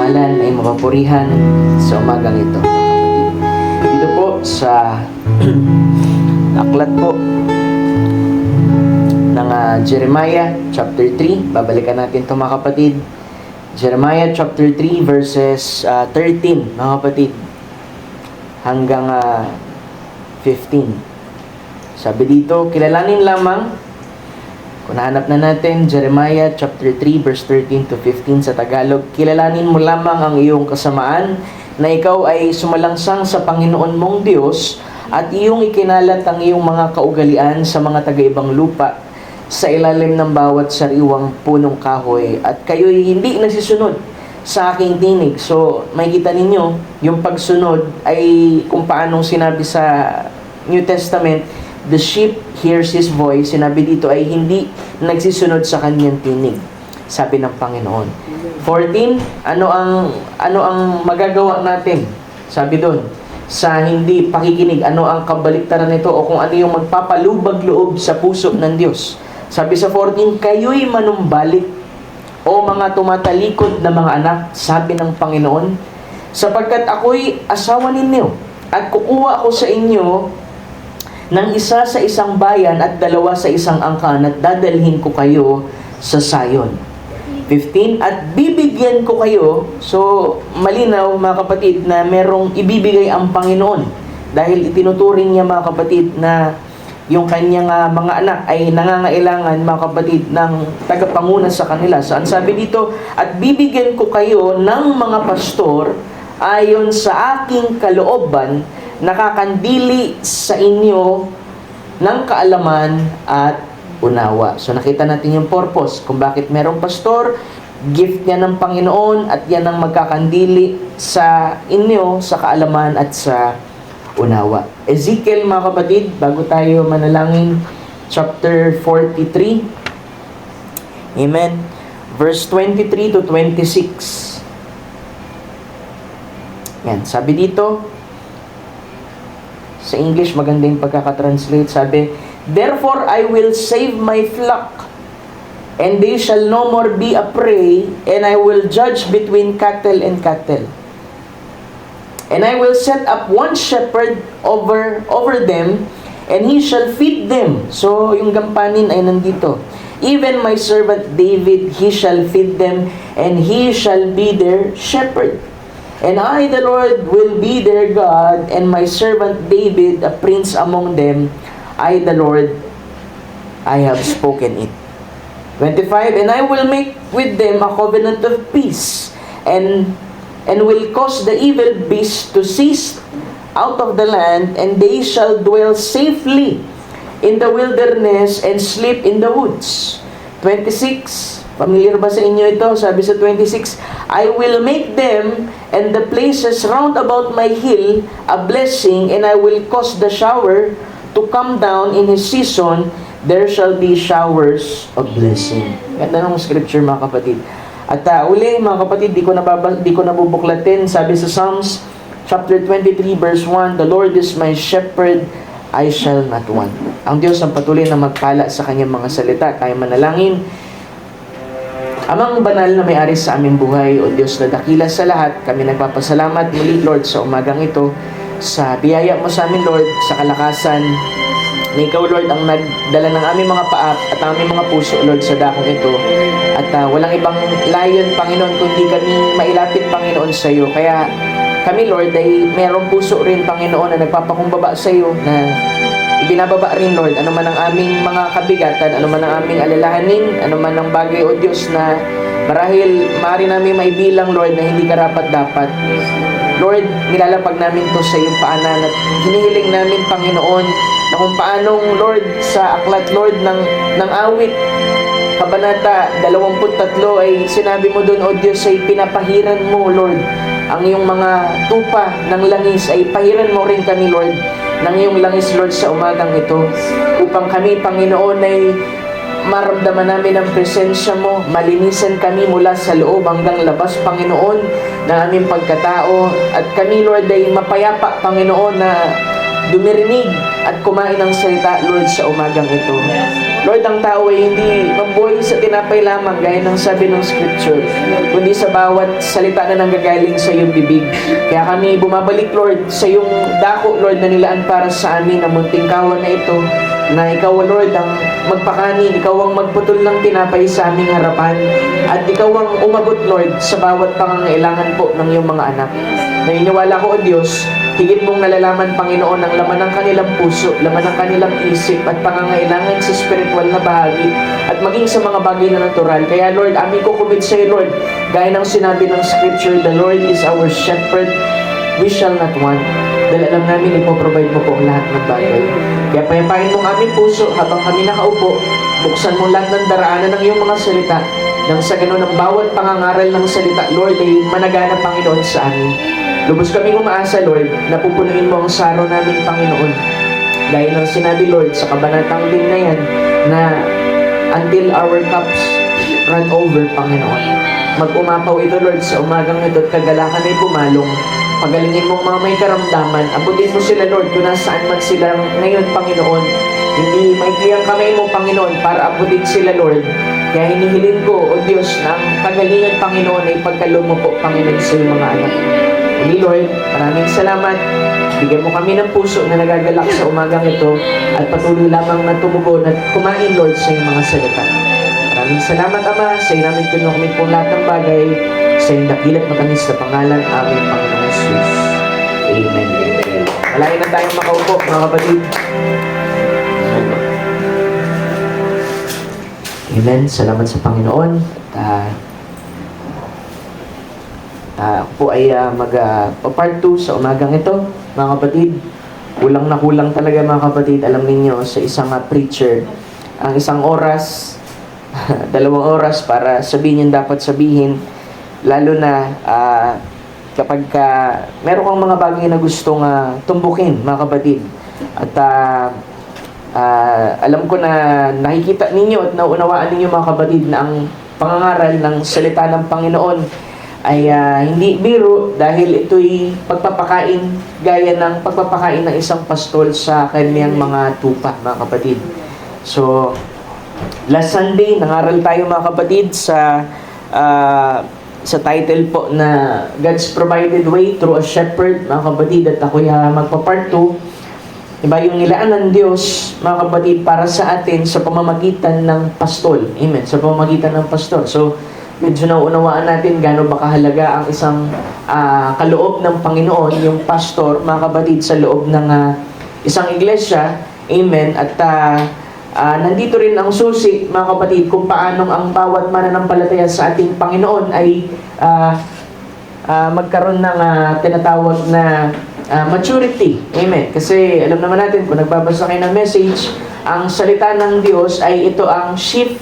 ngalan ay mapapurihan sa umagang ito. Dito po sa aklat po ng Jeremiah chapter 3. Babalikan natin ito mga kapatid. Jeremiah chapter 3 verses 13 mga kapatid hanggang 15. Sabi dito, kilalanin lamang, kung nahanap na natin, Jeremiah chapter 3 verse 13 to 15 sa Tagalog, kilalanin mo lamang ang iyong kasamaan na ikaw ay sumalangsang sa Panginoon mong Diyos at iyong ikinalat ang iyong mga kaugalian sa mga taga-ibang lupa sa ilalim ng bawat sariwang punong kahoy at kayo'y hindi nagsisunod sa aking tinig. So, makikita ninyo, yung pagsunod ay kung paanong sinabi sa New Testament, the sheep hears His voice. Sinabi dito ay hindi nagsisunod sa kanyang tinig, sabi ng Panginoon. 14, ano ang magagawa natin? Sabi doon, sa hindi pakikinig, ano ang kabaliktaran nito o kung ano yung magpapalubag loob sa puso ng Diyos. Sabi sa 14, kayo'y manumbalik o mga tumatalikod na mga anak, sabi ng Panginoon, sapagkat ako'y asawa ninyo at kukuha ako sa inyo ng isa sa isang bayan at dalawa sa isang angkan at dadalhin ko kayo sa Sayon. 15, at bibigyan ko kayo. So, malinaw mga kapatid na merong ibibigay ang Panginoon dahil itinuturing niya mga kapatid na yung kanyang mga anak ay nangangailangan mga kapatid ng tagapanguna sa kanila. So, ang sabi dito, at bibigyan ko kayo ng mga pastor ayon sa aking kalooban, nakakandili sa inyo ng kaalaman at unawa. So nakita natin yung purpose kung bakit merong pastor, gift niya ng Panginoon at yan ang magkakandili sa inyo sa kaalaman at sa unawa. Ezekiel mga kapatid, bago tayo manalangin, chapter 43. Amen. Verse 23 to 26. Yan, sabi dito, sa English, maganda yung pagkakatranslate. Sabi, therefore I will save my flock, and they shall no more be a prey, and I will judge between cattle and cattle. And I will set up one shepherd over them, and he shall feed them. So, yung gampanin ay nandito. Even my servant David, he shall feed them, and he shall be their shepherd. And I, the Lord, will be their God, and my servant David, a prince among them. I, the Lord, I have spoken it. 25, and I will make with them a covenant of peace, and will cause the evil beast to cease out of the land, and they shall dwell safely in the wilderness and sleep in the woods. 26, familiar ba sa inyo ito? Sabi sa 26, I will make them and the places round about my hill a blessing, and I will cause the shower to come down in his season. There shall be showers of blessing. Ganda ng scripture mga kapatid. At uli mga kapatid, di ko nabubuklatin. Sabi sa Psalms chapter 23 verse 1, the Lord is my shepherd, I shall not want. Ang Diyos ang patuloy na magpala sa kanyang mga salita. Tayo manalangin. Amang banal na may-ari sa aming buhay, o Diyos na dakila sa lahat, kami nagpapasalamat muli, Lord, sa umagang ito, sa biyaya mo sa amin, Lord, sa kalakasan na ikaw, Lord, ang nagdala ng aming mga paa at ang aming mga puso, Lord, sa dakong ito. At walang ibang layon, Panginoon, kundi kami mailapit, Panginoon, sa iyo. Kaya kami, Lord, ay merong puso rin, Panginoon, na nagpapakumbaba sa iyo, na ibinababa rin, Lord, ano man ang aming mga kabigatan, ano man ang aming alalahanin, ano man ang bagay, o Diyos, na marahil maaari namin maibilang, Lord, na hindi karapat-dapat. Lord, nilalapag namin to sa iyong paanan at hinihiling namin, Panginoon, na kung paanong, Lord, sa aklat, Lord, ng awit, Kabanata 23 ay sinabi mo doon, O Diyos, ay pinapahiran mo, Lord, ang iyong mga tupa ng langis, ay pahiran mo rin kami, Lord, ng iyong langis, Lord, sa umagang ito, upang kami, Panginoon, ay maramdaman namin ang presensya mo, malinisan kami mula sa loob hanggang labas, Panginoon, ng aming pagkatao, at kami, Lord, ay mapayapa, Panginoon, na dumirinig at kumain ng salita, Lord, sa umagang ito. Lord, ang tao ay hindi mabuhay sa tinapay lamang, gaya ng sabi ng Scripture, kundi sa bawat salita na nanggagaling sa iyong bibig. Kaya kami bumabalik, Lord, sa iyong dako, Lord, na nilaan para sa amin ang munting kawan na ito, na ikaw, Lord, ang magpakanin, ikaw ang magputol ng tinapay sa aming harapan, at ikaw ang umabot, Lord, sa bawat pangangailangan po ng iyong mga anak. Naniniwala ko, O Diyos, higit mong nalalaman, Panginoon, ang laman ng kanilang puso, laman ng kanilang isip at pangangailangan sa spiritual na bahagi at maging sa mga bagay na natural. Kaya Lord, amin ko commit sa iyo, Lord, gaya ng sinabi ng Scripture, the Lord is our shepherd, we shall not want. Dahil alam namin, ipoprovide mo po ang lahat ng bagay. Kaya payapain mong aming puso habang kami nakaupo, buksan mo lahat ng daraanan ng iyong mga salita, nang sa ganun ang bawat pangangaral ng salita, Lord, ay managana, Panginoon, sa amin. Lubos kaming umaasa, Lord, na pupunuin mo ang saro namin, Panginoon. Dahil ng sinabi, Lord, sa kabanatang din na yan, na until our cups run over, Panginoon. Mag-umapaw ito, Lord, sa umagang ito at kagalakan ay pumalong. Pagalingin mo mga may karamdaman. Abutin mo sila, Lord, kung nasaan man sila ngayon, Panginoon. Hindi maikli ang kamay mo, Panginoon, para abutin sila, Lord. Kaya hinihiling ko, O Diyos, na ang kagalingan, Panginoon, ay pagkaloob mo po, Panginoon, sa iyong mga anak. Muli, Lord, maraming salamat. Bigyan mo kami ng puso na nagagalak sa umagang ito at patuloy lamang na tumugon at kumain, Lord, sa iyong mga salita. Maraming salamat, Ama, sa iyo namin kinukumit po lahat ng bagay sa iyong dakilat matamis na pangalan, aming Panginoon Jesus. Amen. Malayo na tayong makaupo, mga kapatid. Amen. Salamat sa Panginoon. Ako po ay mag-part 2 sa umagang ito, mga kapatid. Kulang na kulang talaga, mga kapatid. Alam niyo sa isang preacher, ang isang oras, 2 oras para sabihin yung dapat sabihin. Lalo na kapag meron kang mga bagay na gustong tumbukin, mga kapatid. At alam ko na nakikita ninyo at naunawaan ninyo, mga kapatid, na ang pangangaral ng salita ng Panginoon ay hindi biro, dahil ito'y pagpapakain gaya ng pagpapakain ng isang pastol sa kanyang mga tupa, mga kapatid. So, last Sunday, nangaral tayo, mga kapatid, sa title po na God's Provided Way Through a Shepherd, mga kapatid, at ako'y magpa-part 2. Diba, yung nilaan ng Diyos, mga kapatid, para sa atin sa pamamagitan ng pastol. Amen. Sa pamamagitan ng pastol. So, medyo nauunawaan natin gaano ba kahalaga ang isang kaloob ng Panginoon, yung pastor, mga kapatid, sa loob ng isang iglesia. Amen. At nandito rin ang susi, mga kapatid, kung paanong ang bawat mananampalataya sa ating Panginoon ay magkaroon ng tinatawag na maturity. Amen. Kasi alam naman natin, kung nagbabasa kayo ng message, ang salita ng Diyos ay ito ang sheep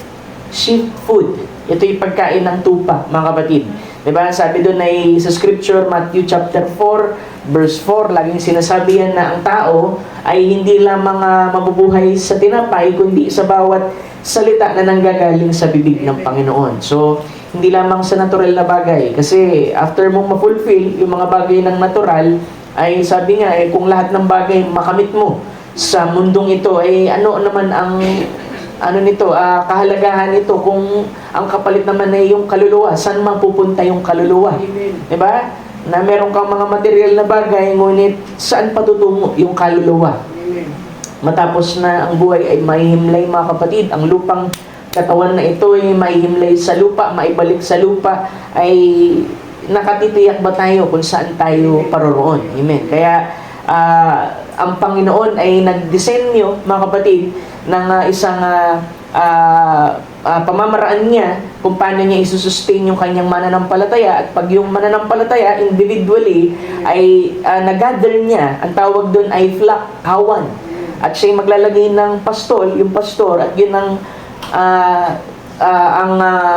food. Ito yung pagkain ng tupa, mga kapatid. Diba? Sabi doon ay sa Scripture, Matthew chapter 4, verse 4, laging sinasabi yan na ang tao ay hindi lamang mabubuhay sa tinapay, kundi sa bawat salita na nanggagaling sa bibig ng Panginoon. So, hindi lamang sa natural na bagay. Kasi after mong ma-fulfill yung mga bagay ng natural, ay sabi nga, kung lahat ng bagay makamit mo sa mundong ito, ay ano naman ang kahalagahan nito kung ang kapalit naman ay yung kaluluwa. Saan mapupunta yung kaluluwa? Diba? Na meron kang mga material na bagay, ngunit saan patutungo yung kaluluwa? Matapos na ang buhay ay mahihimlay, mga kapatid, ang lupang katawan na ito ay mahihimlay sa lupa, maibalik sa lupa, ay nakatitiyak ba tayo kung saan tayo paroroon? Amen. Kaya ang Panginoon ay nagdisenyo, mga kapatid, ng isang pamamaraan niya kung paano niya isusustain yung kanyang mananampalataya. At pag yung mananampalataya individually ay nagather niya, ang tawag doon ay flock, kawan. At siya'y maglalagay ng pastol, yung pastor, at yun ang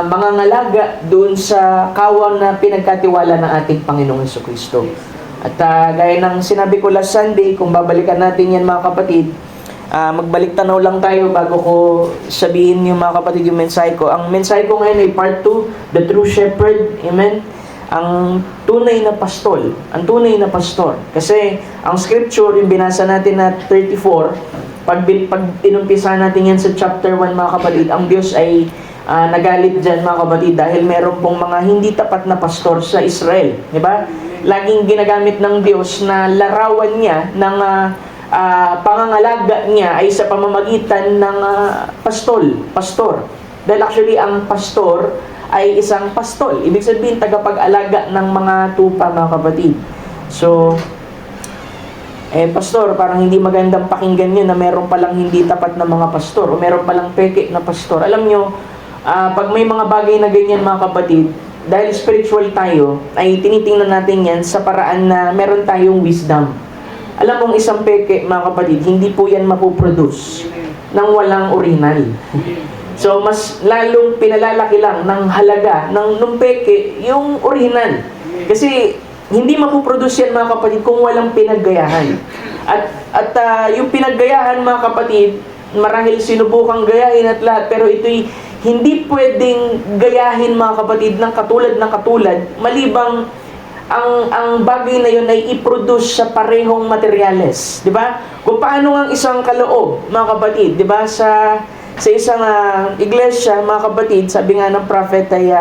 mga ngalaga doon sa kawan na pinagkatiwala ng ating Panginoong Jesucristo. At gaya ng sinabi ko last Sunday, kung babalikan natin yan, mga kapatid, magbalik tanaw lang tayo bago ko sabihin yung, mga kapatid, yung mensahe ko. Ang mensahe ko ngayon ay part 2, The True Shepherd. Amen. ang tunay na pastol, ang tunay na pastor. Kasi ang scripture, yung binasa natin na 34, pag inumpisa natin yan sa chapter 1 mga kapatid, ang Diyos ay nagalit dyan mga kapatid dahil meron pong mga hindi tapat na pastor sa Israel. Diba? Laging ginagamit ng Diyos na larawan niya ng pangangalaga niya ay sa pamamagitan ng pastor. Dahil actually ang pastor ay isang pastol. Ibig sabihin, tagapag-alaga ng mga tupa, mga kapatid. So, pastor, parang hindi magandang pakinggan yun na meron palang hindi tapat na mga pastor o meron palang peke na pastor. Alam nyo, pag may mga bagay na ganyan, mga kapatid, dahil spiritual tayo, ay tinitingnan natin yan sa paraan na meron tayong wisdom. Alam mong isang peke, mga kapatid, hindi po yan mapuproduce nang walang original. So, mas lalong pinalalaki lang ng halaga ng peke yung original. Kasi, hindi mapuproduce yan mga kapatid kung walang pinaggayahan. At yung pinaggayahan mga kapatid, marahil sinubukang gayahin at lahat, pero ito'y hindi pwedeng gayahin mga kapatid ng katulad, malibang ang bagay na yun ay i-produce sa parehong materyales. Di ba? Kung paano ang isang kaloob, mga kapatid, di ba? Sa isang iglesia, mga kapatid, sabi nga ng prophet ay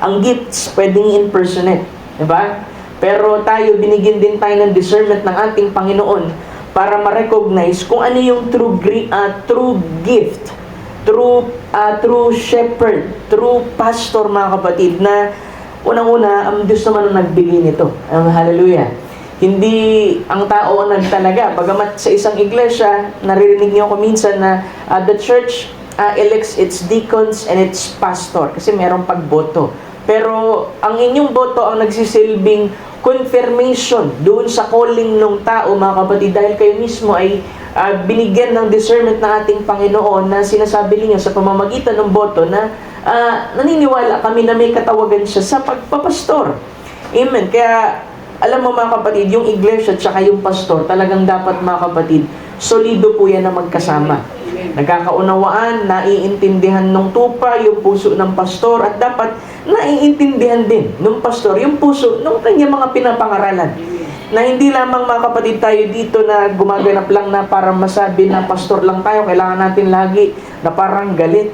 ang gifts pwedeng impersonate. Diba? Pero tayo, binigyan din tayo ng discernment ng ating Panginoon para ma-recognize kung ano yung true gift, true shepherd, true pastor, mga kapatid, na unang-una, ang Diyos naman ang nagbigay nito. Hallelujah. Hindi ang tao ang nagtalaga. Bagamat sa isang iglesia, naririnig niyo ko minsan na the church elects its deacons and its pastor kasi merong pagboto. Pero ang inyong boto ang nagsisilbing confirmation doon sa calling ng tao, mga kapatid, dahil kayo mismo ay binigyan ng discernment ng ating Panginoon na sinasabi niyo sa pamamagitan ng boto na naniniwala kami na may katawagan siya sa pagpapastor. Amen. Kaya alam mo mga kapatid, yung iglesia at saka yung pastor, talagang dapat mga kapatid, solido po yan na magkasama. Nagkakaunawaan, naiintindihan ng tupa, yung puso ng pastor, at dapat naiintindihan din ng pastor, yung puso ng kanyang mga pinapangaralan. Na hindi lamang mga kapatid tayo dito na gumaganap lang na parang masabi na pastor lang tayo, kailangan natin lagi na parang galit.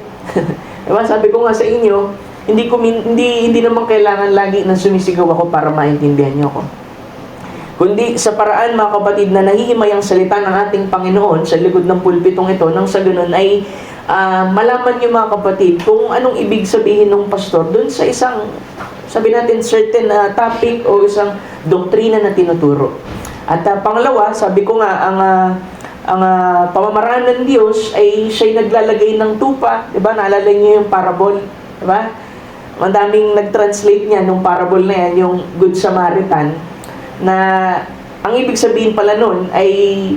Diba? Sabi ko nga sa inyo, hindi naman kailangan lagi na sumisigaw ako para maintindihan niyo ako. Kundi sa paraan mga kapatid na nahihimay ang salita ng ating Panginoon sa likod ng pulpitong ito, nang sa ganun ay malaman niyo mga kapatid kung anong ibig sabihin ng pastor dun sa isang, sabi natin, certain topic o isang doktrina na tinuturo. At pangalawa, sabi ko nga, ang pamamaraan ng Diyos ay siya'y naglalagay ng tupa. Diba? Naalala niyo yung parable? Diba? Madaming nag-translate niya nung parable na yan, yung Good Samaritan, na ang ibig sabihin pala nun ay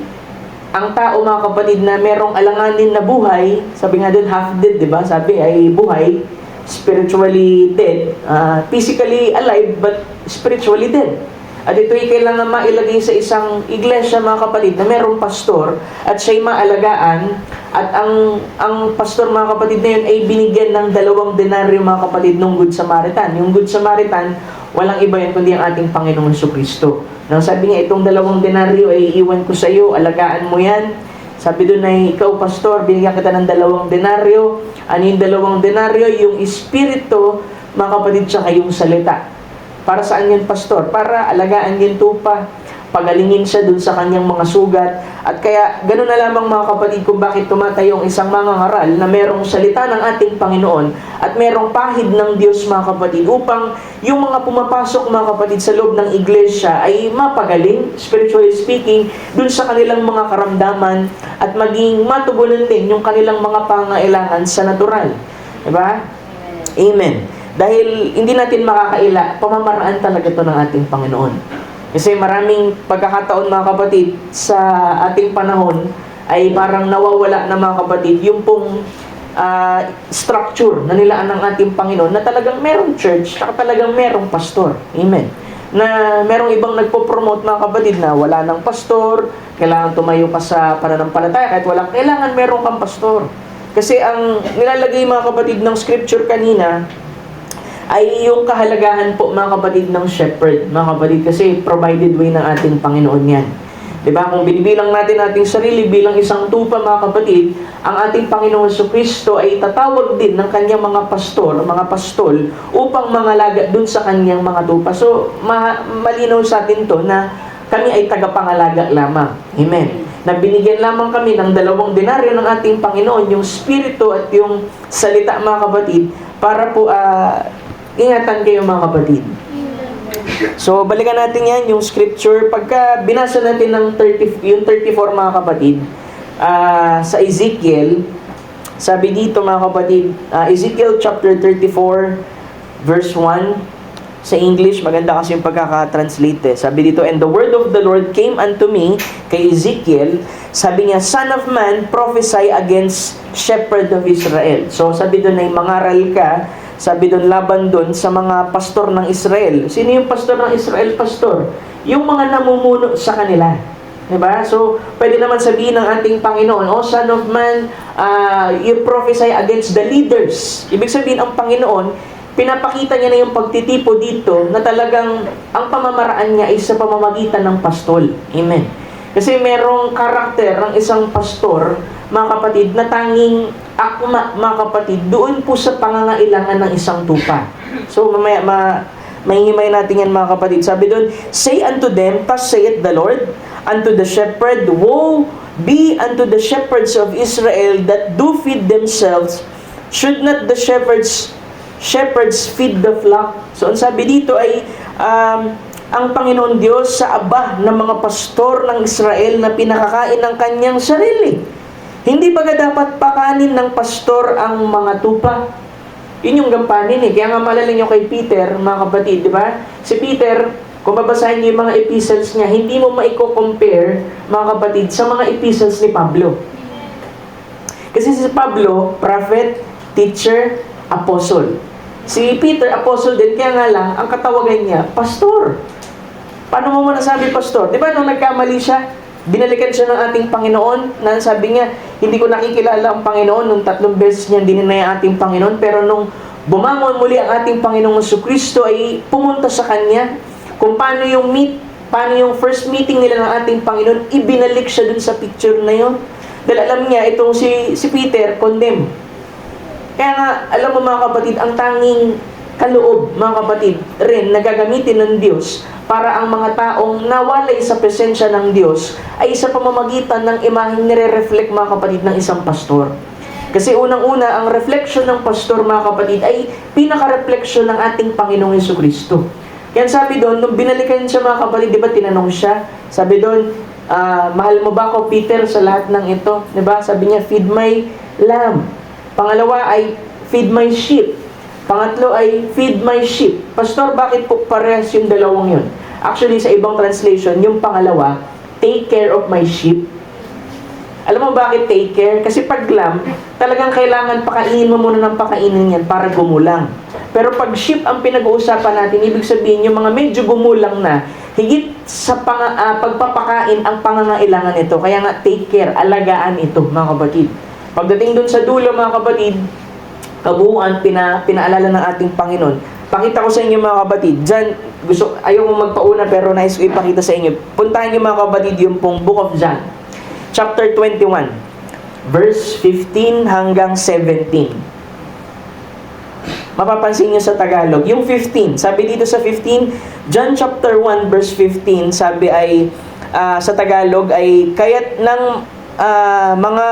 ang tao mga kapatid na merong alanganin na buhay, sabi nga doon half dead, diba? Sabi ay buhay, spiritually dead, physically alive but spiritually dead. At ito'y kailangan mailagay sa isang iglesia mga kapatid na merong pastor at siya'y maalagaan, at ang pastor mga kapatid na yun ay binigyan ng 2 denaryo mga kapatid ng Good Samaritan. Yung Good Samaritan, walang iba yan kundi ang ating Panginoong Jesucristo. Nang sabi niya, itong 2 denaryo ay iwan ko sa iyo, alagaan mo yan. Sabi doon ay, ikaw pastor, binigyan kita ng 2 denaryo. Ano yung 2 denaryo? Yung espiritu mga kapatid, tsaka yung salita. Para saan yan, pastor? Para alagaan yung tupa, pagalingin siya dun sa kanyang mga sugat. At kaya, gano'n na lamang mga kapatid kung bakit tumatay yung isang mangangaral na merong salita ng ating Panginoon at merong pahid ng Diyos mga kapatid, upang yung mga pumapasok mga kapatid sa loob ng iglesia ay mapagaling, spiritually speaking, dun sa kanilang mga karamdaman at maging matugunan din yung kanilang mga pangailangan sa natural. Diba? Amen. Dahil hindi natin makakaila, pamamaraan talaga ito ng ating Panginoon. Kasi maraming pagkakataon mga kapatid sa ating panahon ay parang nawawala na mga kapatid yung pong structure na nilaan ng ating Panginoon na talagang merong church at talagang merong pastor. Amen. Na merong ibang nagpo-promote mga kapatid na wala ng pastor, kailangan tumayo ka sa pananampalataya kahit wala, kailangan meron kang pastor. Kasi ang nilalagay mga kapatid ng scripture kanina, ay yung kahalagahan po mga kapatid ng shepherd. Mga kapatid, kasi provided way ng ating Panginoon yan. Diba? Kung binibilang natin ating sarili bilang isang tupa mga kapatid, ang ating Panginoon Kristo ay tatawag din ng kanyang mga pastor, mga pastol, upang mangalaga dun sa kanyang mga tupa. So, malinaw sa atin to na kami ay tagapangalaga lamang. Amen. Na binigyan lamang kami ng 2 denaryo ng ating Panginoon, yung Espiritu at yung salita mga kapatid, para po ingatan kayo mga kapatid. So, balikan natin yan, yung scripture. Pagka binasa natin ng yung 34 mga kapatid, sa Ezekiel, sabi dito mga kapatid, Ezekiel chapter 34, verse 1, sa English, maganda kasi yung pagkaka-translate. Sabi dito, "And the word of the Lord came unto me," kay Ezekiel, sabi niya, "Son of man, prophesy against shepherd of Israel." So, sabi doon ay mangaral ka, sabi doon laban doon sa mga pastor ng Israel. Sino yung pastor ng Israel, pastor? Yung mga namumuno sa kanila. Diba? So, pwede naman sabihin ng ating Panginoon, "O son of man, you prophesy against the leaders." Ibig sabihin, ang Panginoon, pinapakita niya na yung pagtitipo dito na talagang ang pamamaraan niya ay sa pamamagitan ng pastol. Amen. Kasi merong karakter ng isang pastor, mga kapatid, na tanging akma, mga kapatid, doon po sa pangangailangan ng isang tupa. So, mamaya, mahihimay natin yan mga kapatid. Sabi doon, "Say unto them, thus saith the Lord, unto the shepherd, woe be unto the shepherds of Israel that do feed themselves. Should not the shepherds feed the flock?" So, ang sabi dito ay, ang Panginoon Diyos sa aba ng mga pastor ng Israel na pinakakain ng kanyang sarili. Hindi baga dapat pakanin ng pastor ang mga tupa? Yun yung gampanin eh. Kaya nga malalang nyo kay Peter, mga kapatid, di ba? Si Peter, kung babasahin nyo yung mga epistles niya, hindi mo maiko-compare, mga kapatid, sa mga epistles ni Pablo. Kasi si Pablo, prophet, teacher, apostle. Si Peter, apostle din, kaya nga lang, ang katawagan niya, pastor. Paano mo nasabi, pastor? Di ba nung nagkamali siya, binalikan siya ng ating Panginoon, na sabi niya, hindi ko nakikilala ang Panginoon, nung 3 beses niya dininay ang ating Panginoon, pero nung bumangon muli ang ating Panginoong Kristo ay pumunta sa Kanya, kung paano yung first meeting nila ng ating Panginoon, ibinalik siya dun sa picture na yun. Dahil alam niya, itong si Peter, condemn. Kaya nga, alam mo mga kapatid, ang tanging kaloob, mga kapatid, rin nagagamitin ng Diyos para ang mga taong nawalay sa presensya ng Diyos ay sa pamamagitan ng imaheng nire-reflect, mga kapatid, ng isang pastor. Kasi unang-una, ang reflection ng pastor, mga kapatid, ay pinaka-reflection ng ating Panginoong Jesucristo. Kaya sabi doon, nung binalikan siya, mga kapatid, di ba tinanong siya? Sabi doon, "Mahal mo ba ako, Peter, sa lahat ng ito?" Di ba? Sabi niya, "Feed my lamb." Pangalawa ay, "Feed my sheep." Pangatlo ay, "Feed my sheep." Pastor, bakit po parehas yung dalawang yun? Actually, sa ibang translation, yung pangalawa, "Take care of my sheep." Alam mo bakit take care? Kasi pag lamb, talagang kailangan pakainin mo muna ng pakainin yan para gumulang. Pero pag sheep ang pinag-uusapan natin, ibig sabihin yung mga medyo gumulang na, higit sa pagpapakain ang pangangailangan nito. Kaya nga, take care, alagaan ito, mga kapatid. Pagdating dun sa dulo, mga kapatid, kabuuan, pinaalala ng ating Panginoon. Pakita ko sa inyo, mga kapatid. Diyan, ayaw mo magpauna pero nais ko ipakita sa inyo. Puntahan niyo, mga kapatid, yung pong Book of John. Chapter 21. Verse 15 hanggang 17. Mapapansin niyo sa Tagalog. Yung 15, sabi dito sa 15, John chapter 1 verse 15, sabi ay, sa Tagalog ay, "Kaya't ng mga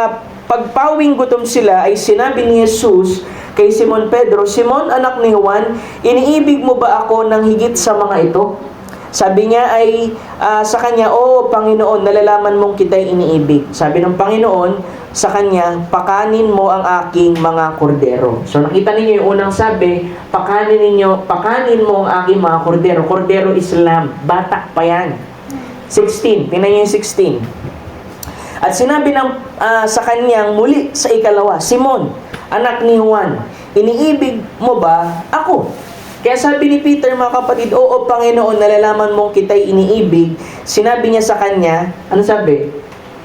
pagpawing gutom sila ay sinabi ni Jesus kay Simon Pedro, 'Simon, anak ni Juan, iniibig mo ba ako ng higit sa mga ito?' Sabi niya ay sa kanya, 'Oo, Panginoon, nalalaman mong kita'y iniibig." Sabi ng Panginoon sa kanya, "Pakanin mo ang aking mga kordero." So nakita ninyo yung unang sabi, pakanin mo ang aking mga kordero. Kordero is lamb, bata pa yan. 16, tingnan niyo yung 16. "At sinabi sa kanyang muli sa ikalawa, 'Simon, anak ni Juan, iniibig mo ba ako?' Kaya sabi ni Peter, mga kapatid, 'Oo, Panginoon, nalalaman mong kita'y iniibig." Sinabi niya sa kanya, ano sabi?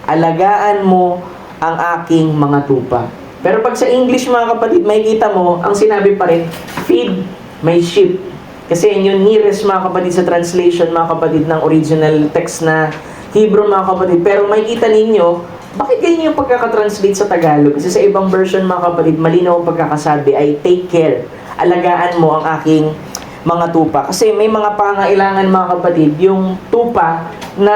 "Alagaan mo ang aking mga tupa." Pero pag sa English, mga kapatid, makikita mo, ang sinabi pa rin, "Feed may sheep. Kasi yun yung nearest mga kapatid sa translation mga kapatid ng original text na Hebrew mga kapatid. Pero makikita ninyo, bakit ganyan yung pagkakatranslate sa Tagalog? Kasi sa ibang version mga kapatid, malinaw ang pagkakasabi ay take care. Alagaan mo ang aking mga tupa. Kasi may mga pangailangan mga kapatid, yung tupa na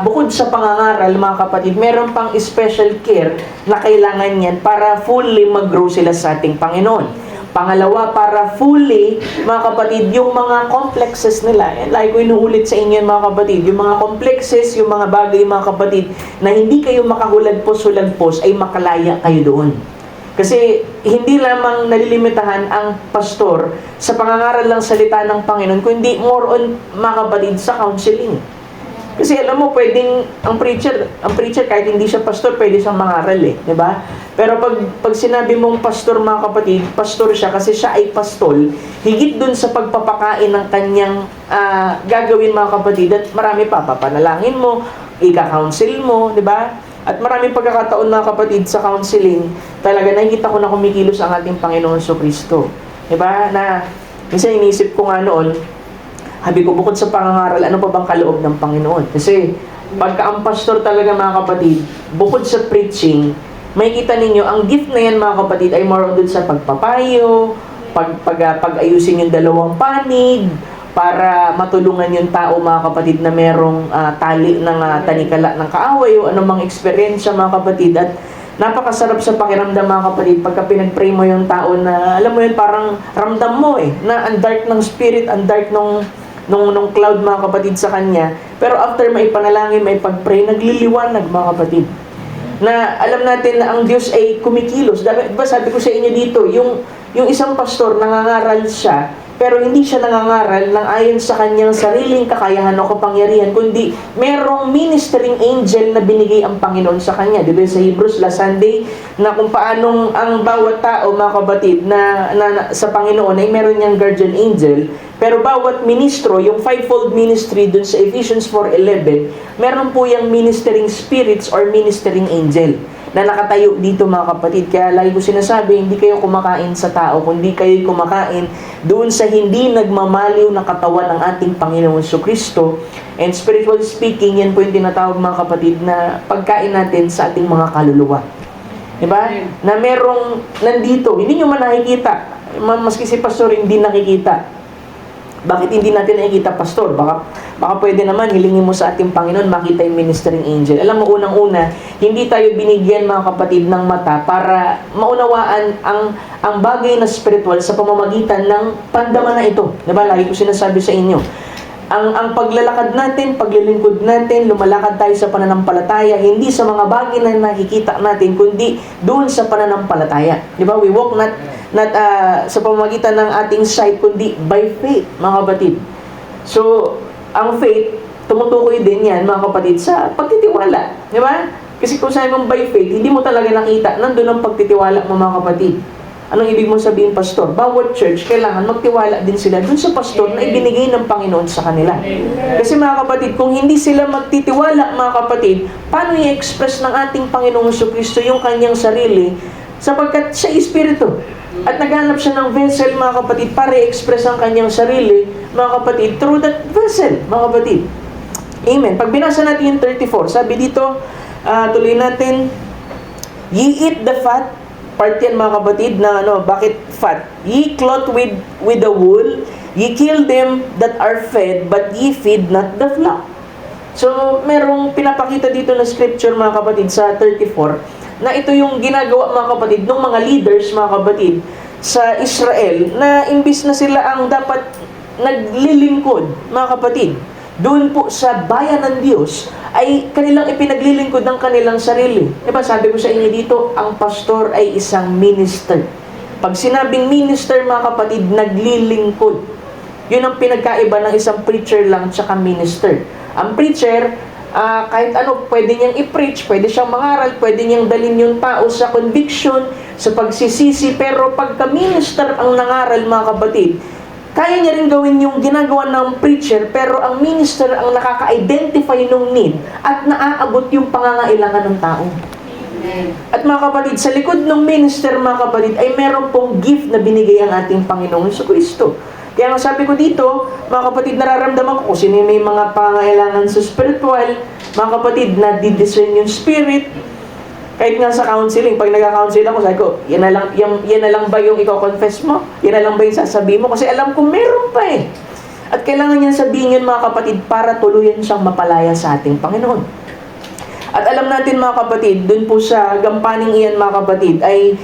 bukod sa pangangaral mga kapatid, meron pang special care na kailangan yan para fully mag-grow sila sa ating Panginoon. Pangalawa, para fully, mga kapatid, yung mga complexes nila, like ko inuulit sa inyo mga kapatid, yung mga complexes, yung mga bagay mga kapatid, na hindi kayo makahulagpos-hulagpos, ay makalaya kayo doon. Kasi hindi lamang nalilimitahan ang pastor sa pangangaral ng salita ng Panginoon, kundi more on mga kapatid sa counseling. Kasi alam mo, pwedeng ang preacher kahit hindi siya pastor, pwede siyang mangaral eh, di ba? Pero pag sinabi mong pastor mga kapatid, pastor siya kasi siya ay pastol, higit dun sa pagpapakain ng kanyang gagawin mga kapatid, at marami pa, papanalangin mo, ika-counsel mo, di ba? At maraming pagkakataon mga kapatid sa counseling, talaga nakikita ko na kumikilos ang ating Panginoon Kristo. Di ba? Na, minsan inisip ko nga noon, sabi ko, bukod sa pangangaral, ano pa bang kaloob ng Panginoon? Kasi, pagka ang pastor talaga mga kapatid, bukod sa preaching, makikita ninyo, ang gift na yan mga kapatid ay more on dun sa pagpapayo, pag-ayusin yung dalawang panig, para matulungan yung tao mga kapatid na merong tali ng tanikala ng kaaway o anumang eksperyensya mga kapatid. At napakasarap sa pakiramdam mga kapatid pagka pinag-pray mo yung tao na, alam mo yun, parang ramdam mo na ang dark ng spirit, ang dark nung cloud mga kapatid sa kanya. Pero after maipanalangin, maipag-pray, nagliliwanag mga kapatid. Na alam natin na ang Diyos ay kumikilos. Diba sabi ko sa inyo dito, yung isang pastor, nangangaral siya, pero hindi siya nangangaral ng ayon sa kanyang sariling kakayahan o kapangyarihan, kundi merong ministering angel na binigay ang Panginoon sa kanya. Diba sa Hebrews last Sunday, na kung paanong ang bawat tao, mga kapatid, na sa Panginoon ay meron niyang guardian angel, pero bawat ministro, yung fivefold ministry dun sa Ephesians 4:11, meron po yung ministering spirits or ministering angel na nakatayo dito mga kapatid. Kaya lagi ko sinasabi, hindi kayo kumakain sa tao, kundi kayo kumakain doon sa hindi nagmamaliw na katawan ng ating Panginoon Kristo. And spiritually speaking, yan po yung tinatawag mga kapatid na pagkain natin sa ating mga kaluluwa. Diba? Na merong nandito, hindi nyo man nakikita. Maski si pastor hindi nakikita. Bakit hindi natin nakikita, pastor? Baka pwede naman, hilingin mo sa ating Panginoon, makita yung ministering angel. Alam mo, unang-una, hindi tayo binigyan, mga kapatid, ng mata para maunawaan ang bagay na spiritual sa pamamagitan ng pandama na ito. Diba? Lagi ko sinasabi sa inyo. Ang paglalakad natin, paglilingkod natin, lumalakad tayo sa pananampalataya, hindi sa mga bagay na nakikita natin, kundi doon sa pananampalataya. Di ba? We walk not sa pamamagitan ng ating sight, kundi by faith, mga kapatid. So, ang faith, tumutukoy din yan, mga kapatid, sa pagtitiwala. Di ba? Kasi kung sabi mong by faith, hindi mo talaga nakita, nandun ang pagtitiwala mo, mga kapatid. Anong ibig mong sabihin, pastor? Bawat church, kailangan magtiwala din sila dun sa pastor na ibinigay ng Panginoon sa kanila. Kasi mga kapatid, kung hindi sila magtitiwala, mga kapatid, paano i-express ng ating Panginoong Kristo yung kanyang sarili? Sapagkat siya Espiritu. At naghanap siya ng vessel, mga kapatid, para i-express ang kanyang sarili, mga kapatid, through that vessel, mga kapatid. Amen. Pag binasa natin yung 34, sabi dito, tuloy natin, ye eat the fat, part yan mga kapatid na bakit fat? Ye clothe with the wool, ye kill them that are fed, but ye feed not the flock. So, merong pinapakita dito na scripture mga kapatid sa 34, na ito yung ginagawa mga kapatid ng mga leaders mga kapatid sa Israel, na imbis na sila ang dapat naglilingkod mga kapatid doon po sa bayan ng Diyos, ay kanilang ipinaglilingkod ng kanilang sarili. Diba sabi ko sa inyo dito, ang pastor ay isang minister. Pag sinabing minister mga kapatid, naglilingkod. Yun ang pinagkaiba ng isang preacher lang tsaka minister. Ang preacher, kahit ano, pwede niyang i-preach, pwede siyang mangaral, pwede niyang dalhin yung tao sa conviction, sa pagsisisi, pero pagka minister ang nangaral mga kapatid, kaya niya rin gawin yung ginagawa ng preacher, pero ang minister ang nakaka-identify ng need at naaabot yung pangangailangan ng tao. At mga kapatid, sa likod ng minister, mga kapatid, ay meron pong gift na binigay ang ating Panginoong Jesucristo. Kaya nga sabi ko dito, mga kapatid, nararamdaman ko kung sino may mga pangailangan sa spiritual, mga kapatid, na di-discern yung spirit. Kahit nga sa counseling, pag nag-counsel ako, sabi ko, yan na lang ba yung i-confess mo? Yan na lang ba yung sasabihin mo? Kasi alam ko meron pa eh. At kailangan niya sabihin yun, mga kapatid, para tuluyan siyang mapalaya sa ating Panginoon. At alam natin, mga kapatid, dun po sa gampaning iyan, mga kapatid, ay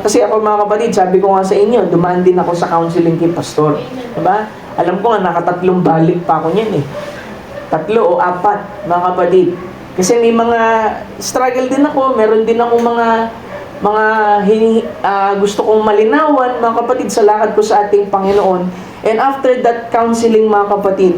kasi ako, mga kapatid, sabi ko nga sa inyo, dumaan din ako sa counseling kay Pastor. Diba? Alam ko nga, nakatatlong balik pa ako niyan eh. 3 o 4, mga kapatid. Kasi may mga struggle din ako, meron din ako gusto kong malinawan, mga kapatid, sa lakad ko sa ating Panginoon. And after that counseling, mga kapatid,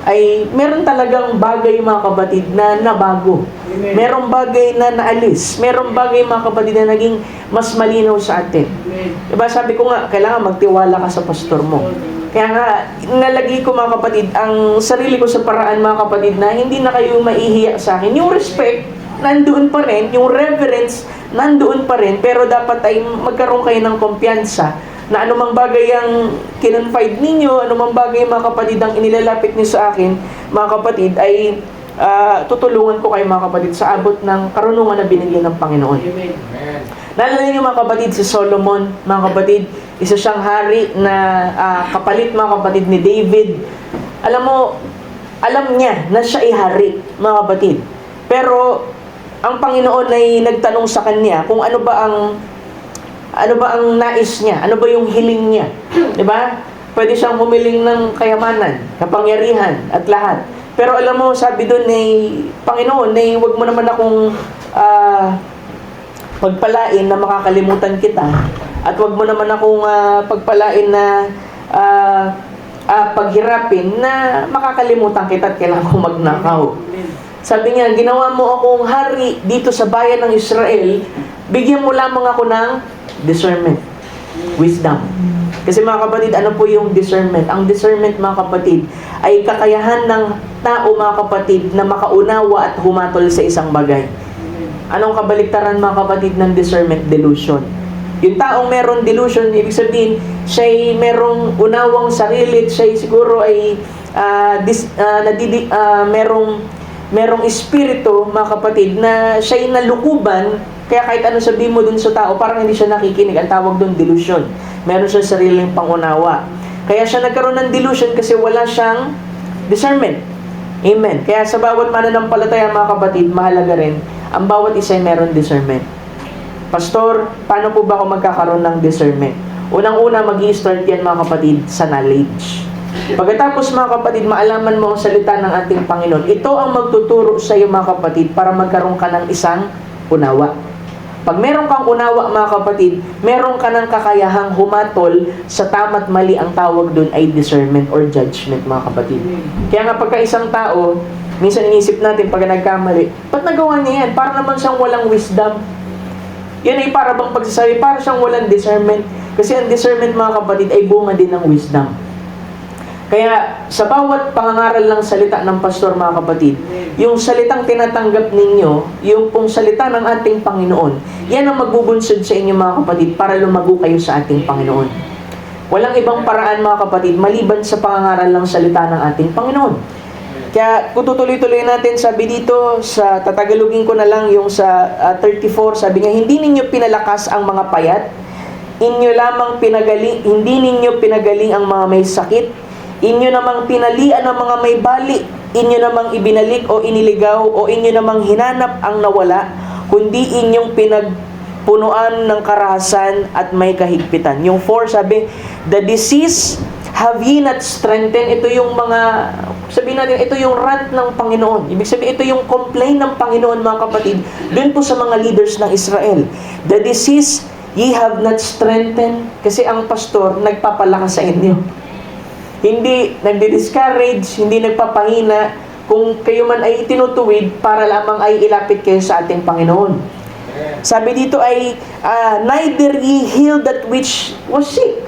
ay meron talagang bagay, mga kapatid, na nabago. Amen. Merong bagay na naalis. Merong bagay, mga kapatid, na naging mas malinaw sa atin. Amen. Diba, sabi ko nga, kailangan magtiwala ka sa pastor mo. Kaya nga, nalagay ko, mga kapatid, ang sarili ko sa paraan, mga kapatid, na hindi na kayo maihiya sa akin. Yung respect, nandoon pa rin. Yung reverence, nandoon pa rin. Pero dapat ay magkaroon kayo ng kumpiyansa na anumang bagay ang kinonfide ninyo, anumang bagay, mga kapatid, ang inilalapit niyo sa akin, mga kapatid, ay tutulungan ko kayo, mga kapatid, sa abot ng karunungan na binigay ng Panginoon. Amen. Naalala niyo, mga kapatid, si Solomon, mga kapatid, isa siyang hari na kapalit, mga kapatid, ni David. Alam niya na siya ay hari, mga kapatid. Pero ang Panginoon ay nagtanong sa kanya kung ano ba ang nais niya, ano ba yung hiling niya. 'Di ba? Pwede siyang humiling ng kayamanan, kapangyarihan at lahat. Pero alam mo, sabi doon Panginoon, wag mo naman akong pagpalain na makakalimutan kita, at wag mo naman akong pagpalain na paghirapin na makakalimutan kita at kailangan kong magnakaw. Sabi niya, ginawa mo akong hari dito sa bayan ng Israel, bigyan mo lamang ako ng discernment, wisdom. Kasi, mga kapatid, ano po yung discernment? Ang discernment, mga kapatid, ay kakayahan ng tao, mga kapatid, na makaunawa at humatol sa isang bagay. Anong kabaliktaran, mga kapatid, ng discernment? Delusion. Yung taong meron delusion, ibig sabihin, siya'y merong unawang sarili, siya'y siguro ay merong espiritu, mga kapatid, na siya'y nalukuban, kaya kahit ano sabihin mo dun sa tao, parang hindi siya nakikinig. Ang tawag dun delusion. Meron siya sariling pangunawa. Kaya siya nagkaroon ng delusion kasi wala siyang discernment. Amen. Kaya sa bawat mananampalataya, mga kapatid, mahalaga rin, ang bawat isa ay meron discernment. Pastor, paano po ba ako magkakaroon ng discernment? Unang-una, mag-i-start yan, mga kapatid, sa knowledge. Pagkatapos, mga kapatid, maalaman mo ang salita ng ating Panginoon. Ito ang magtuturo sa iyo, mga kapatid, para magkaroon ka ng isang unawa. Pag meron kang unawa, mga kapatid, meron ka ng kakayahang humatol sa tama't mali. Ang tawag dun ay discernment or judgment, mga kapatid. Kaya nga pagka isang tao, minsan inisip natin pag nagkamali, ba't nagawa niya yan? Para naman siyang walang wisdom. Yan ay para bang pagsasabi, para siyang walang discernment. Kasi ang discernment, mga kapatid, ay bunga din ng wisdom. Kaya sa bawat pangangaral ng salita ng pastor, mga kapatid, yung salitang tinatanggap ninyo, yung pong salita ng ating Panginoon, yan ang magbubunsod sa inyo, mga kapatid, para lumago kayo sa ating Panginoon. Walang ibang paraan, mga kapatid, maliban sa pangangaral ng salita ng ating Panginoon. Kaya tutuloy-tuloy natin, sabi dito, sa tatagalugin ko na lang yung sa 34, sabi niya, hindi ninyo pinalakas ang mga payat, hindi ninyo pinagaling ang mga may sakit, inyo namang pinalian ang mga may bali, inyo namang ibinalik o iniligaw, o inyo namang hinanap ang nawala, kundi inyong pinagpunuan ng karahasan at may kahigpitan. Yung 4, sabi, the disease have ye not strengthened. Ito yung sabihin natin, ito yung rant ng Panginoon. Ibig sabihin, ito yung complaint ng Panginoon, mga kapatid, dun po sa mga leaders ng Israel. The disease ye have not strengthened. Kasi ang pastor, nagpapalakas sa inyo. Hindi nagdi-discourage, hindi nagpapahina, kung kayo man ay tinutuwid para lamang ay ilapit kayo sa ating Panginoon. Sabi dito ay, neither ye heal that which was sick.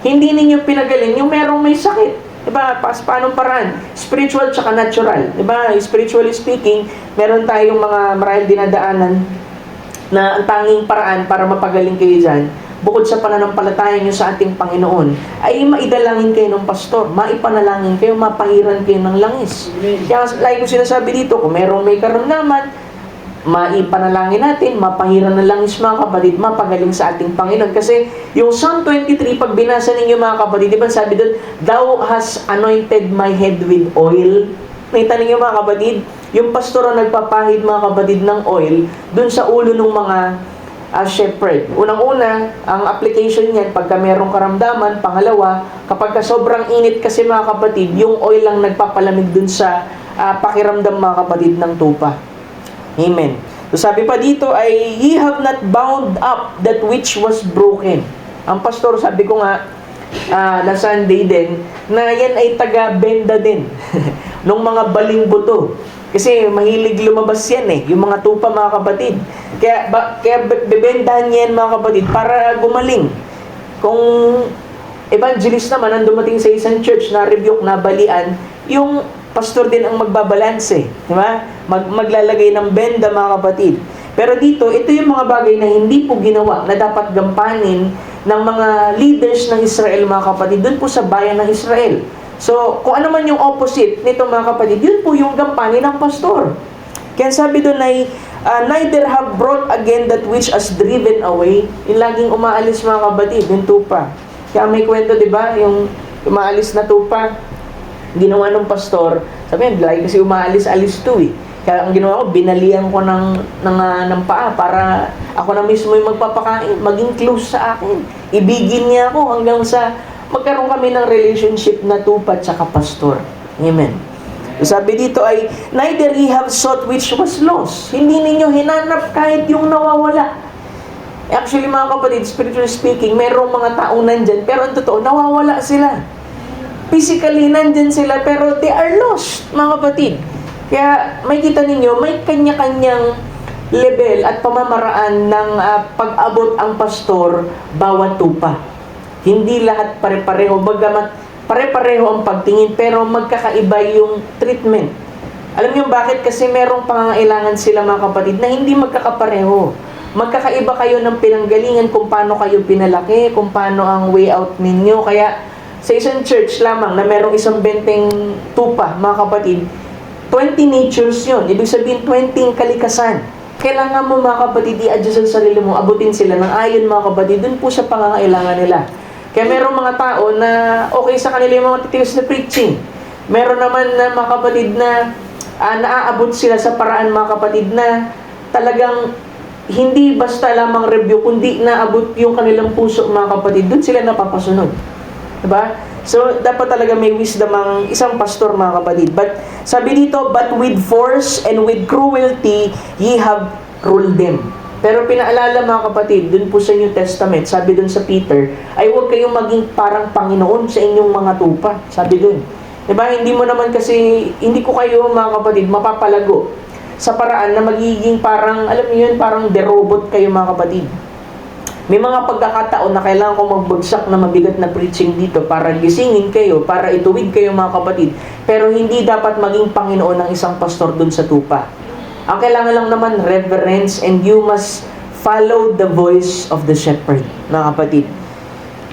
Hindi ninyo pinagaling yung merong may sakit. Diba? Paanong paraan? Spiritual tsaka natural. Diba? Spiritually speaking, meron tayong mga marahil dinadaanan na ang tanging paraan para mapagaling kayo dyan, bukod sa pananampalataya nyo sa ating Panginoon, ay maidalangin kayo ng pastor, maipanalangin kayo, mapahiran kayo ng langis. Kaya like ko sinasabi dito, kung merong may karamdaman, maipanalangin natin, mapahiran ng langis mga kapatid, mapagaling sa ating Panginoon. Kasi yung Psalm 23, pag binasa ninyo mga kapatid, di ba sabi doon, Thou hast anointed my head with oil. Nakita ninyo mga kapatid, yung pastor ang nagpapahid mga kapatid ng oil dun sa ulo ng mga shepherd. Unang-una, ang application niyan, pagka merong karamdaman. Pangalawa, kapag sobrang init kasi mga kapatid, yung oil lang nagpapalamig dun sa pakiramdam mga kapatid ng tupa. Amen. So sabi pa dito ay, Ye have not bound up that which was broken. Ang pastor, sabi ko nga, na Sunday din, na yan ay taga-benda din nung mga baling buto. Kasi mahilig lumabas yan yung mga tupa mga kapatid. Kaya bebendahan yan mga kapatid para gumaling. Kung evangelist naman ang dumating sa isang church na rebuke, na balian, yung pastor din ang magbabalanse. Di ba? Maglalagay ng benda mga kapatid. Pero dito, ito yung mga bagay na hindi po ginawa na dapat gampanin ng mga leaders ng Israel mga kapatid, dun po sa bayan ng Israel. So, kung ano man yung opposite nito mga kapatid, yun po yung gampanin ng pastor. Kaya sabi doon ay, neither have brought again that which has driven away. Yung laging umaalis mga kapatid, yung tupa. Kaya may kwento, di ba? Yung umaalis na tupa, ginawa ng pastor, sabi niya, lagi kasi umaalis-alis to Kaya ang ginawa ko, binalian ko ng paa para ako na mismo yung magpapakain, maging close sa akin. Ibigin niya ako hanggang sa magkaroon kami ng relationship na tupa tsaka pastor. Amen. Sabi dito ay, neither ye have sought which was lost. Hindi ninyo hinanap kahit yung nawawala. Actually mga kapatid, spiritually speaking, merong mga tao nandyan, pero ang totoo, nawawala sila. Physically nandyan sila, pero they are lost, mga kapatid. Kaya may kita ninyo, may kanya-kanyang level at pamamaraan ng pag-abot ang pastor bawat tupa. Hindi lahat pare-pareho, bagamat pare-pareho ang pagtingin, pero magkakaiba yung treatment. Alam niyo bakit? Kasi merong pangangailangan sila mga kapatid na hindi magkakapareho. Magkakaiba kayo ng pinanggalingan kung paano kayo pinalaki, kung paano ang way out ninyo. Kaya sa isang church lamang na merong isang benteng tupa, mga kapatid, 20 natures yun. Ibig sabihin, 20 kalikasan. Kailangan mo mga kapatid, i-adjust ang sarili mo, abutin sila ng ayon mga kapatid, dun po sa pangangailangan nila. Kaya merong mga tao na okay sa kanila yung mga titigas na preaching. Meron naman na mga kapatid na naaabot sila sa paraan mga kapatid na talagang hindi basta lamang review, kundi naabot yung kanilang puso mga kapatid. Doon sila napapasunod. Diba? So, dapat talaga may wisdom ang isang pastor mga kapatid. But, sabi dito, but with force and with cruelty, ye have ruled them. Pero pinaalala mga kapatid, dun po sa New Testament, sabi dun sa Peter, ay huwag kayong maging parang Panginoon sa inyong mga tupa. Sabi dun. Diba? Hindi mo naman kasi, hindi ko kayo mga kapatid mapapalago sa paraan na magiging parang, alam niyo yun, parang derobot kayo mga kapatid. May mga pagkakataon na kailangan ko magbagsak na mabigat na preaching dito para gisingin kayo, para ituwid kayo mga kapatid. Pero hindi dapat maging Panginoon ng isang pastor dun sa tupa. Ang kailangan lang naman, reverence, and you must follow the voice of the shepherd, mga kapatid.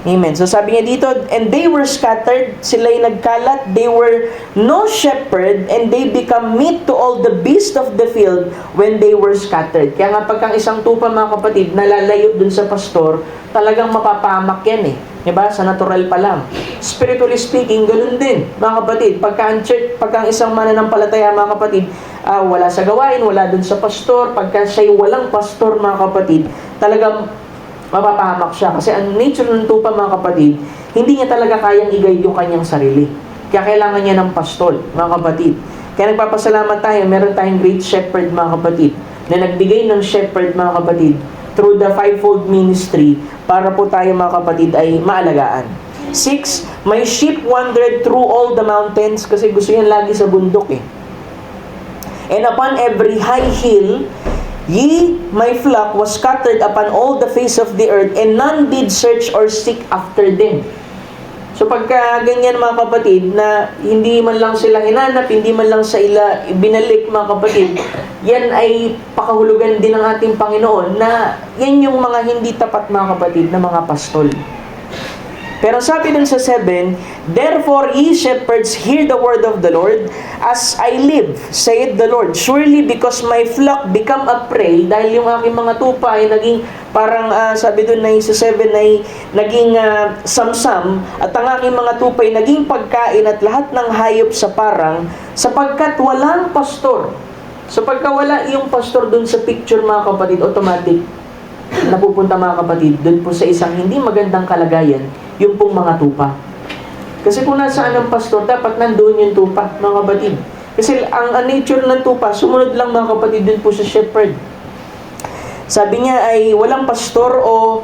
Amen. So sabi niya dito, and they were scattered, sila'y nagkalat, they were no shepherd, and they become meat to all the beasts of the field when they were scattered. Kaya nga pagkang isang tupa mga kapatid, nalalayo dun sa pastor, talagang mapapahamak yan Diba? Sa natural pa lang. Spiritually speaking, ganun din, mga kapatid. Pagka isang mananampalataya, mga kapatid, wala sa gawain, wala dun sa pastor, pagka siya'y walang pastor, mga kapatid, talagang mapapahamak siya. Kasi ang nature ng tupa, mga kapatid, hindi niya talaga kayang i-guide yung kanyang sarili. Kaya kailangan niya ng pastol, mga kapatid. Kaya nagpapasalamat tayo, meron tayong great shepherd, mga kapatid, na nagbigay ng shepherd, mga kapatid, through the fivefold ministry, para po tayo mga kapatid ay maalagaan. 6, my sheep wandered through all the mountains, kasi gusto yan lagi sa bundok And upon every high hill, ye, my flock, was scattered upon all the face of the earth, and none did search or seek after them. So pagka ganyan mga kapatid, na hindi man lang sila hinanap, hindi man lang sa ila binalik mga kapatid, yan ay pakahulugan din ng ating Panginoon na yan yung mga hindi tapat, mga kapatid, na mga pastol. Pero sabi dun sa 7, "Therefore ye shepherds hear the word of the Lord, as I live, saith the Lord, surely because my flock become a prey," dahil yung aking mga tupa ay naging parang, sabi dun na sa 7 ay naging samsam, at ang aking mga tupa ay naging pagkain at lahat ng hayop sa parang, sapagkat walang pastor. So pagka wala yung pastor dun sa picture, mga kapatid, automatic napupunta, mga kapatid, dun po sa isang hindi magandang kalagayan, yung pong mga tupa. Kasi kung nasaan ang pastor, dapat nandoon yung tupa, mga kapatid. Kasi ang nature ng tupa, sumunod lang, mga kapatid, dun po sa shepherd. Sabi niya ay walang pastor o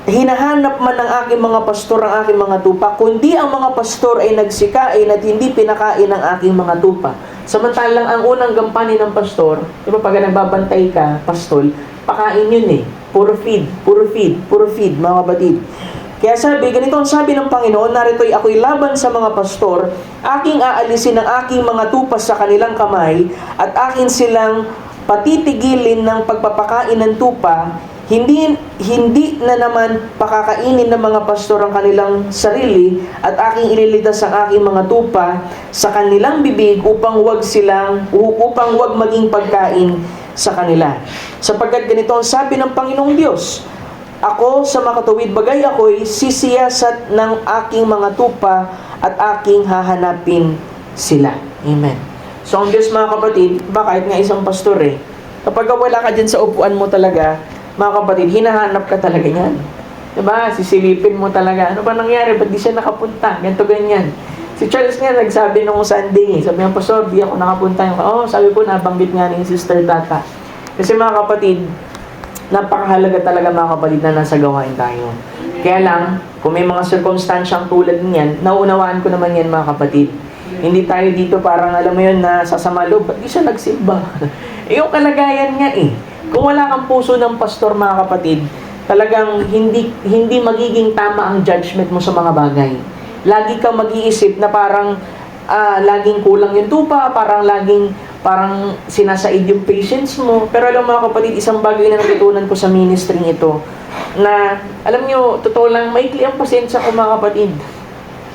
hinahanap man ng aking mga pastor ang aking mga tupa, kundi ang mga pastor ay nagsikain at hindi pinakain ang aking mga tupa. Samantalang ang unang gampanin ng pastor, di ba, pag nagbabantay ka, pastol, pakain yun eh. Puro feed, puro feed, puro feed, mga kapatid. Kaya sabi, ganito ang sabi ng Panginoon, "Narito'y ako'y laban sa mga pastor, aking aalisin ang aking mga tupa sa kanilang kamay, at akin silang patitigilin ng pagpapakain ng tupa, hindi na naman pakakainin ng mga pastor ang kanilang sarili, at aking ililigtas ang aking mga tupa sa kanilang bibig upang wag maging pagkain sa kanila. Sapagkat ganito ang sabi ng Panginoong Diyos, ako sa makatuwid bagay ako'y sisiyasat ng aking mga tupa at aking hahanapin sila." Amen. So ang Diyos, mga kapatid, kahit nga isang pastor kapag wala ka dyan sa upuan mo talaga, mga kapatid, hinahanap ka talaga yan. Diba? Sisilipin mo talaga. Ano ba nangyari? Ba't di siya nakapunta? Ganito, ganyan. Si Charles nga nagsabi nung Sunday, sabi niya, "Pastor, di ako nakapunta." Sabi ko, nabanggit nga ni Sister Tata. Kasi, mga kapatid, napakahalaga talaga, mga kapatid, na nasa gawain tayo. Kaya lang, kung may mga circumstansyang tulad niyan, nauunawaan ko naman yan, mga kapatid. Hindi tayo dito parang, alam mo yun, na sasama loob, ba't di siya nagsimba? Yung kalagayan nga kung wala kang puso ng pastor, mga kapatid, talagang hindi magiging tama ang judgment mo sa mga bagay. Lagi kang mag-iisip na parang laging kulang yung tupa, parang sinasaid yung patience mo. Pero alam, mga kapatid, isang bagay na natutunan ko sa ministry ito, na alam nyo, totoo lang, maikli ang pasensya ko, mga kapatid.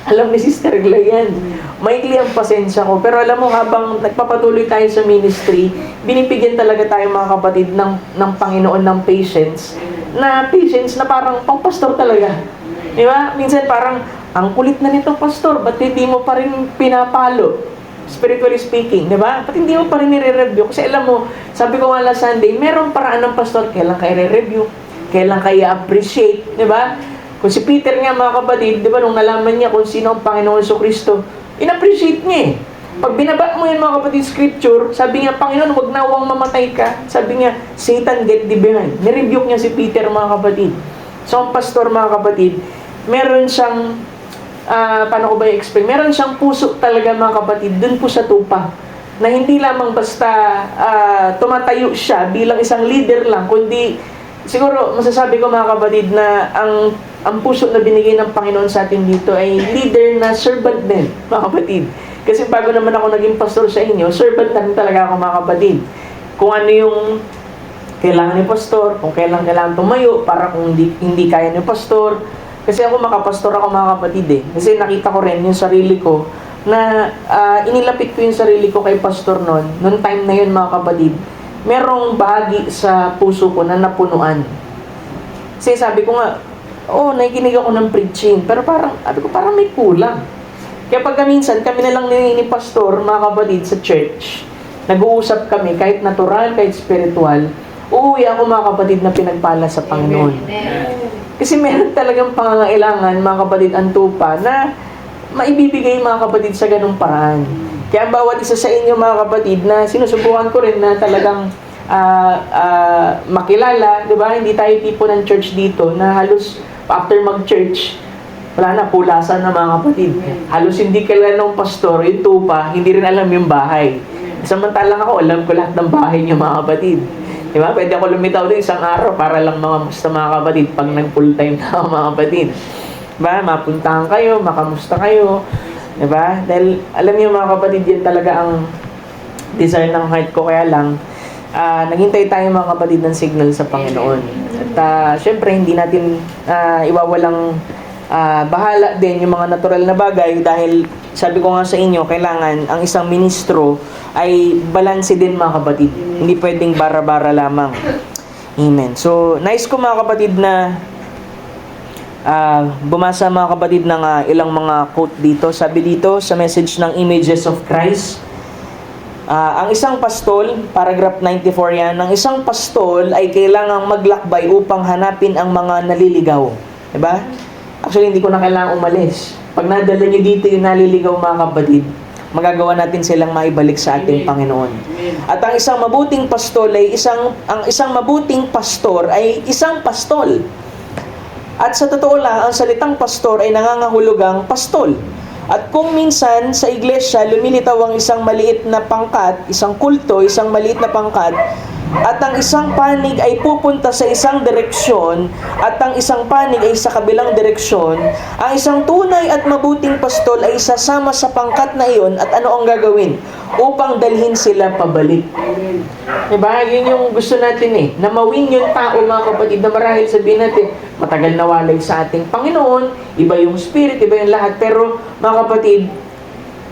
Alam ni Sister Gla yan, maikli ang pasensya ko. Pero alam mo, habang nagpapatuloy tayo sa ministry, binibigyan talaga tayo, mga kapatid, ng Panginoon ng patience na parang pang-pastor talaga. Di ba? Minsan parang, ang kulit na nito, pastor, ba't hindi mo pa rin pinapalo? Spiritually speaking, di ba? Ba't hindi mo pa rin nire-review? Kasi alam mo, sabi ko nga last Sunday, merong paraan ng pastor, kailan kayo re-review, kailan kayo appreciate, di ba? Kung si Peter nga, mga kapatid, di ba, nung nalaman niya kung sino ang Panginoon Jesucristo, in-appreciate niya Pag binaba mo yan, mga kapatid, scripture, sabi niya, "Panginoon, wag na wang mamatay ka." Sabi niya, "Satan, get thee behind." Nirebuke niya si Peter, mga kapatid. So, ang pastor, mga kapatid, meron siyang paano ko ba i-explain? Meron siyang puso talaga, mga kapatid, dun po sa tupa. Na hindi lamang basta tumatayo siya bilang isang leader lang, kundi siguro masasabi ko, mga kapatid, na ang puso na binigay ng Panginoon sa atin dito ay leader na servant din, mga kapatid. Kasi bago naman ako naging pastor sa inyo, servant na rin talaga ako, mga kapatid. Kung ano yung kailangan ni pastor, kung kailangan tumayo, para kung hindi kaya ni pastor. Kasi ako, makapastor ako, mga kapatid Kasi nakita ko rin yung sarili ko na inilapit ko yung sarili ko kay pastor noon time na yun, mga kapatid. Merong bahagi sa puso ko na napunuan. Kasi sabi ko nga, nakikinig ako ng preaching, pero parang may kulang. Kaya pagka minsan, kami na lang ni pastor, mga kapatid, sa church, nag-uusap kami, kahit natural, kahit spiritual, uuwi ako, mga kapatid, na pinagpala sa Panginoon. Kasi meron talagang pangangailangan, mga kapatid, ang tupa na maibibigay, mga kapatid, sa ganung paraan. Kaya ang bawat isa sa inyo, mga kapatid, na sinusubukan ko rin na talagang makilala, di ba? Hindi tayo tipo ng church dito na halos after mag-church, wala na, pulasan na, mga kapatid. Halos hindi kilala ng pastor, yung tupa, hindi rin alam yung bahay. Samantalang ako, alam ko lahat ng bahay niyo, mga kapatid. Di ba? Pwede ako lumitaw din isang araw para lang makamusta, mga kapatid, pag nag-full time na ako, mga kapatid. Diba? Mapuntahan kayo, makamusta kayo. Diba? Dahil, alam niyo, mga kapatid, yan talaga ang desire ng heart ko. Kaya lang, naghintay tayo mga kapatid ng signal sa Panginoon. At syempre, hindi natin iwawalang bahala din yung mga natural na bagay dahil sabi ko nga sa inyo, kailangan ang isang ministro ay balanse din mga kapatid. Hindi pwedeng bara-bara lamang. Amen. So, nice ko mga kapatid na bumasa mga kapatid ng ilang mga quote dito. Sabi dito sa message ng Images of Christ, ang isang pastol, paragraph 94 yan, ang isang pastol ay kailangang maglakbay upang hanapin ang mga naliligaw. Diba? Actually, hindi ko na kailangang umalis. Pag nadala nyo dito yung naliligaw mga kapatid, magagawa natin silang maibalik sa ating Panginoon. At ang isang mabuting pastol ay isang mabuting pastor ay isang pastol. At sa totoo lang, ang salitang pastor ay nangangahulugang pastol. At kung minsan sa iglesia lumilitaw ang isang maliit na pangkat, isang kulto, isang maliit na pangkat, at ang isang panig ay pupunta sa isang direksyon at ang isang panig ay sa kabilang direksyon, ang isang tunay at mabuting pastol ay sasama sa pangkat na iyon at ano ang gagawin? Upang dalhin sila pabalik. Diba? Yun yung gusto natin na mawin yung tao mga kapatid na marahil sabihin natin, matagal na walay sa ating Panginoon, iba yung spirit, iba yung lahat, pero mga kapatid,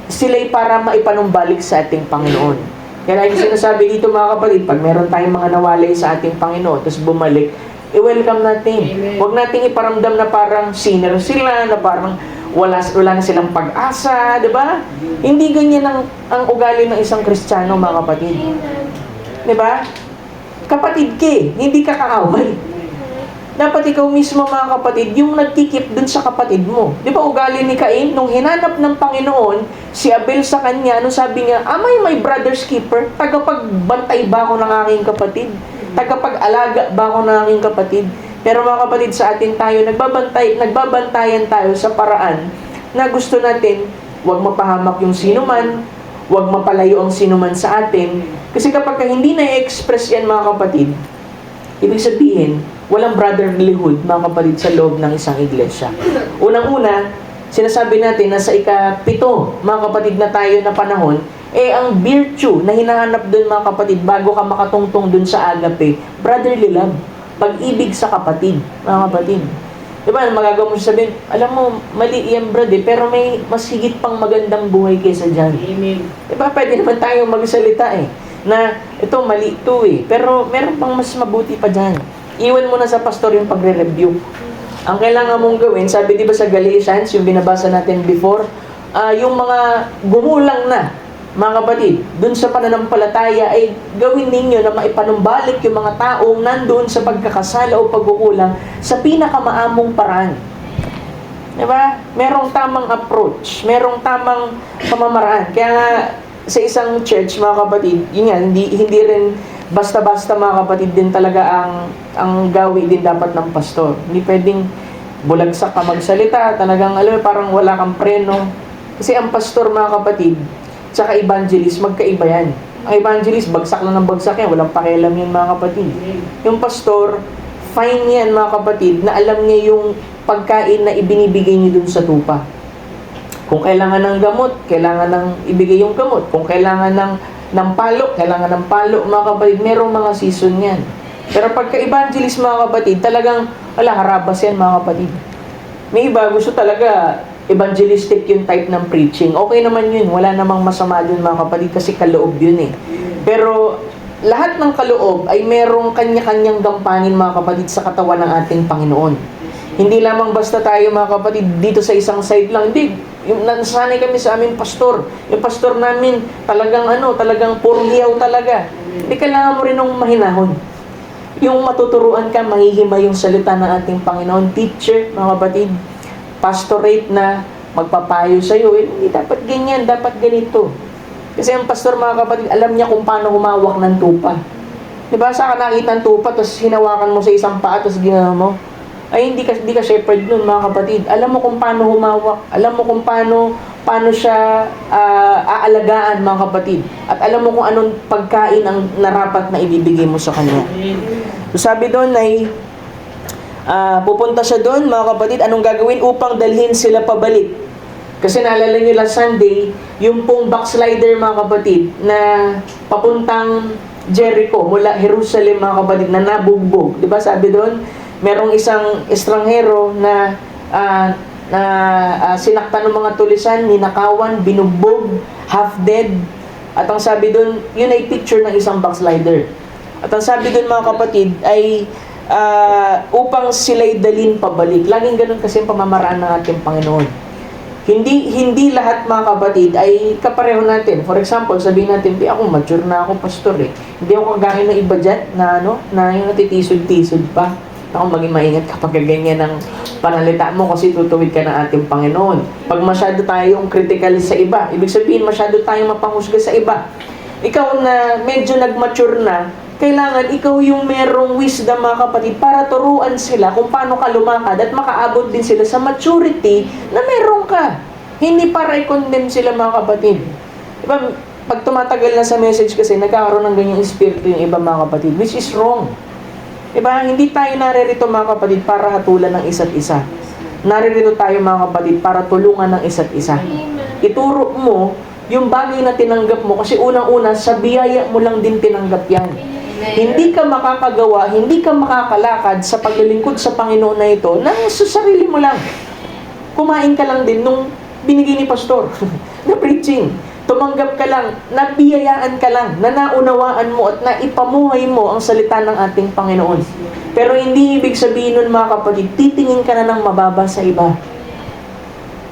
sila'y para maipanumbalik sa ating Panginoon. Kaya yung sinasabi dito mga kapatid, pag meron tayong mga nawalay sa ating Panginoon, tapos bumalik, i-welcome natin. Huwag nating iparamdam na parang sinner sila, na parang wala na silang pag-asa, di ba? Hindi ganyan ang ugali ng isang Kristiyano mga kapatid. Di ba? Kapatid ka, hindi ka kaaway. Dapat ikaw mismo mga kapatid, yung nagkikip dun sa kapatid mo. Di ba ugali ni Cain? Nung hinanap ng Panginoon, si Abel sa kanya, ano sabi niya, am I my brother's keeper? Tagapagbantay ba ako ng aking kapatid? Tagapag-alaga ba ako ng aking kapatid? Pero mga kapatid, sa atin tayo, nagbabantayan tayo sa paraan na gusto natin, huwag mapahamak yung sinuman, huwag mapalayo ang sinuman sa atin. Kasi kapag hindi na-express yan mga kapatid, ibig sabihin, walang brotherlyhood, mga kapatid, sa loob ng isang iglesia. Unang-una, sinasabi natin na sa ika-7, mga kapatid, na tayo na panahon, ang virtue na hinahanap dun, mga kapatid, bago ka makatungtong dun sa agape, brotherly love, pag-ibig sa kapatid, mga kapatid. Diba, magagawa mo sabihin, alam mo, mali yan, brother, pero may mas higit pang magandang buhay kaysa dyan. Amen. Diba, pwede naman tayo magsalita na ito, mali ito pero meron pang mas mabuti pa dyan. Iwan mo na sa pastor yung pagre-review. Ang kailangan mong gawin, sabi di ba sa Galatians, yung binabasa natin before, yung mga gumulang na, mga kapatid, dun sa pananampalataya ay gawin ninyo na maipanumbalik yung mga taong nandoon sa pagkakasala o pagkukulang sa pinakamaamong paraan. Diba? Merong tamang approach, merong tamang pamamaraan. Kaya nga, sa isang church, mga kapatid, yun nga, hindi rin basta-basta mga kapatid din talaga ang gawi din dapat ng pastor. Hindi pwedeng bulagsak ka magsalita, talagang parang wala kang preno. Kasi ang pastor mga kapatid, tsaka evangelist, magkaiba yan. Ang evangelist, bagsak lang ng bagsak yan, walang pakialam yun mga kapatid. Yung pastor, fine yan mga kapatid, na alam niya yung pagkain na ibinibigay niyo dun sa tupa. Kung kailangan ng gamot, kailangan ng ibigay yung gamot. Kung kailangan ng palo, kailangan ng palo, mga kapatid, merong mga season yan. Pero pagka-evangelist, mga kapatid, talagang, harabas yan, mga kapatid. May iba, gusto talaga, evangelistic yung type ng preaching. Okay naman yun, wala namang masama dun, mga kapatid, kasi kaloob yun Pero, lahat ng kaloob ay merong kanya-kanyang gampanin, mga kapatid, sa katawan ng ating Panginoon. Hindi lamang basta tayo mga kapatid dito sa isang side lang. Hindi, nasanay kami sa aming pastor. Yung pastor namin talagang puro hiyaw talaga. Hindi kailangan mo rin ng mahinahon. Yung matuturuan ka, mahihima yung salita ng ating Panginoon. Teacher, mga kapatid, pastorate na magpapayo sa'yo. Hindi dapat ganyan, dapat ganito. Kasi ang pastor mga kapatid, alam niya kung paano humawak ng tupa. Diba, sa ka nakita ng tupa, tapos hinawakan mo sa isang paa, tapos ginawa mo, ay hindi ka shepherd nun mga kapatid. Alam mo kung paano humawak, alam mo kung paano siya aalagaan mga kapatid. At alam mo kung anong pagkain ang narapat na ibibigay mo sa kanya. So sabi doon ay pupunta siya doon mga kapatid, anong gagawin upang dalhin sila pabalik. Kasi naalala nyo last Sunday, yung pong backslider mga kapatid na papuntang Jericho, mula Jerusalem mga kapatid, na nabugbog. Di ba sabi doon, merong isang estranghero na sinaktan ng mga tulisan, ninakawan, binugbog, half dead. At ang sabi doon, yun ay picture ng isang backslider. At ang sabi doon mga kapatid ay upang sila'y dalin pabalik. Laging ganun kasi ang pamamaraan ng ating Panginoon. Hindi lahat mga kapatid ay kapareho natin. For example, sabihin natin, ako mature na ako, pastor eh. Hindi ako kagaya ng iba dyan na yung natitisod-tisod pa. Ako maging maingat kapag ganyan ng panalita mo kasi tutuwid ka ng ating Panginoon. Pag masyado tayong critical sa iba, ibig sabihin masyado tayong mapanghusga sa iba. Ikaw na medyo nag-mature na, kailangan ikaw yung merong wisdom mga kapatid para turuan sila kung paano ka lumakad at makaabot din sila sa maturity na meron ka. Hindi para i-condemn sila mga kapatid. Diba, pag tumatagal na sa message kasi nagkakaroon ng ganyang espiritu yung iba mga kapatid, which is wrong. Diba, hindi tayo naririto mga kapatid para hatulan ng isa't isa. Naririto tayo mga kapatid para tulungan ng isa't isa. Ituro mo yung bagay na tinanggap mo kasi unang-una sa biyaya mo lang din tinanggap yan. Hindi ka makakagawa, hindi ka makakalakad sa paglilingkod sa Panginoon na ito nang sa sarili mo lang. Kumain ka lang din nung binigay ni pastor na preaching. Tumanggap ka lang, nabiyayaan ka lang, na naunawaan mo at naipamuhay mo ang salita ng ating Panginoon. Pero hindi ibig sabihin nun mga kapatid, titingin ka na ng mababa sa iba.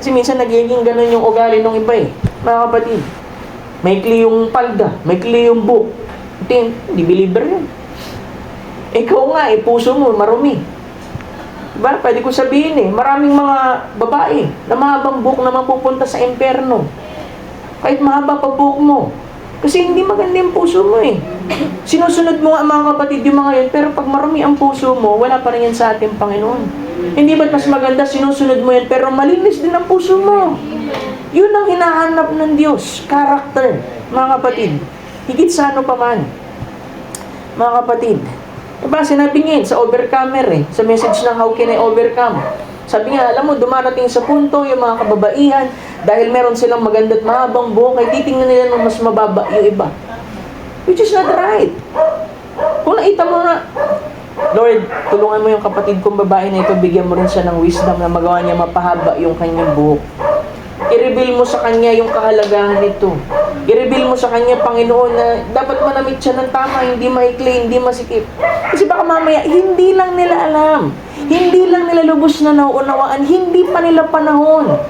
Kasi minsan nagiging ganun yung ugali ng iba eh. Mga kapatid, maikli yung palda, maikli yung book. Hindi believer yan. Ikaw nga, puso mo, marumi. Diba? Pwede ko sabihin maraming mga babae na mahabang buhok na mapupunta sa impyerno. Kahit mahaba pa buhok mo. Kasi hindi maganda yung puso mo Sinusunod mo nga mga kapatid yung mga yun, pero pag marumi ang puso mo, wala pa rin yan sa ating Panginoon. Hindi ba't mas maganda sinusunod mo yan, pero malinis din ang puso mo. Yun ang hinahanap ng Diyos, character, mga kapatid. Higit sa ano pa man. Mga kapatid, diba sinabi nga sa overcomer sa message ng How Can I Overcome? Sabi nga, alam mo, dumarating sa punto yung mga kababaihan, dahil meron silang maganda at mahabang buhok, ay titingnan nila ng mas mababa yung iba. Which is not right. Kung nakita mo na, Lord, tulungan mo yung kapatid kong babae na ito, bigyan mo rin siya ng wisdom na magawa niya mapahaba yung kanyang buhok. I-reveal mo sa kanya yung kahalagahan nito. I-reveal mo sa kanya, Panginoon, na dapat manamit siya ng tama, hindi maikli, hindi masikip. Kasi baka mamaya, hindi lang nila alam. Hindi lang nila lubos na nauunawaan, hindi pa nila panahon.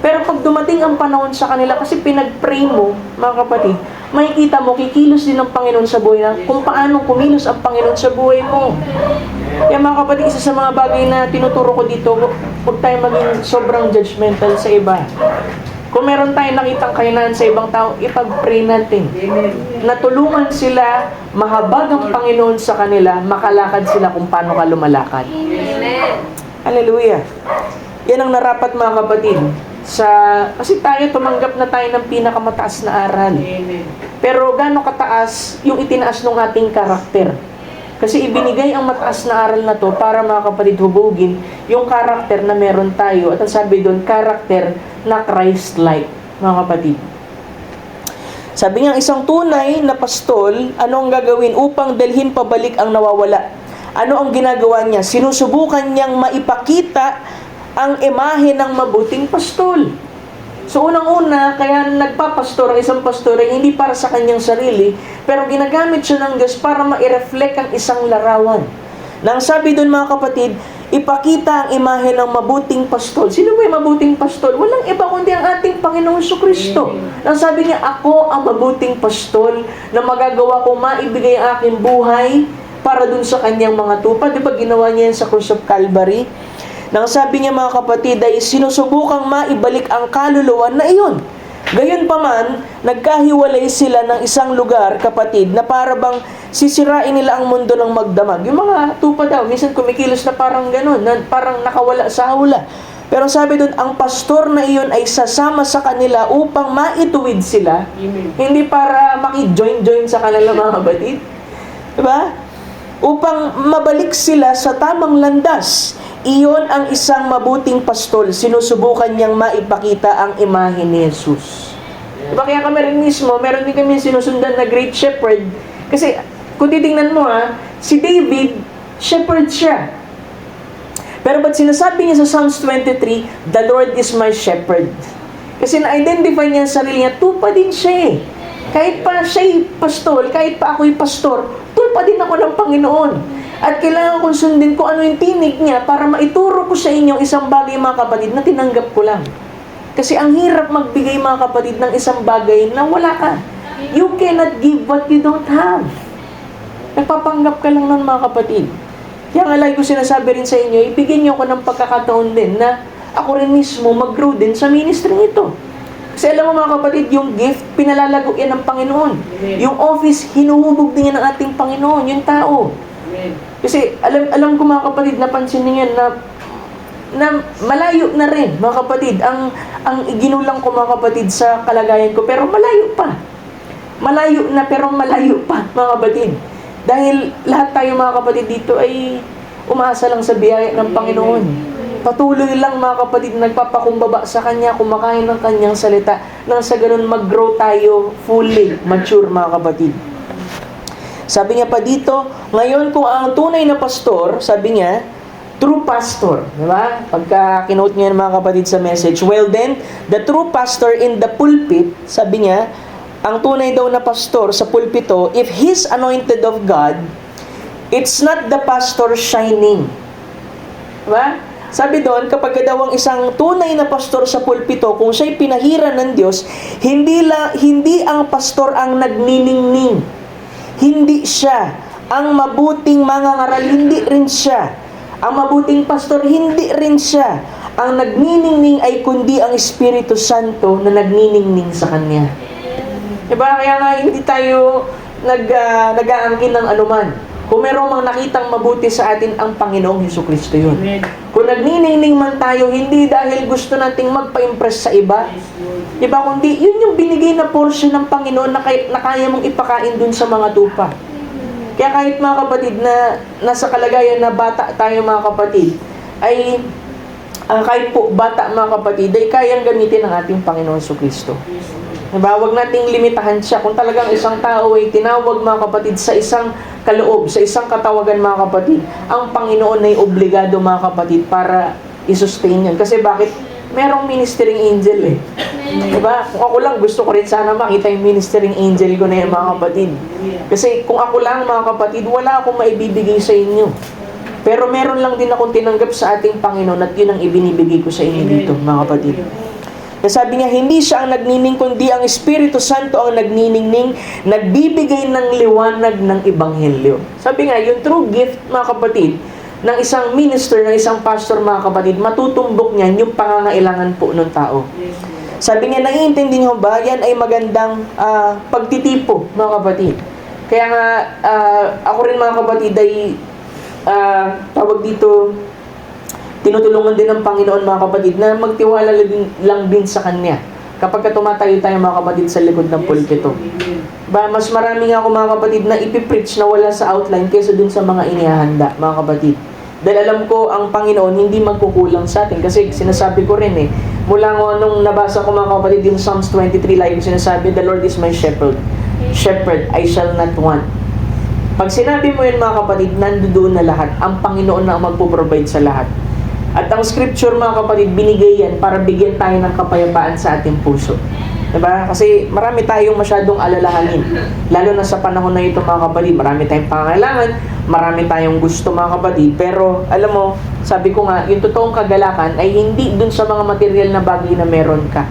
Pero pag dumating ang panahon sa kanila, kasi pinag-pray mo, mga kapatid, makikita mo, kikilos din ang Panginoon sa buhay na kung paano kumilos ang Panginoon sa buhay mo. Kaya mga kapatid, isa sa mga bagay na tinuturo ko dito, huwag tayo maging sobrang judgmental sa iba. Kung meron tayong nakitang kahinaan sa ibang tao, ipag-pray natin. Natulungan sila, mahabag ang Panginoon sa kanila, makalakad sila kung paano ka lumalakad. Amen. Hallelujah. Yan ang narapat mga kapatid. Kasi tayo tumanggap na tayo ng pinakamataas na aral. Pero gaano kataas yung itinaas ng ating karakter? Kasi ibinigay ang mataas na aral na to para mga kapatid hubugin yung karakter na meron tayo. At ang sabi doon, karakter na Christ-like, mga kapatid. Sabi nga, isang tunay na pastol, ano ang gagawin upang dalhin pabalik ang nawawala? Ano ang ginagawa niya? Sinusubukan niyang maipakita ang imahe ng mabuting pastol. So unang-una, kaya nagpapastor ang isang pastor ay hindi para sa kanyang sarili, pero ginagamit siya ng Diyos para ma-reflect ang isang larawan. Nang sabi doon mga kapatid, ipakita ang imahe ng mabuting pastol. Sino ba yung mabuting pastol? Walang iba kundi ang ating Panginoong Jesucristo. Nang sabi niya, ako ang mabuting pastol na magagawa ko maibigay ang aking buhay para dun sa kanyang mga tupa. Di ba ginawa niya yan sa Cross of Calvary? Nang sabi niya mga kapatid ay sinusubukang maibalik ang kaluluwa na iyon. Gayon pa man, nagkahiwalay sila ng isang lugar, kapatid, na para bang sisirain nila ang mundo ng magdamag. Yung mga tupa daw, minsan kumikilos na parang ganun, na parang nakawala sa hawla. Pero sabi doon, ang pastor na iyon ay sasama sa kanila upang maituwid sila. Amen. Hindi para maki-join-join sa kanila mga kapatid. Diba? Upang mabalik sila sa tamang landas. Iyon ang isang mabuting pastol. Sinusubukan niyang maipakita ang imahe ni Jesus. Diba kaya kami rin mismo, meron din kami sinusundan na great shepherd Kasi, kung titingnan mo si David, shepherd siya. Pero ba't sinasabi niya sa Psalms 23, the Lord is my shepherd? Kasi na-identify niya ang sarili niya, tupa din siya eh. Kahit pa siya'y pastol, kahit pa ako'y pastor, tupa din ako ng Panginoon. At kailangan kong sundin ko ano yung tinig niya para maituro ko sa inyo isang bagay, mga kapatid, na tinanggap ko lang. Kasi ang hirap magbigay, mga kapatid, ng isang bagay na wala ka. You cannot give what you don't have. Nagpapanggap ka lang nun, mga kapatid. Kaya nga lagi ko sinasabi rin sa inyo, ibigyan niyo ako ng pagkakataon din na ako rin mismo mag-grow din sa ministry nito. Kasi alam mo, mga kapatid, yung gift, pinalalago yan ng Panginoon. Yung office, hinuhubog din yan ng ating Panginoon, yung tao. Kasi alam ko, mga kapatid, napansin niyo yan na malayo na rin, mga kapatid, ang ginulang ko, mga kapatid, sa kalagayan ko, pero malayo pa. Malayo na, pero malayo pa, mga kapatid. Dahil lahat tayo, mga kapatid, dito ay umaasa lang sa biyaya ng Panginoon. Patuloy lang, mga kapatid, nagpapakumbaba sa Kanya, kumakain ng Kanyang salita, nang sa ganun mag-grow tayo fully mature, mga kapatid. Sabi niya pa dito, ngayon kung ang tunay na pastor, sabi niya, true pastor, di ba? Pagka kinote niya, mga kapatid, sa message, well then, the true pastor in the pulpit, sabi niya, ang tunay daw na pastor sa pulpito, if he's anointed of God, it's not the pastor shining. Diba? Sabi doon, kapag daw ang isang tunay na pastor sa pulpito, kung siya'y pinahiran ng Diyos, hindi ang pastor ang nagniningning. Hindi siya. Ang mabuting mangangaral, hindi rin siya. Ang mabuting pastor, hindi rin siya. Ang nagniningning ay kundi ang Espiritu Santo na nagniningning sa Kanya. Diba? Kaya nga hindi tayo nag-aangkin ng anuman. Kung meron mang nakitang mabuti sa atin, ang Panginoong Hesukristo yun. Amen. Kung nagniningning man tayo, hindi dahil gusto nating magpa-impress sa iba. Diba? Kundi yun yung binigay na portion ng Panginoon na kaya mong ipakain dun sa mga tupa. Kaya kahit, mga kapatid, na nasa kalagayan na bata tayo, mga kapatid, ay kahit po bata, mga kapatid, ay kayang gamitin ng ating Panginoon Hesukristo. Diba? Huwag nating limitahan siya. Kung talagang isang tao ay tinawag, mga kapatid, sa isang kaloob, sa isang katawagan, mga kapatid, ang Panginoon ay obligado, mga kapatid, para i-sustain yan. Kasi bakit? Merong ministering angel eh. Diba? Kung ako lang, gusto ko rin sana makita yung ministering angel ko na yan, mga kapatid. Kasi kung ako lang, mga kapatid, wala akong maibibigay sa inyo. Pero meron lang din akong tinanggap sa ating Panginoon at yun ang ibinibigay ko sa inyo dito, mga kapatid. Kaya sabi niya, hindi siya ang nagnining, kundi ang Espiritu Santo ang nagniningning, nagbibigay ng liwanag ng Ebanghelyo. Sabi nga, yung true gift, mga kapatid, ng isang minister, ng isang pastor, mga kapatid, matutumbok niyan yung pangangailangan po ng tao. Sabi niya, naiintindi niyo ba? Yan ay magandang pagtitipo, mga kapatid. Kaya nga, ako rin, mga kapatid, ay tawag dito, tinutulungan din ng Panginoon, mga kapatid, na magtiwala lang din sa Kanya. Kapag tumatayo tayo, mga kapatid, sa likod ng pulpito. Mas marami nga ako, mga kapatid, na ipipreach na wala sa outline kaysa dun sa mga inihahanda, mga kapatid. Dahil alam ko, ang Panginoon hindi magkukulang sa atin. Kasi sinasabi ko rin mula nung nabasa ko, mga kapatid, yung Psalms 23, like yung sinasabi, the Lord is my shepherd. Shepherd, I shall not want. Pag sinabi mo yun, mga kapatid, nandoon na lahat. Ang Panginoon na ang magpo-provide sa lahat. At ang scripture, mga kapatid, binigay yan para bigyan tayo ng kapayapaan sa ating puso. Diba? Kasi marami tayong masyadong alalahanin. Lalo na sa panahon na ito, mga kapatid, marami tayong pangangailangan, marami tayong gusto, mga kapatid. Pero, alam mo, sabi ko nga, yung totoong kagalakan ay hindi dun sa mga material na bagay na meron ka.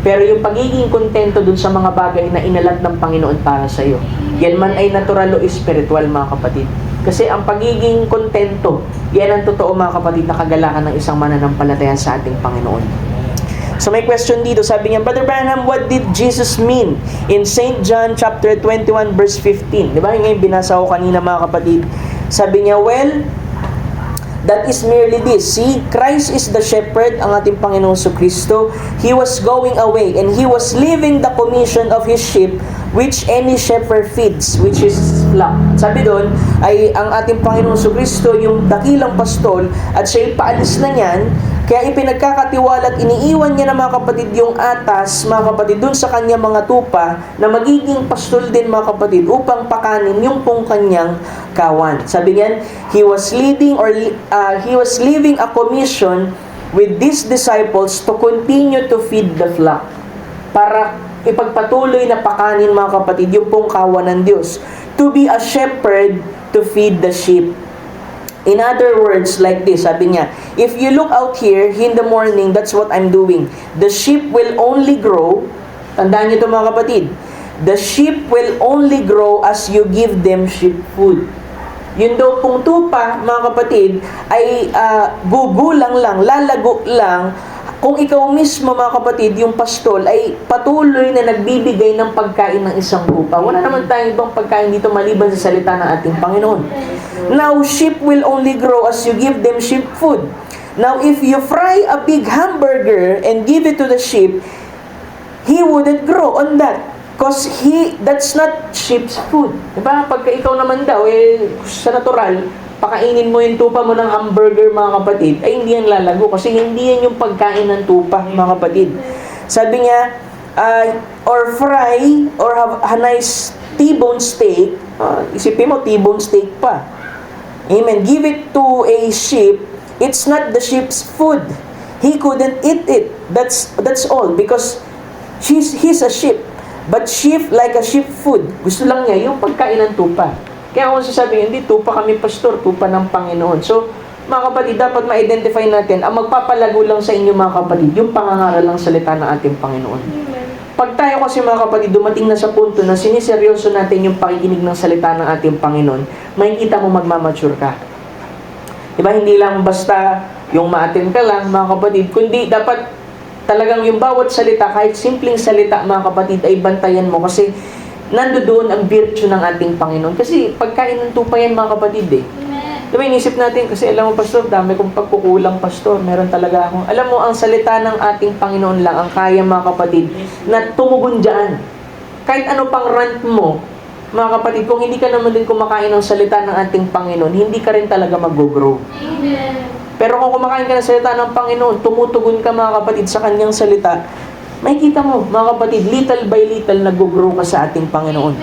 Pero yung pagiging kontento dun sa mga bagay na inalat ng Panginoon para sa iyo. Yan man ay natural o spiritual, mga kapatid. Kasi ang pagiging kontento, yan ang totoo, mga kapatid, na kagalakan ng isang mananampalataya sa ating Panginoon. So may question dito, sabi niya, Brother Branham, what did Jesus mean in St. John chapter 21 verse 15? Diba? Ngayon binasa ko kanina, mga kapatid. Sabi niya, well, that is merely this. See, Christ is the shepherd, ang ating Panginoong Kristo. He was going away and He was leaving the commission of His sheep, which any shepherd feeds, which is flock. Sabi doon, ay ang ating Panginoong Kristo, yung dakilang pastol, at siya'y paalis na niyan, Kaya ipinagkakatiwala at iniiwan niya na mga kapatid yung atas, mga kapatid, dun sa kanyang mga tupa na magiging pastol din mga kapatid upang pakanin yung pong kanyang kawan. Sabi niyan, he was leaving a commission with these disciples to continue to feed the flock. Para ipagpatuloy na pakanin mga kapatid yung pong kawan ng Diyos. To be a shepherd to feed the sheep. In other words, like this, sabi niya, if you look out here in the morning, that's what I'm doing. The sheep will only grow, tandaan niyo ito mga kapatid, the sheep will only grow as you give them sheep food. Yun daw pong tupa, mga kapatid, ay gugulang lang, lalago lang, kung ikaw mismo mga kapatid, yung pastol, ay patuloy na nagbibigay ng pagkain ng isang tupa. Wala naman tayong ibang pagkain dito maliban sa salita ng ating Panginoon. Now, sheep will only grow as you give them sheep food. Now, if you fry a big hamburger and give it to the sheep, he wouldn't grow on that. Because that's not sheep's food. Diba? Pagka ikaw naman daw, sa natural, pakainin mo yung tupa mo ng hamburger, mga kapatid, ay hindi yan lalago. Kasi hindi yan yung pagkain ng tupa, mga kapatid. Sabi niya, or fry, or have a nice T-bone steak. Isipin mo, T-bone steak pa. Amen. Give it to a sheep. It's not the sheep's food. He couldn't eat it. That's all. Because he's a sheep. But sheep, like a sheep food, gusto lang niya yung pagkain ng tupa. Kaya kung sasabihin, hindi, tupa kami pastor, tupa ng Panginoon. So, mga kapatid, dapat ma-identify natin, ang magpapalago lang sa inyo mga kapatid, yung pangangaral ng salita ng ating Panginoon. Pag tayo kasi mga kapatid, dumating na sa punto na siniseryoso natin yung pakikinig ng salita ng ating Panginoon, makikita mo magmamature ka. Diba, hindi lang basta yung ma-attend ka lang, mga kapatid, kundi dapat talagang yung bawat salita, kahit simpleng salita, mga kapatid, ay bantayan mo kasi nandoon ang virtue ng ating Panginoon. Kasi pagkain ng tupa yan, mga kapatid eh. Diba, inisip natin, kasi alam mo, pastor, dami kong pagkukulang, pastor. Meron talaga akong, alam mo, ang salita ng ating Panginoon lang, ang kaya, mga kapatid, na tumugon dyan. Kahit ano pang rant mo, mga kapatid, kung hindi ka naman din kumakain ng salita ng ating Panginoon, hindi ka rin talaga mag-grow. Amen. Pero kung kumakain ka ng salita ng Panginoon, tumutugon ka, mga kapatid, sa kanyang salita, makikita mo, mga kapatid, little by little, nag-grow ka sa ating Panginoon.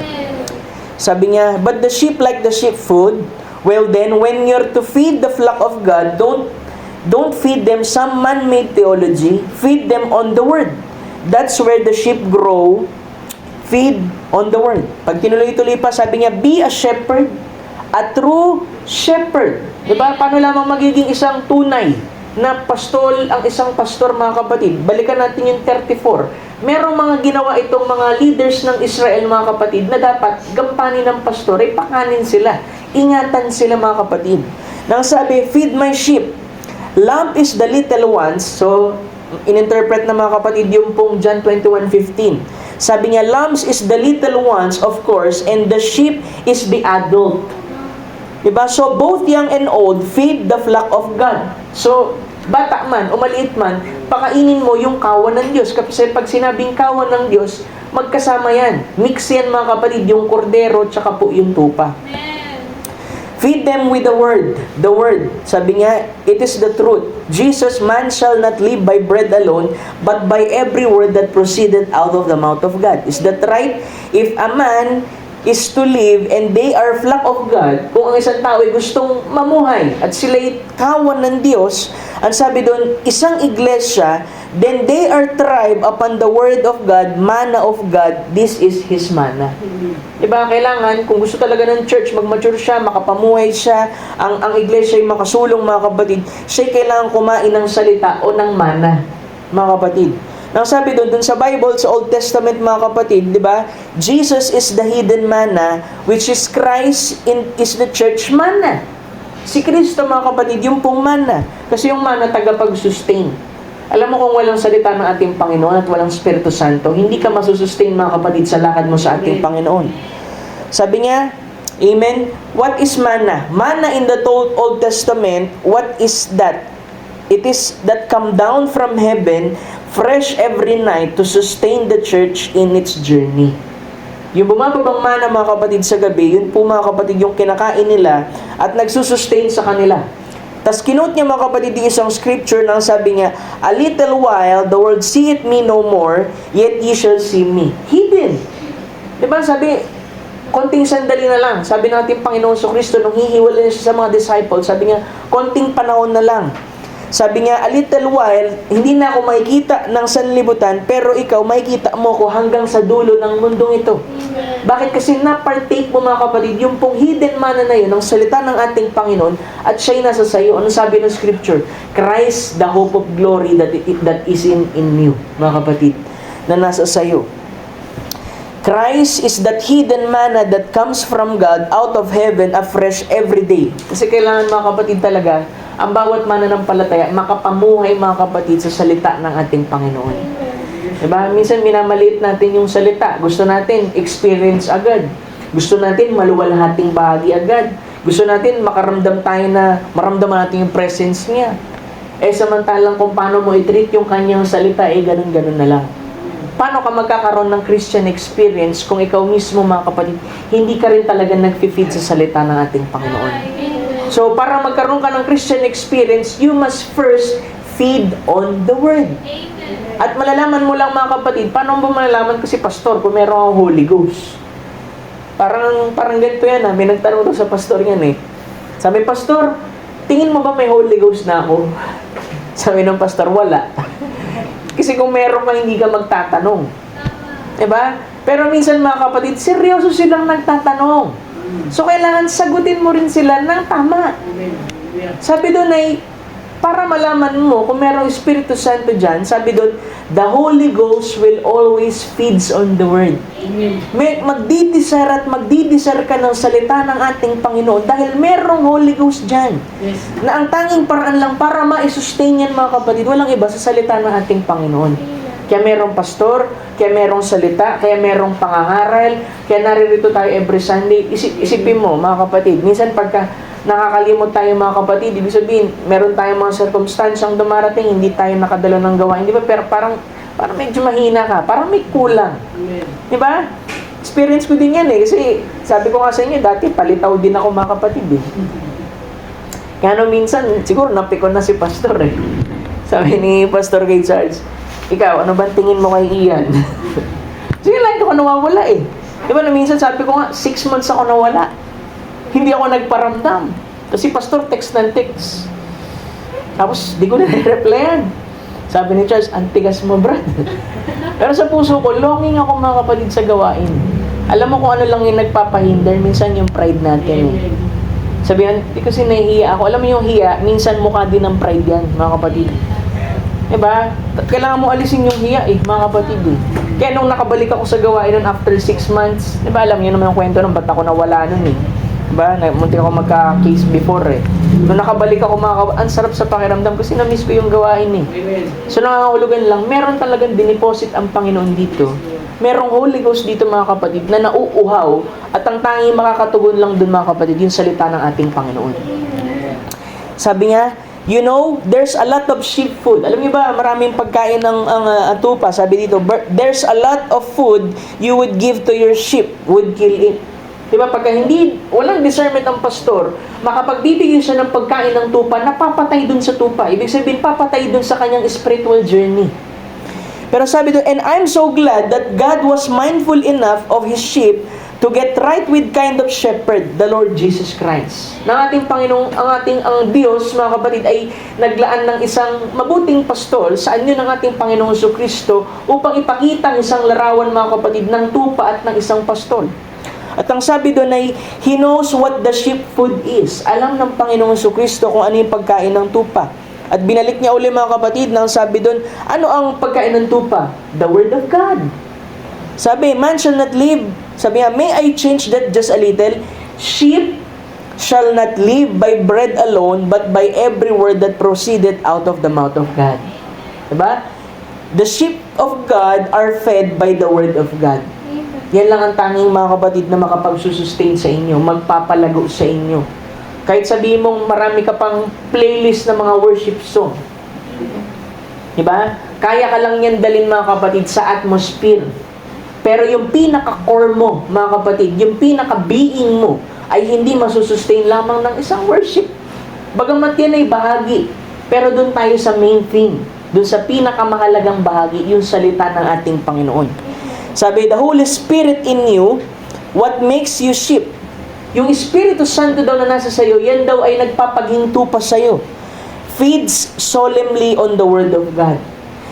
Sabi niya, but the sheep like the sheep food, well then, when you're to feed the flock of God, don't feed them some man-made theology, feed them on the Word. That's where the sheep grow, feed on the Word. Pag tinuloy-tuloy pa, sabi niya, be a shepherd, a true shepherd. Diba? Paano lamang magiging isang tunay na pastol ang isang pastor, mga kapatid? Balikan natin yung 34. Merong mga ginawa itong mga leaders ng Israel, mga kapatid, na dapat gampanin ng pastor, ay pakanin sila. Ingatan sila, mga kapatid. Nang sabi, feed my sheep. Lamb is the little ones. So, ininterpret na, mga kapatid, yung pong John 21:15. Sabi niya, lambs is the little ones, of course, and the sheep is the adult. Diba? So, both young and old feed the flock of God. So, bata man o maliit man, pakainin mo yung kawan ng Diyos. Kasi pag sinabing kawan ng Diyos, magkasama yan. Mix yan, mga kapatid, yung kordero tsaka po yung tupa. Feed them with the Word. The Word. Sabi niya, it is the truth. Jesus, man shall not live by bread alone, but by every word that proceeded out of the mouth of God. Is that right? If a man is to live and they are flock of God, kung ang isang tao ay gustong mamuhay at sila'y kawan ng Diyos, ang sabi doon, isang iglesia, then they are tribe upon the word of God, manna of God, this is His manna. Diba, kailangan, kung gusto talaga ng church, mag-mature siya, makapamuhay siya, ang iglesia ay makasulong, mga kapatid, siya'y kailangan kumain ng salita o ng manna, mga kapatid. Nang sabi doon sa Bible, sa Old Testament, mga kapatid, di ba? Jesus is the hidden manna, which is Christ is the church manna. Si Kristo, mga kapatid, yung pong manna. Kasi yung manna, tagapag-sustain. Alam mo, kung walang salita ng ating Panginoon at walang Espiritu Santo, hindi ka masusustain, mga kapatid, sa lakad mo sa ating Panginoon. Sabi niya, amen, what is manna? Manna in the Old Testament, what is that? It is that come down from heaven, fresh every night to sustain the church in its journey. Yung bumababang mana, mga kapatid, sa gabi, yun po, mga kapatid, yung kinakain nila at nagsusustain sa kanila. Tas kinote niya mga kapatid yung isang scripture nang sabi niya, a little while the world seeth me no more, yet ye shall see me. Hidden. Diba sabi, konting sandali na lang. Sabi natin Panginoon Kristo nung hihiwalay siya sa mga disciples, sabi niya, konting panahon na lang. Sabi niya, a little while, hindi na ako makikita ng sanlibutan, pero ikaw, makikita mo ko hanggang sa dulo ng mundong ito. Bakit? Kasi na-partake mo mga kapatid, yung pong hidden manna na yun, ang salita ng ating Panginoon, at siya'y nasa sayo. Ano sabi ng Scripture? Christ, the hope of glory that is in you, mga kapatid, na nasa sayo. Christ is that hidden manna that comes from God out of heaven afresh every day. Kasi kailangan mga kapatid talaga, ang bawat mananampalataya, makapamuhay mga kapatid sa salita ng ating Panginoon. Diba? Minsan minamaliit natin yung salita. Gusto natin experience agad. Gusto natin maluwalhating bahagi agad. Gusto natin makaramdam tayo na maramdaman natin yung presence niya. Samantalang kung paano mo i-treat yung kanyang salita, ganun-ganun na lang. Paano ka magkakaroon ng Christian experience kung ikaw mismo mga kapatid, hindi ka rin talaga nag-feed sa salita ng ating Panginoon? So, para magkaroon ka ng Christian experience, you must first feed on the Word. At malalaman mo lang mga kapatid, paano mo malalaman kasi pastor kung meron akong Holy Ghost? Parang ganito yan may nagtanong sa pastor yan Sabi, pastor, tingin mo ba may Holy Ghost na ako? Sabi ng pastor, wala. Kasi kung meron ka, hindi ka magtatanong. Diba? Pero minsan mga kapatid, seryoso silang nagtatanong. So, kailangan sagutin mo rin sila ng tama. Sabi doon para malaman mo kung merong Espiritu Santo dyan, sabi doon, the Holy Ghost will always feeds on the Word. Magdidisar at magdidisar ka ng salita ng ating Panginoon dahil merong Holy Ghost dyan. Yes. Na ang tanging paraan lang para ma-sustain yan mga kapatid, walang iba sa salita ng ating Panginoon. Kaya merong pastor, kaya merong salita, kaya merong pangangaral, kaya naririto tayo every Sunday. Isipin mo mga kapatid, minsan pagka nakakalimot tayo mga kapatid, ibig sabihin, meron tayong mga circumstansyang dumarating, hindi tayo nakadalo ng gawain, di ba? Pero parang medyo mahina ka, parang may kulang. Di ba? Experience ko din yan kasi sabi ko nga sa inyo, dati palitaw din ako mga kapatid Kaya minsan, siguro napikon na si pastor Sabi ni Pastor Gay Charles, ikaw, ano ba tingin mo kay Ian? Sige lang, ako nawawala Di ba na minsan sabi ko nga, 6 months ako nawala. Hindi ako nagparamdam. Kasi pastor, text ng text. Tapos, di ko na-replyan. Sabi ni Charles, antigas mo, brad. Pero sa puso ko, longing ako mga kapatid sa gawain. Alam mo kung ano lang yung nagpapahinder, minsan yung pride natin Sabihan, di kasi nahihiya ako. Alam mo yung hiya, minsan mukha din ng pride yan, mga kapatid. Diba? Kailangan mo alisin yung hiya mga kapatid Kaya nung nakabalik ako sa gawain nun after 6 months, diba alam niyo naman yung kwento nun, ba't ako nawala nun Diba? Munti ako magka-case before Nung nakabalik ako ang sarap sa pakiramdam kasi na-miss ko yung gawain So nangangahulugan lang, meron talagang diniposit ang Panginoon dito. Merong Holy Ghost dito mga kapatid na nauuhaw at ang tanging makakatugon lang dun mga kapatid, yung salita ng ating Panginoon. Sabi niya, you know, there's a lot of sheep food. Alam niyo ba, maraming pagkain ng tupa. Sabi dito, there's a lot of food you would give to your sheep, would kill it. Diba, pagka walang discernment ng pastor, makapagbibigay siya ng pagkain ng tupa, napapatay dun sa tupa. Ibig sabihin, papatay dun sa kanyang spiritual journey. Pero sabi doon, and I'm so glad that God was mindful enough of His sheep to get right with kind of shepherd, the Lord Jesus Christ. Ang ating Panginoon, ang Diyos, mga kapatid, ay naglaan ng isang mabuting pastol sa anyo ng ating Panginoong Kristo upang ipakita ang isang larawan, mga kapatid, ng tupa at ng isang pastol. At ang sabi doon ay, He knows what the sheep food is. Alam ng Panginoong Kristo kung ano yung pagkain ng tupa. At binalik niya uli mga kapatid nang sabi doon, ano ang pagkain ng tupa? The Word of God. Sabi, man shall not live. Sabi niya, may I change that just a little? Sheep shall not live by bread alone, but by every word that proceeded out of the mouth of God. Diba? The sheep of God are fed by the Word of God. Yan lang ang tanging mga kapatid na makapagsusustain sa inyo, magpapalago sa inyo. Kahit sabihin mong marami ka pang playlist na mga worship song. Diba? Kaya ka lang yan dalhin mga kapatid sa atmosphere. Pero yung pinaka-core mo, mga kapatid, yung pinaka-being mo, ay hindi masusustain lamang ng isang worship. Bagamat yan ay bahagi, pero doon tayo sa main thing, doon sa pinakamahalagang bahagi, yung salita ng ating Panginoon. Sabi, the Holy Spirit in you, what makes you sheep? Yung Espiritu Santo daw na nasa sayo, yan daw ay nagpapaghinto pa sayo. Feeds solemnly on the Word of God.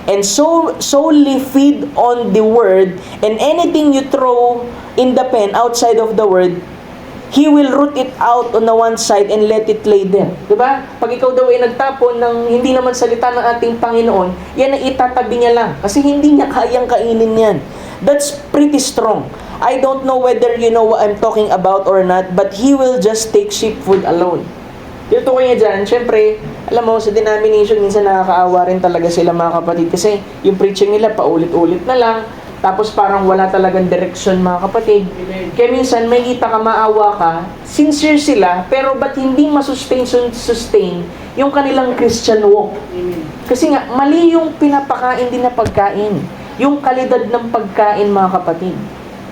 And so solely feed on the Word, and anything you throw in the pen outside of the Word, He will root it out on the one side and let it lay there. Diba? Pag ikaw daw ay nagtapon ng hindi naman salita ng ating Panginoon, yan ay itatabi niya lang. Kasi hindi niya kayang kainin yan. That's pretty strong. I don't know whether you know what I'm talking about or not, but He will just take sheep food alone. Dito ko niya dyan, syempre, alam mo, sa denomination, minsan nakakaawa rin talaga sila mga kapatid. Kasi yung preaching nila, paulit-ulit na lang. Tapos parang wala talagang direction mga kapatid. Kaya minsan, may kita ka, maawa ka, sincere sila, pero ba't hindi masustain yung kanilang Christian walk? Kasi nga, mali yung pinapakain din na pagkain. Yung kalidad ng pagkain mga kapatid.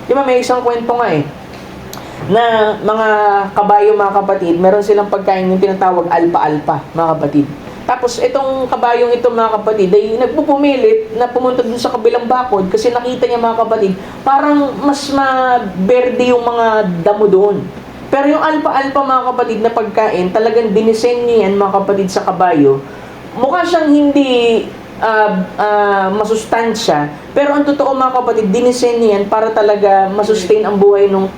Di ba, may isang kwento nga na mga kabayo mga kapatid, meron silang pagkain yung tinatawag alpa-alpa mga kapatid. Tapos itong kabayong ito mga kapatid ay nagpupumilit na pumunta dun sa kabilang bakod kasi nakita niya mga kapatid, parang mas maberde yung mga damo doon. Pero yung alpa-alpa mga kapatid na pagkain, talagang dinisenyo yan mga kapatid sa kabayo. Mukha siyang hindi masustansya, pero ang totoo mga kapatid, dinisenyo yan para talaga masustain ang buhay nung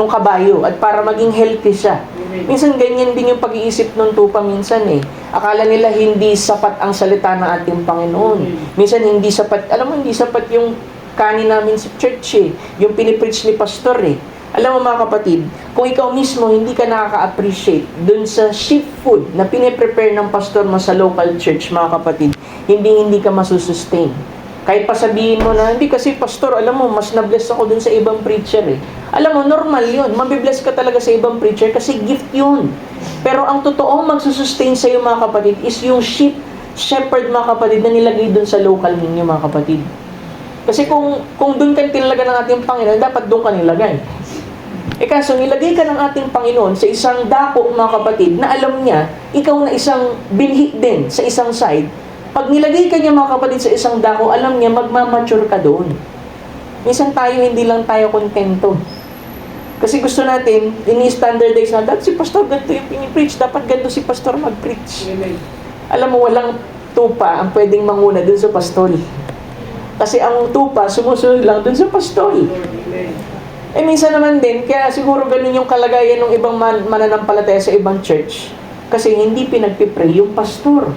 kabayo at para maging healthy siya. Minsan ganyan din yung pag-iisip ng tupa minsan Akala nila hindi sapat ang salita ng ating Panginoon. Minsan hindi sapat, alam mo, hindi sapat yung kanin namin sa church yung pinipreach ni pastor Alam mo mga kapatid, kung ikaw mismo hindi ka nakaka-appreciate dun sa sheep food na piniprepare ng pastor mo sa local church mga kapatid, hindi ka masusustain. Kahit pa sabihin mo na, hindi kasi pastor, alam mo, mas na-bless ako dun sa ibang preacher Alam mo, normal yun. Mabibless ka talaga sa ibang preacher kasi gift yun. Pero ang totoong magsusustain sa iyo mga kapatid is yung shepherd mga kapatid na nilagay dun sa local ninyo mga kapatid. Kasi kung dun ka tinalaga ng ating Panginoon, dapat dun ka nilagay. Kaso nilagay ka ng ating Panginoon sa isang dako mga kapatid na alam niya, ikaw na isang binhi din sa isang side. Pag nilagay ka niya mga kapatid sa isang dako, alam niya magmamature ka doon. Minsan tayo, hindi lang tayo kontento. Kasi gusto natin, ini-standardize na, dapat si pastor ganito yung pinipreach, dapat ganito si pastor mag-preach. Alam mo, walang tupa ang pwedeng manguna dun sa pastol. Kasi ang tupa, sumusunod lang dun sa pastol. Minsan naman din, kaya siguro ganun yung kalagayan ng ibang mananampalataya sa ibang church. Kasi hindi pinagpipray yung pastor.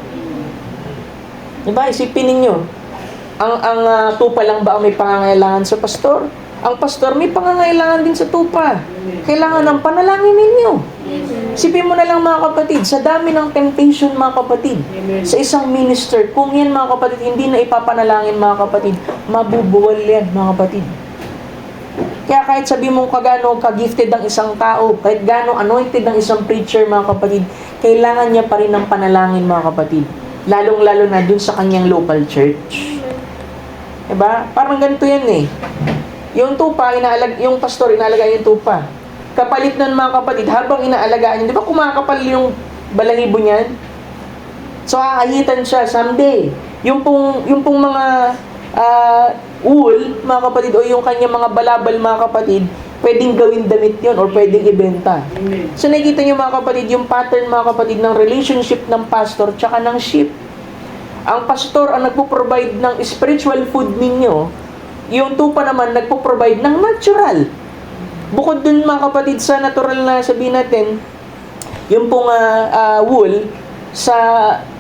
Diba? Isipin ninyo, ang tupa lang ba ang may pangangailangan sa pastor? Ang pastor may pangangailangan din sa tupa. Kailangan ng panalangin ninyo. Isipin mo na lang mga kapatid, sa dami ng temptation mga kapatid, sa isang minister, kung yan mga kapatid, hindi na ipapanalangin mga kapatid, mabubuwal yan mga kapatid. Kaya kahit sabi mo kagano ka-gifted ang isang tao, kahit gano anointed ang isang preacher mga kapatid, kailangan niya pa rin ng panalangin mga kapatid. Lalong-lalo na dun sa kanyang local church. Diba? Parang ganito yan Yung tupa, yung pastor, inaalagaan yung tupa. Kapalit nun mga kapatid, habang inaalagaan niya, di ba kumakapal yung balahibo niyan? So, aayitan siya someday. Yung pong mga wool, mga kapatid, o yung kanyang mga balabal, mga kapatid, pwedeng gawin damit yun or pwedeng ibenta. So nakikita nyo mga kapatid, yung pattern mga kapatid ng relationship ng pastor tsaka ng sheep. Ang pastor ang nagpo-provide ng spiritual food ninyo, yung tupa naman nagpo-provide ng natural. Bukod dun mga kapatid sa natural na sabihin natin, yung pong wool, sa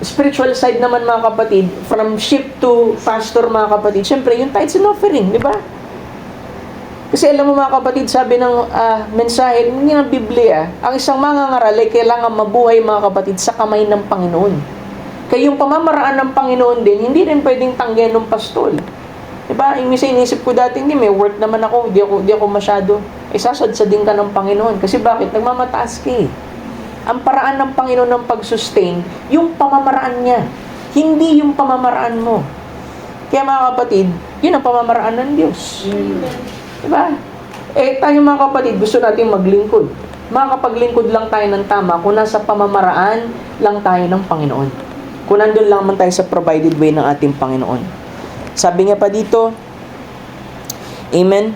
spiritual side naman mga kapatid, from sheep to pastor mga kapatid, syempre yung tithes and offering, di ba? Kasi alam mo mga kapatid, sabi ng mensahe ng Biblia, ang isang mangangaral ay kailangan mabuhay mga kapatid sa kamay ng Panginoon. Kaya yung pamamaraan ng Panginoon din, hindi rin pwedeng tanggihan ng pastol. Diba? Minsan inisip ko dati, hindi, may work naman ako, di ako masyado. Sasadsadin ka ng Panginoon. Kasi bakit? Nagmamataas ka Ang paraan ng Panginoon ng pag-sustain, yung pamamaraan niya. Hindi yung pamamaraan mo. Kaya mga kapatid, yun ang pamamaraan ng Diyos. Diba? Tayo mga kapatid, gusto natin maglingkod. Makakapaglingkod lang tayo ng tama kung nasa pamamaraan lang tayo ng Panginoon. Kung nandun lang man tayo sa provided way ng ating Panginoon. Sabi niya pa dito, Amen?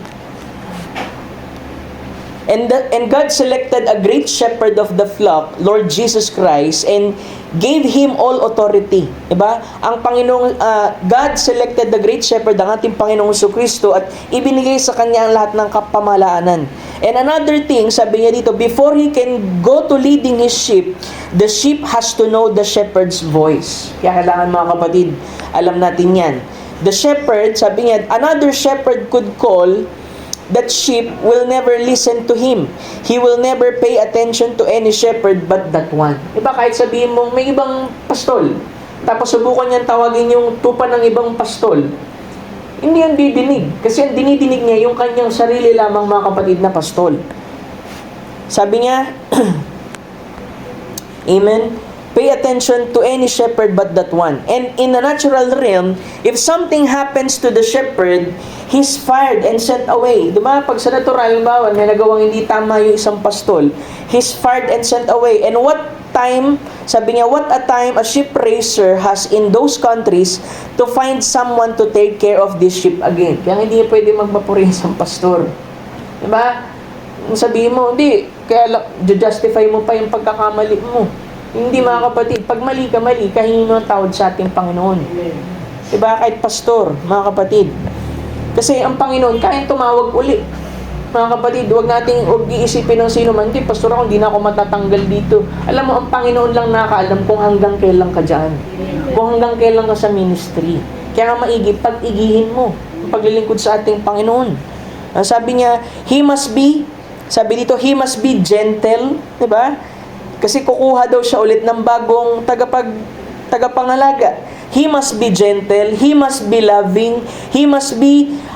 And God selected a great shepherd of the flock, Lord Jesus Christ, and gave Him all authority. Diba? Ang Panginoong, God selected the great shepherd, ang ating Panginoong Jesucristo, at ibinigay sa Kanya ang lahat ng kapamalaanan. And another thing, sabi niya dito, before He can go to leading His sheep, the sheep has to know the shepherd's voice. Kaya kailangan mga kapatid, alam natin yan. The shepherd, sabi niya, another shepherd could call, that sheep will never listen to him. He will never pay attention to any shepherd but that one. Diba, kahit sabihin mo, may ibang pastol, tapos subukan niyang tawagin yung tupa ng ibang pastol, hindi yan didinig. Kasi ang dinidinig niya yung kanyang sarili lamang, mga kapatid, na pastol. Sabi niya, Amen? Pay attention to any shepherd but that one. And in the natural realm, if something happens to the shepherd, he's fired and sent away. Diba? Pag sa natural, bawa, may nagawang hindi tama yung isang pastol, he's fired and sent away. And what time, sabi niya, what a time a sheep raiser has in those countries to find someone to take care of this sheep again. Kaya hindi pwede magmapuri isang pastor. Diba? Sabihin mo, hindi, kaya justify mo pa yung pagkakamali mo. Hindi, mga kapatid, pag mali ka, hingin mo ng tawad sa ating Panginoon. Diba? Kahit pastor, mga kapatid. Kasi ang Panginoon, kaya tumawag uli. Mga kapatid, huwag iisipin ng sino man, hindi, pastor ako, hindi na ako matatanggal dito. Alam mo, ang Panginoon lang nakakaalam kung hanggang kailan ka dyan. Kung hanggang kailan ka sa ministry. Kaya nga maigi, pag-igihin mo ang paglilingkod sa ating Panginoon. Sabi niya, he must be gentle, diba? Kasi kukuha daw siya ulit ng bagong tagapangalaga. He must be gentle, he must be loving, he must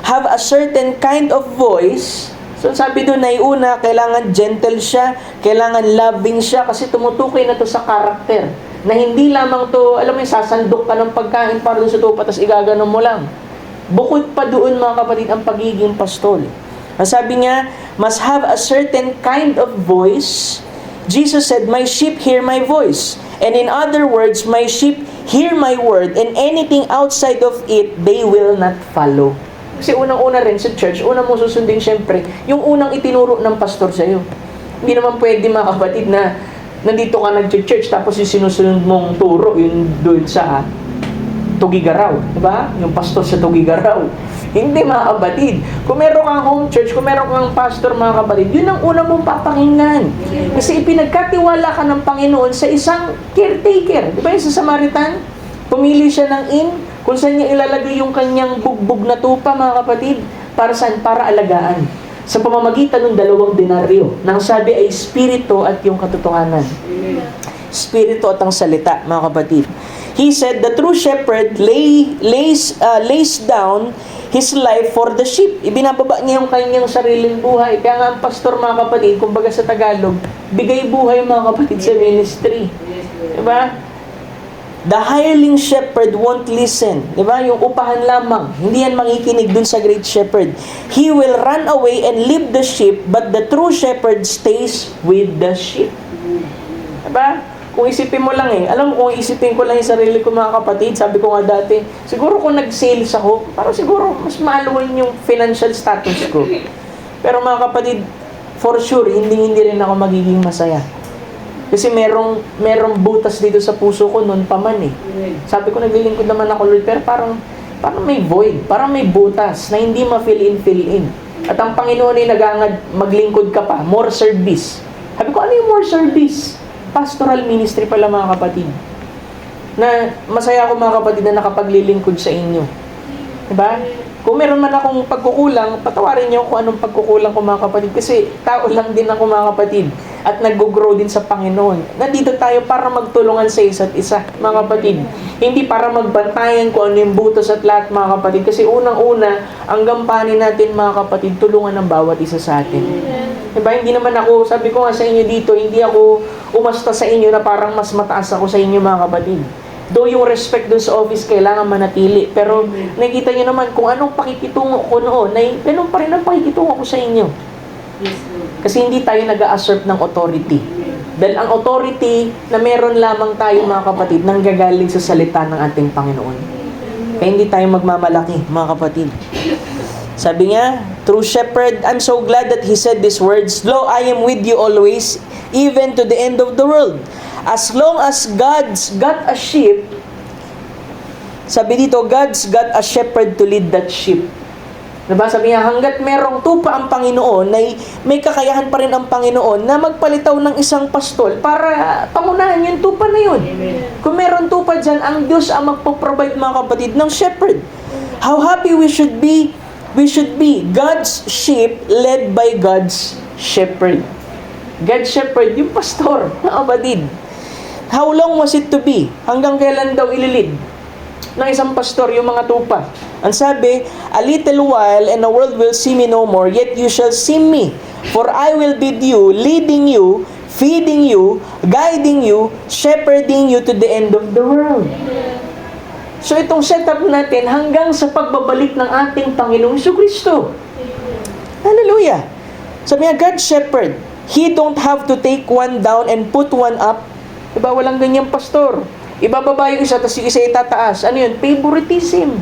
have a certain kind of voice. So sabi doon na una, kailangan gentle siya, kailangan loving siya, kasi tumutukoy na to sa karakter. Na hindi lamang to, alam mo yung sasandok ka ng pagkain para doon sa tupa, tapos igaganon mo lang. Bukod pa doon, mga kapatid, ang pagiging pastol. Ang sabi niya, must have a certain kind of voice. Jesus said, my sheep hear my voice. And in other words, my sheep hear my word, and anything outside of it, they will not follow. Kasi unang-una rin sa church, unang mo susundin syempre, yung unang itinuro ng pastor sa'yo. Hindi naman pwede, mga kapatid, na nandito ka nag-church, tapos yung sinusunod mong turo, yung doon sa Tugigaraw. Diba? Yung pastor sa Tugigaraw. Hindi, mga kapatid. Kung meron kang home church, kung meron kang pastor, mga kapatid, yun ang unang mong papakinggan. Kasi ipinagkatiwala ka ng Panginoon sa isang caretaker. Di ba yung sa Samaritan? Pumili siya ng inn, kung saan niya ilalagay yung kanyang bugbog na tupa, mga kapatid. Para saan? Para alagaan. Sa pamamagitan ng 2 denaryo. Nang sabi ay spirito at yung katotohanan. Spirito at ang salita, mga kapatid. He said, the true shepherd lays down his life for the sheep. Ibinababa niya yung kanyang sariling buhay. Kaya nga ang pastor, mga kapatid, kumbaga sa Tagalog, bigay buhay, mga kapatid, sa ministry. Diba? The hireling shepherd won't listen. Diba? Yung upahan lamang. Hindi yan makikinig dun sa great shepherd. He will run away and leave the sheep, but the true shepherd stays with the sheep. Diba? Kung isipin mo lang alam mo, kung isipin ko lang yung sarili ko, mga kapatid, sabi ko nga dati, siguro kung nag-sales ako, parang siguro mas maluwin yung financial status ko. Pero mga kapatid, for sure, hindi rin ako magiging masaya. Kasi merong butas dito sa puso ko noon pa man Sabi ko, naglilingkod naman ako, Lord, pero parang may void, parang may butas na hindi ma-fill in. At ang Panginoon ay nagangad, maglingkod ka pa, more service. Sabi ko, ano yung more service? Pastoral ministry pala, mga kapatid. Na masaya ako, mga kapatid, na nakapaglilingkod sa inyo. Diba? Kung meron man akong pagkukulang, patawarin niyo kung anong pagkukulang ko, mga kapatid. Kasi tao lang din ako, mga kapatid. At nag-grow din sa Panginoon. Nandito tayo para magtulungan sa isa't isa, mga kapatid. Hindi para magbantayan kung ano yung butas at lahat, mga kapatid. Kasi unang-una, ang gampanin natin, mga kapatid, tulungan ng bawat isa sa atin. Diba? Hindi naman ako, sabi ko nga sa inyo dito, hindi ako umasta sa inyo na parang mas mataas ako sa inyo, mga kapatid. Though yung respect dun sa office kailangan manatili. Pero nakita nyo naman kung anong pakikitungo ko noon, ganun pa rin ang pakikitungo ko sa inyo. Kasi hindi tayo nag-a-assert ng authority. Dahil ang authority na meron lamang tayo mga kapatid, nanggagaling sa salita ng ating Panginoon. Kaya hindi tayo magmamalaki mga kapatid. Sabi niya, true shepherd, I'm so glad that he said these words, Lo, I am with you always, even to the end of the world. As long as God's got a sheep, sabi dito, God's got a shepherd to lead that sheep. Diba? Sabi niya, hanggat merong tupa ang Panginoon, may kakayahan pa rin ang Panginoon na magpalitaw ng isang pastol para pangunahan yung tupa na yun. Amen. Kung meron tupa dyan, ang Diyos ang magpo-provide mga kapatid ng shepherd. How happy we should be. We should be God's sheep led by God's shepherd. God's shepherd, yung pastor, mga kapatid. How long was it to be? Hanggang kailan daw ililid ng isang pastor yung mga tupa? Ang sabi, a little while and the world will see me no more, yet you shall see me. For I will be you, leading you, feeding you, guiding you, shepherding you to the end of the world. So itong setup natin hanggang sa pagbabalik ng ating Panginoong Jesucristo. Hallelujah! Sabi niya, God shepherd, He don't have to take one down and put one up. Diba, walang ganyang pastor. Ibababa yung isa, tapos yung isa itataas. Ano yun? Favoritism.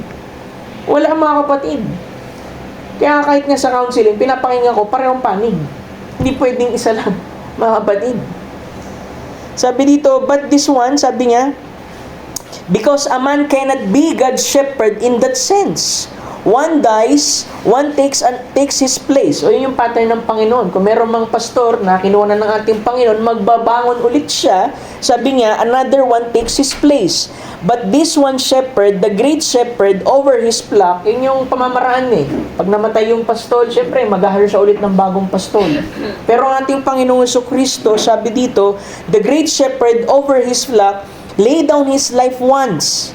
Wala mga kapatid. Kaya kahit nga sa counseling, pinapakinggan ko, parehong panig. Hindi pwedeng isa lang, mga kapatid. Sabi dito, but this one, sabi niya, because a man cannot be God's shepherd in that sense. One dies, one takes his place. O yun yung pattern ng Panginoon. Kung meron mang pastor na kinuha ng ating Panginoon, magbabangon ulit siya. Sabi niya, another one takes his place. But this one shepherd, the great shepherd over his flock, yun yung pamamaraan eh. Pag namatay yung pastol, syempre, mag-hire siya ulit ng bagong pastol. Pero ang ating Panginoong Jesucristo, sabi dito, the great shepherd over his flock, lay down his life once.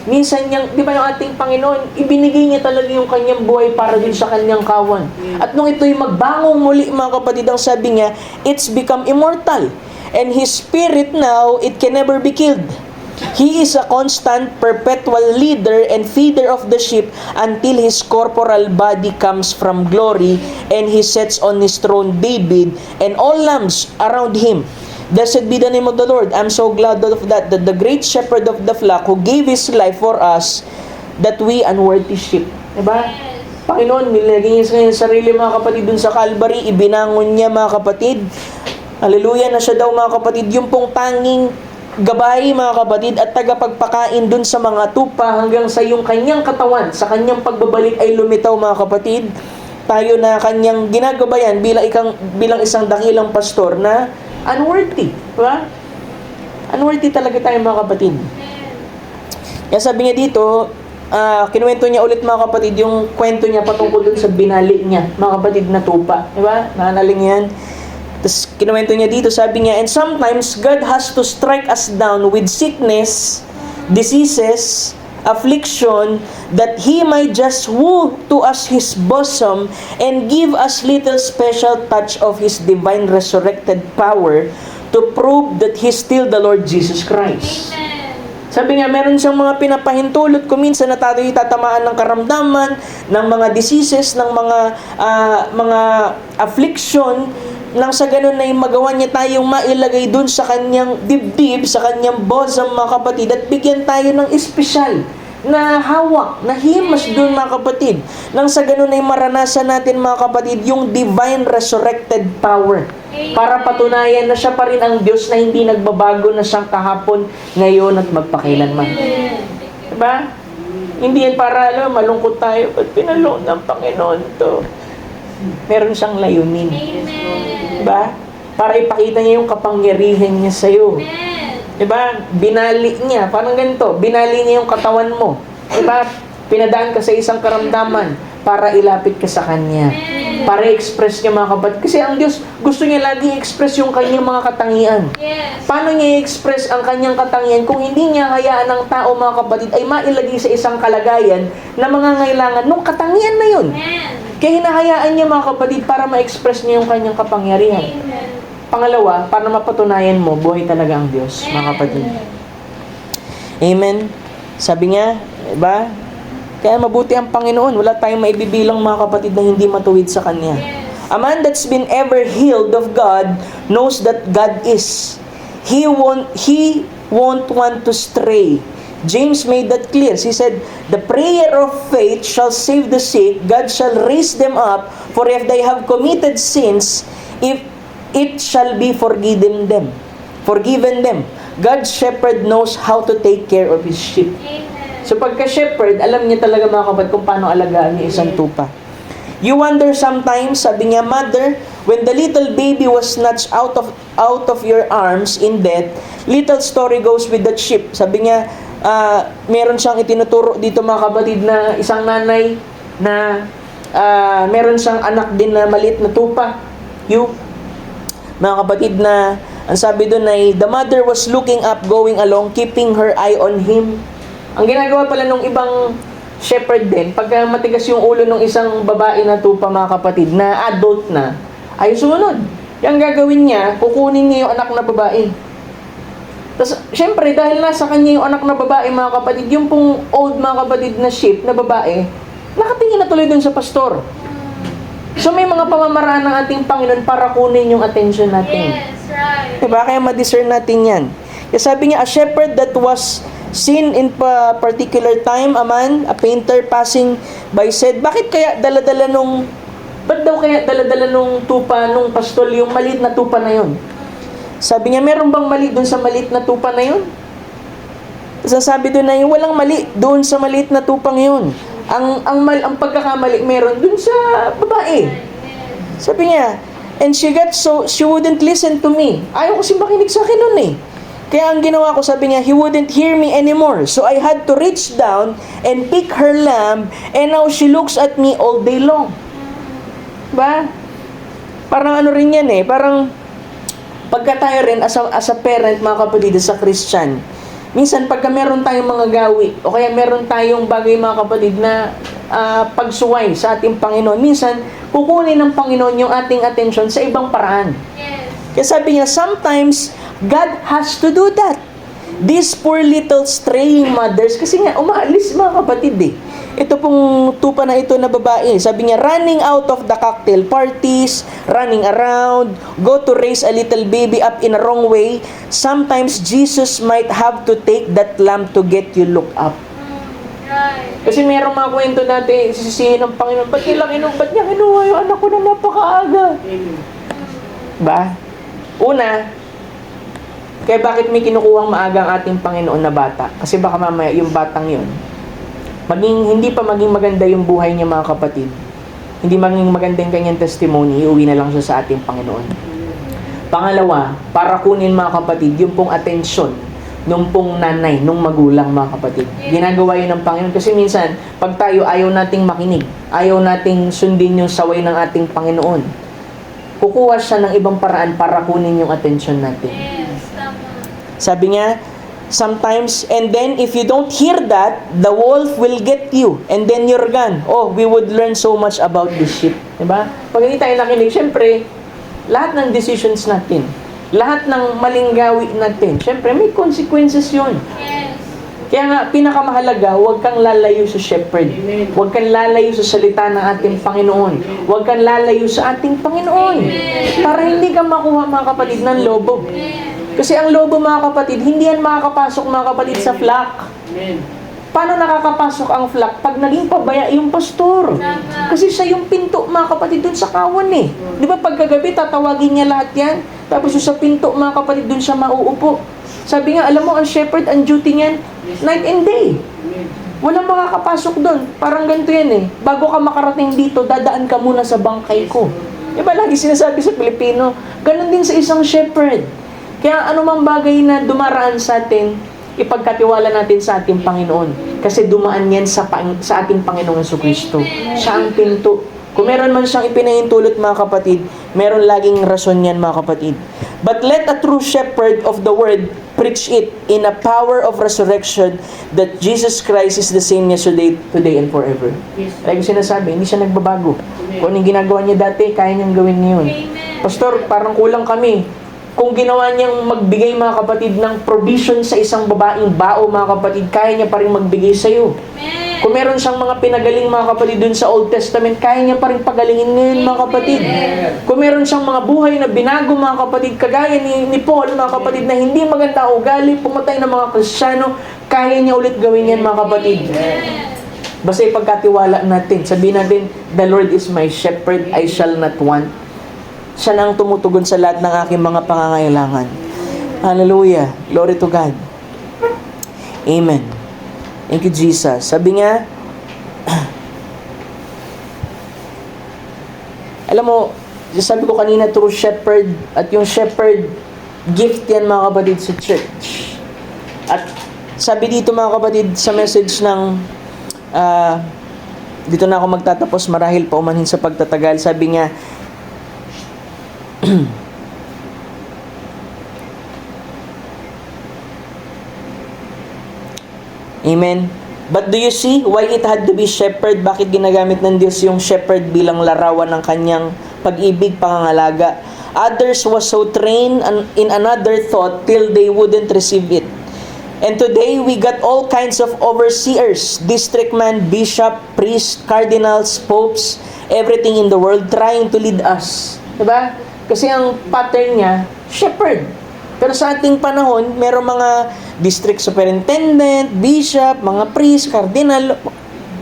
Minsan niyang, di ba yung ating Panginoon, ibinigay niya talaga yung kanyang buhay para din sa kanyang kawan. At nung ito'y magbangong muli, mga kapatid, ang sabi niya, it's become immortal. And his spirit now, it can never be killed. He is a constant, perpetual leader and feeder of the sheep until his corporal body comes from glory and he sets on his throne David and all lambs around him. Blessed be the name of the Lord. I'm so glad of that the great shepherd of the flock who gave his life for us, that we unworthy sheep. Diba? Panginoon, nilagay niya sa kanyang sarili, mga kapatid, dun sa Calvary, ibinangon niya, mga kapatid. Hallelujah, na siya daw, mga kapatid, yung pong tanging gabay, mga kapatid, at tagapagpakain dun sa mga tupa hanggang sa yung kanyang katawan, sa kanyang pagbabalik ay lumitaw, mga kapatid. Tayo na kanyang ginagabayan bilang isang dakilang pastor na unworthy. Diba? Unworthy talaga tayo, mga kapatid. Kaya sabi niya dito, kinuwento niya ulit, mga kapatid, yung kwento niya patungkol dun sa binali niya, mga kapatid, na tupa. Diba? Naanaling yan. Tapos kinuwento niya dito, sabi niya, and sometimes God has to strike us down with sickness, diseases, affliction, that He might just woo to us His bosom and give us little special touch of His divine resurrected power to prove that He's still the Lord Jesus Christ. Amen. Sabi nga, meron siyang mga pinapahintulot kung minsan na tayo tatamaan ng karamdaman, ng mga diseases, ng mga affliction, nang sa ganun na magawa niya tayong mailagay dun sa kanyang dibdib, sa kanyang bosom, mga kapatid, at bigyan tayo ng espesyal na hawak, na himas dun, mga kapatid. Nang sa ganun ay maranasan natin, mga kapatid, yung divine resurrected power. Para patunayan na siya pa rin ang Diyos na hindi nagbabago, na siyang kahapon, ngayon at magpakailanman. Diba? Hindi yan para, malungkot tayo. Ba't pinaloon ng Panginoon to? Meron siyang layunin. Diba? Para ipakita niya yung kapangyarihan niya sa'yo. Diba? Binali niya. Parang ganito. Binali niya yung katawan mo. Diba? Pinadaan ka sa isang karamdaman para ilapit ka sa Kanya. Para i-express niya, mga kapatid. Kasi ang Diyos, gusto niya lagi i-express yung kanyang mga katangian. Paano niya i-express ang kanyang katangian kung hindi niya hayaan ng tao, mga kapatid, ay mailagay sa isang kalagayan na mangangailangan ng katangian na yun? Kaya hinahayaan niya, mga kapatid, para ma-express niya yung kanyang kapangyarihan. Pangalawa, para mapatunayan mo, buhay talaga ang Diyos, mga kapatid. Amen. Sabi niya, diba? Kaya mabuti ang Panginoon. Wala tayong maibibilang, mga kapatid, na hindi matuwid sa Kanya. A man that's been ever healed of God knows that God is. He won't want to stray. James made that clear. He said, the prayer of faith shall save the sick, God shall raise them up, for if they have committed sins, if it shall be forgiven them. God's shepherd knows how to take care of his sheep. So pagka-shepherd, alam niya talaga mga kapatid kung paano alagaan yung isang tupa. You wonder sometimes, sabi niya, Mother, when the little baby was snatched out of your arms in death, little story goes with that sheep. Sabi niya, meron siyang itinuturo dito mga kapatid na isang nanay na meron siyang anak din na maliit na tupa. Mga kapatid na, ang sabi doon ay, the mother was looking up, going along, keeping her eye on him. Ang ginagawa pala nung ibang shepherd din, pagka matigas yung ulo ng isang babae na tupa mga kapatid, na adult na, ay sumunod. Yung gagawin niya, kukunin niya yung anak na babae. Tapos, syempre, dahil nasa kanya yung anak na babae mga kapatid, yung pong old mga kapatid na sheep na babae, nakatingin na tuloy dun sa pastor. So, may mga pamamaraan ng ating Panginoon para kunin yung attention natin. Yes, right. Diba? Kaya ma-discern natin yan. Kaya sabi niya, a shepherd that was seen in particular time, a man, a painter passing by said, bakit kaya daladala nung tupa, nung pastol, yung maliit na tupa na yun? Sabi niya, meron bang mali doon sa maliit na tupa na yun? Sasabi doon na yung walang mali doon sa maliit na tupang yun. Ang pagkakamali meron doon sa babae. Sabi niya, and she wouldn't listen to me. Ayaw kasi makinig sa akin nun eh. Kaya ang ginawa ko, sabi niya, he wouldn't hear me anymore. So I had to reach down and pick her lamb, and now she looks at me all day long. Diba? Parang ano rin yan eh, parang pagka tayo rin as a parent, mga kapatid, sa Christian, minsan pagka meron tayong mga gawi, o kaya meron tayong bagay mga kapatid na pagsuway sa ating Panginoon, minsan kukunin ng Panginoon yung ating attention sa ibang paraan. Yes. Kaya sabi niya, sometimes God has to do that. These poor little straying mothers, kasi nga umaalis mga kapatid eh. Ito pong tupa na ito na babae, sabi niya, running out of the cocktail parties, running around, go to raise a little baby up in a wrong way. Sometimes Jesus might have to take that lamb to get you look up. Right. Kasi merong mga kwento natin, sisisihin ng Panginoon, ba't niya kinuha yung anak ko na napakaaga? Ba? Una, kaya bakit may kinukuhang maaga ang ating Panginoon na bata? Kasi baka mamaya yung batang yun, hindi pa maging maganda yung buhay niya mga kapatid. Hindi maging maganda yung kanyang testimony, iuwi na lang siya sa ating Panginoon. Pangalawa, para kunin mga kapatid, yung pong atensyon nung pong nanay, nung magulang mga kapatid. Ginagawa yun ng Panginoon. Kasi minsan, pag tayo ayaw nating makinig, ayaw nating sundin yung saway ng ating Panginoon, kukuha siya ng ibang paraan para kunin yung atensyon natin. Yes, tama. Sabi niya, sometimes, and then if you don't hear that, the wolf will get you, and then you're gone. Oh, we would learn so much about this sheep. Diba? Pag hindi tayo nakinig, syempre, lahat ng decisions natin, lahat ng maling gawi natin, syempre, may consequences yun. Yes. Kaya nga, pinakamahalaga, huwag kang lalayo sa shepherd. Huwag kang lalayo sa salita ng ating Panginoon. Huwag kang lalayo sa ating Panginoon. Para hindi ka makuha, mga kapatid, ng lobo. Kasi ang lobo, mga kapatid, hindi yan makakapasok, mga kapatid, sa flock. Paano nakakapasok ang flock? Pag naging pabaya yung pastor. Kasi siya yung pinto, mga kapatid, dun sa kawan eh. Di ba pagkagabi, tatawagin niya lahat yan. Tapos sa pinto, mga kapatid, dun siya mauupo. Sabi nga, alam mo, ang shepherd, ang duty niyan, night and day. Walang makakapasok doon. Parang ganito yan eh. Bago ka makarating dito, dadaan ka muna sa bangkay ko. Diba lagi sinasabi sa Pilipino, ganun din sa isang shepherd. Kaya anumang bagay na dumaraan sa atin, ipagkatiwala natin sa ating Panginoon. Kasi dumaan yan sa ating Panginoong Jesucristo. Siya ang pinto. Kung meron man siyang ipinahintulot, mga kapatid, meron laging rason yan, mga kapatid. But let a true shepherd of the word preach it in a power of resurrection that Jesus Christ is the same yesterday, today, and forever. Like sinasabi, hindi siya nagbabago. Kung anong ginagawa niya dati, kaya niyang gawin ngayon. Pastor, parang kulang kami. Kung ginawa niyang magbigay, mga kapatid, ng provision sa isang babaeng bao, mga kapatid, kaya niya pa rin magbigay sa iyo. Kung meron siyang mga pinagaling mga kapatid dun sa Old Testament, kaya niya pa rin pagalingin ngayon mga kapatid. Kung meron siyang mga buhay na binago mga kapatid, kagaya ni Paul mga kapatid, na hindi maganda ugali, pumatay ng mga Kristiyano, kaya niya ulit gawin yan mga kapatid. Basta ipagkatiwala natin, sabihin natin, the Lord is my shepherd, I shall not want. Siya na ang tumutugon sa lahat ng aking mga pangangailangan. Hallelujah. Glory to God. Amen. Thank you, Jesus. Sabi nga, alam mo, sabi ko kanina, true shepherd, at yung shepherd, gift yan mga kapatid sa church. At sabi dito mga kapatid, sa message ng, dito na ako magtatapos marahil paumanhin sa pagtatagal. Sabi nga, Amen. But do you see why it had to be shepherd? Bakit ginagamit ng Diyos yung shepherd bilang larawan ng kanyang pag-ibig, pangangalaga? Others was so trained in another thought till they wouldn't receive it. And today, we got all kinds of overseers, district man, bishop, priest, cardinals, popes, everything in the world trying to lead us. Diba? Kasi ang pattern niya, shepherd. Pero sa ating panahon, merong mga district superintendent, bishop, mga priest, cardinal,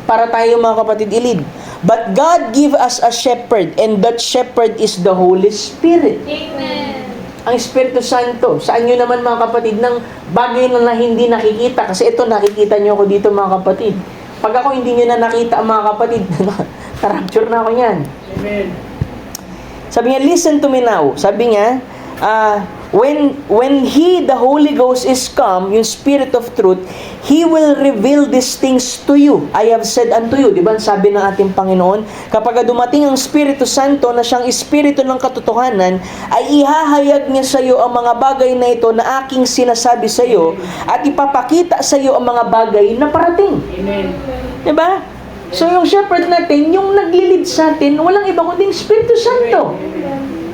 para tayo mga kapatid ilid. But God give us a shepherd, and that shepherd is the Holy Spirit. Amen. Ang Espiritu Santo. Saan nyo naman mga kapatid ng bagay na hindi nakikita? Kasi ito, nakikita nyo ako dito mga kapatid. Pag ako hindi nyo na nakita mga kapatid, na-rapture na ako yan. Amen. Sabi niya, listen to me now. Sabi niya, when He, the Holy Ghost, is come, yung Spirit of Truth, He will reveal these things to you. I have said unto you. Diba? Sabi ng ating Panginoon, kapag dumating ang Espiritu Santo na siyang Espiritu ng katotohanan, ay ihahayag niya sa iyo ang mga bagay na ito na aking sinasabi sa iyo at ipapakita sa iyo ang mga bagay na parating. Amen. Diba? So yung shepherd natin, yung naglilid sa atin, walang iba kundi Espiritu Santo.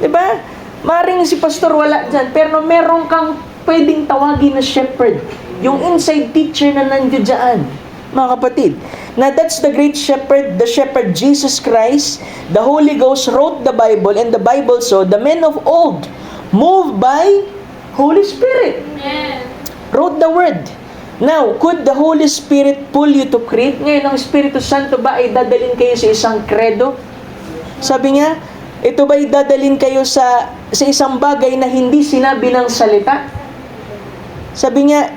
Diba? Maring si pastor wala dyan, pero meron kang pwedeng tawagin na shepherd. Yung inside teacher na nandiyo dyan, mga kapatid. Na that's the great shepherd, the shepherd Jesus Christ. The Holy Ghost wrote the Bible, and the Bible saw the men of old, moved by Holy Spirit, wrote the Word. Now, could the Holy Spirit pull you to create? Ngayon, ang Espiritu Santo ba ay dadalhin kayo sa isang credo? Sabi niya, ito ba'y dadalhin kayo sa isang bagay na hindi sinabi ng salita? Sabi niya,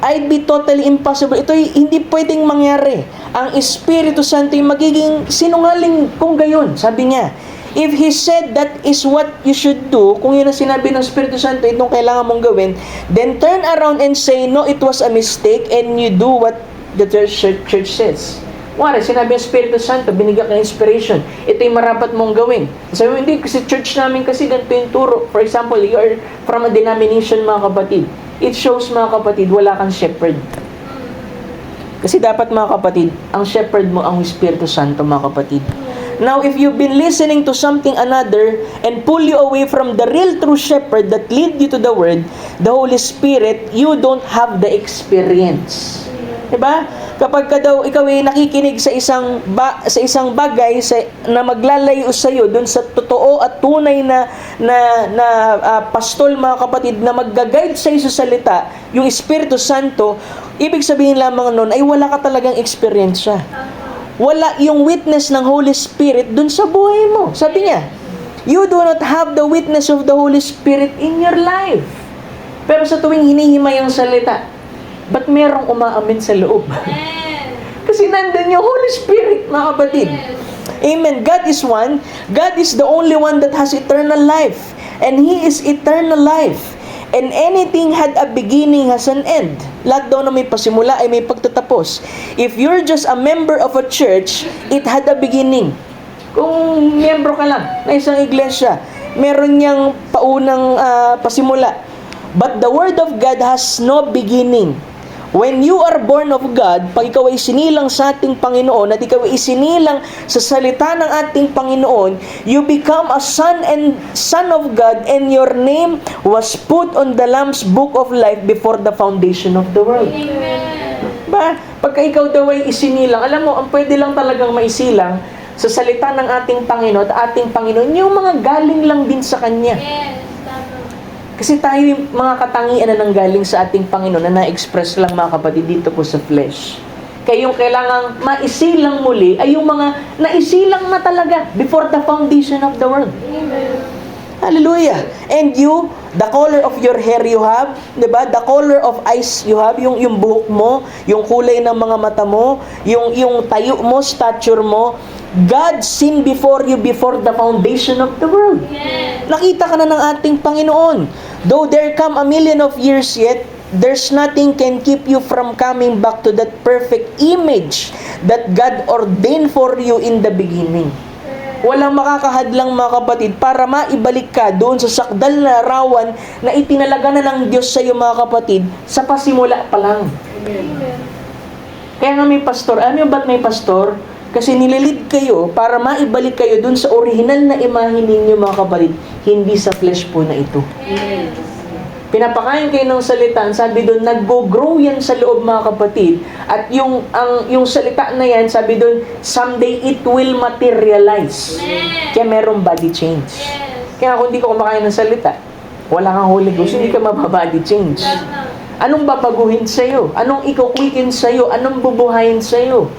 I'd be totally impossible. Ito hindi pwedeng mangyari. Ang Espiritu Santo ay magiging sinungaling kung gayon. Sabi niya, if He said that is what you should do, kung yun ang sinabi ng Espiritu Santo, itong kailangan mong gawin, then turn around and say, no, it was a mistake, and you do what the church says. Wala, sinabi ng Espiritu Santo, binigyan ka ng inspiration. Ito yung marapat mong gawin. Sabi mo, hindi, kasi church namin kasi ganito yung turo. For example, you are from a denomination, mga kapatid. It shows, mga kapatid, wala kang shepherd. Kasi dapat, mga kapatid, ang shepherd mo, ang Espiritu Santo, mga kapatid. Now, if you've been listening to something another and pull you away from the real true shepherd that lead you to the Word, the Holy Spirit, you don't have the experience. Diba? Kapag ka daw ikaw ay nakikinig sa isang bagay na maglalayo sa iyo doon sa totoo at tunay na pastol, mga kapatid, na magga-guide sa iyo sa salita, yung Espiritu Santo, ibig sabihin lamang noon ay wala ka talagang experience siya. Wala yung witness ng Holy Spirit dun sa buhay mo. Sabi niya, you do not have the witness of the Holy Spirit in your life. Pero sa tuwing hinihimay ang salita, ba't merong umaamin sa loob? Kasi nandun yung Holy Spirit, mga kapatid. Amen. God is one. God is the only one that has eternal life. And He is eternal life. And anything had a beginning has an end. Lahat daw na may pasimula ay may pagtatapos. If you're just a member of a church, it had a beginning. Kung miyembro ka lang na isang iglesia, meron niyang paunang pasimula. But the Word of God has no beginning. When you are born of God, pag ikaw ay sinilang sa ating Panginoon at ikaw ay isinilang sa salita ng ating Panginoon, you become a son of God, and your name was put on the Lamb's Book of Life before the foundation of the world. Amen. Ba? Pagka ikaw daw ay isinilang, alam mo, ang pwede lang talagang maisilang sa salita ng ating Panginoon at ating Panginoon, yung mga galing lang din sa Kanya. Yes, tama. Kasi tayo yung mga katangian na nanggaling sa ating Panginoon na na-express lang mga kapatid dito po sa flesh. Kaya yung kailangang maisilang muli ay yung mga naisilang na talaga before the foundation of the world. Amen. Hallelujah. And you, the color of your hair you have, 'di ba? The color of eyes you have, yung buhok mo, yung kulay ng mga mata mo, yung tayo mo, stature mo, God seen before you before the foundation of the world. Yes. Nakita ka na ng ating Panginoon. Though there come a million of years yet, there's nothing can keep you from coming back to that perfect image that God ordained for you in the beginning. Walang makakahadlang mga kapatid para maibalik ka doon sa sakdal na larawan na itinalaga na ng Diyos sa iyo mga kapatid sa pasimula pa lang. Amen. Kaya nga may pastor, alam niyo ba't may pastor? Kasi nililid kayo para maibalik kayo doon sa original na imahe ninyo mga kapatid, hindi sa flesh po na ito. Yes. Pinapakain kayo ng salita, sabi doon, nag-grow yan sa loob mga kapatid. At yung salita na yan, sabi doon, someday it will materialize. Amen. Kaya merong body change. Yes. Kaya kung hindi ko kumakain ng salita, wala kang Holy Ghost, hindi ka mababody change. Tama. Anong babaguhin sa'yo? Anong ikuquicken sa'yo? Anong bubuhayin sa'yo?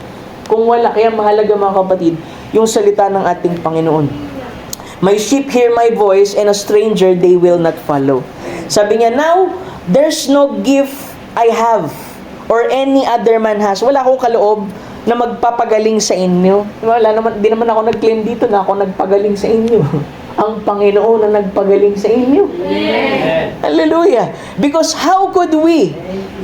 Kung wala, kaya mahalaga mga kapatid, yung salita ng ating Panginoon. My sheep hear my voice, and a stranger they will not follow. Sabi niya, now, there's no gift I have, or any other man has. Wala akong kaloob na magpapagaling sa inyo. Wala naman, di naman ako nag-claim dito na ako nagpagaling sa inyo. Ang Panginoon na nagpagaling sa inyo. Yes. Hallelujah. Because how could we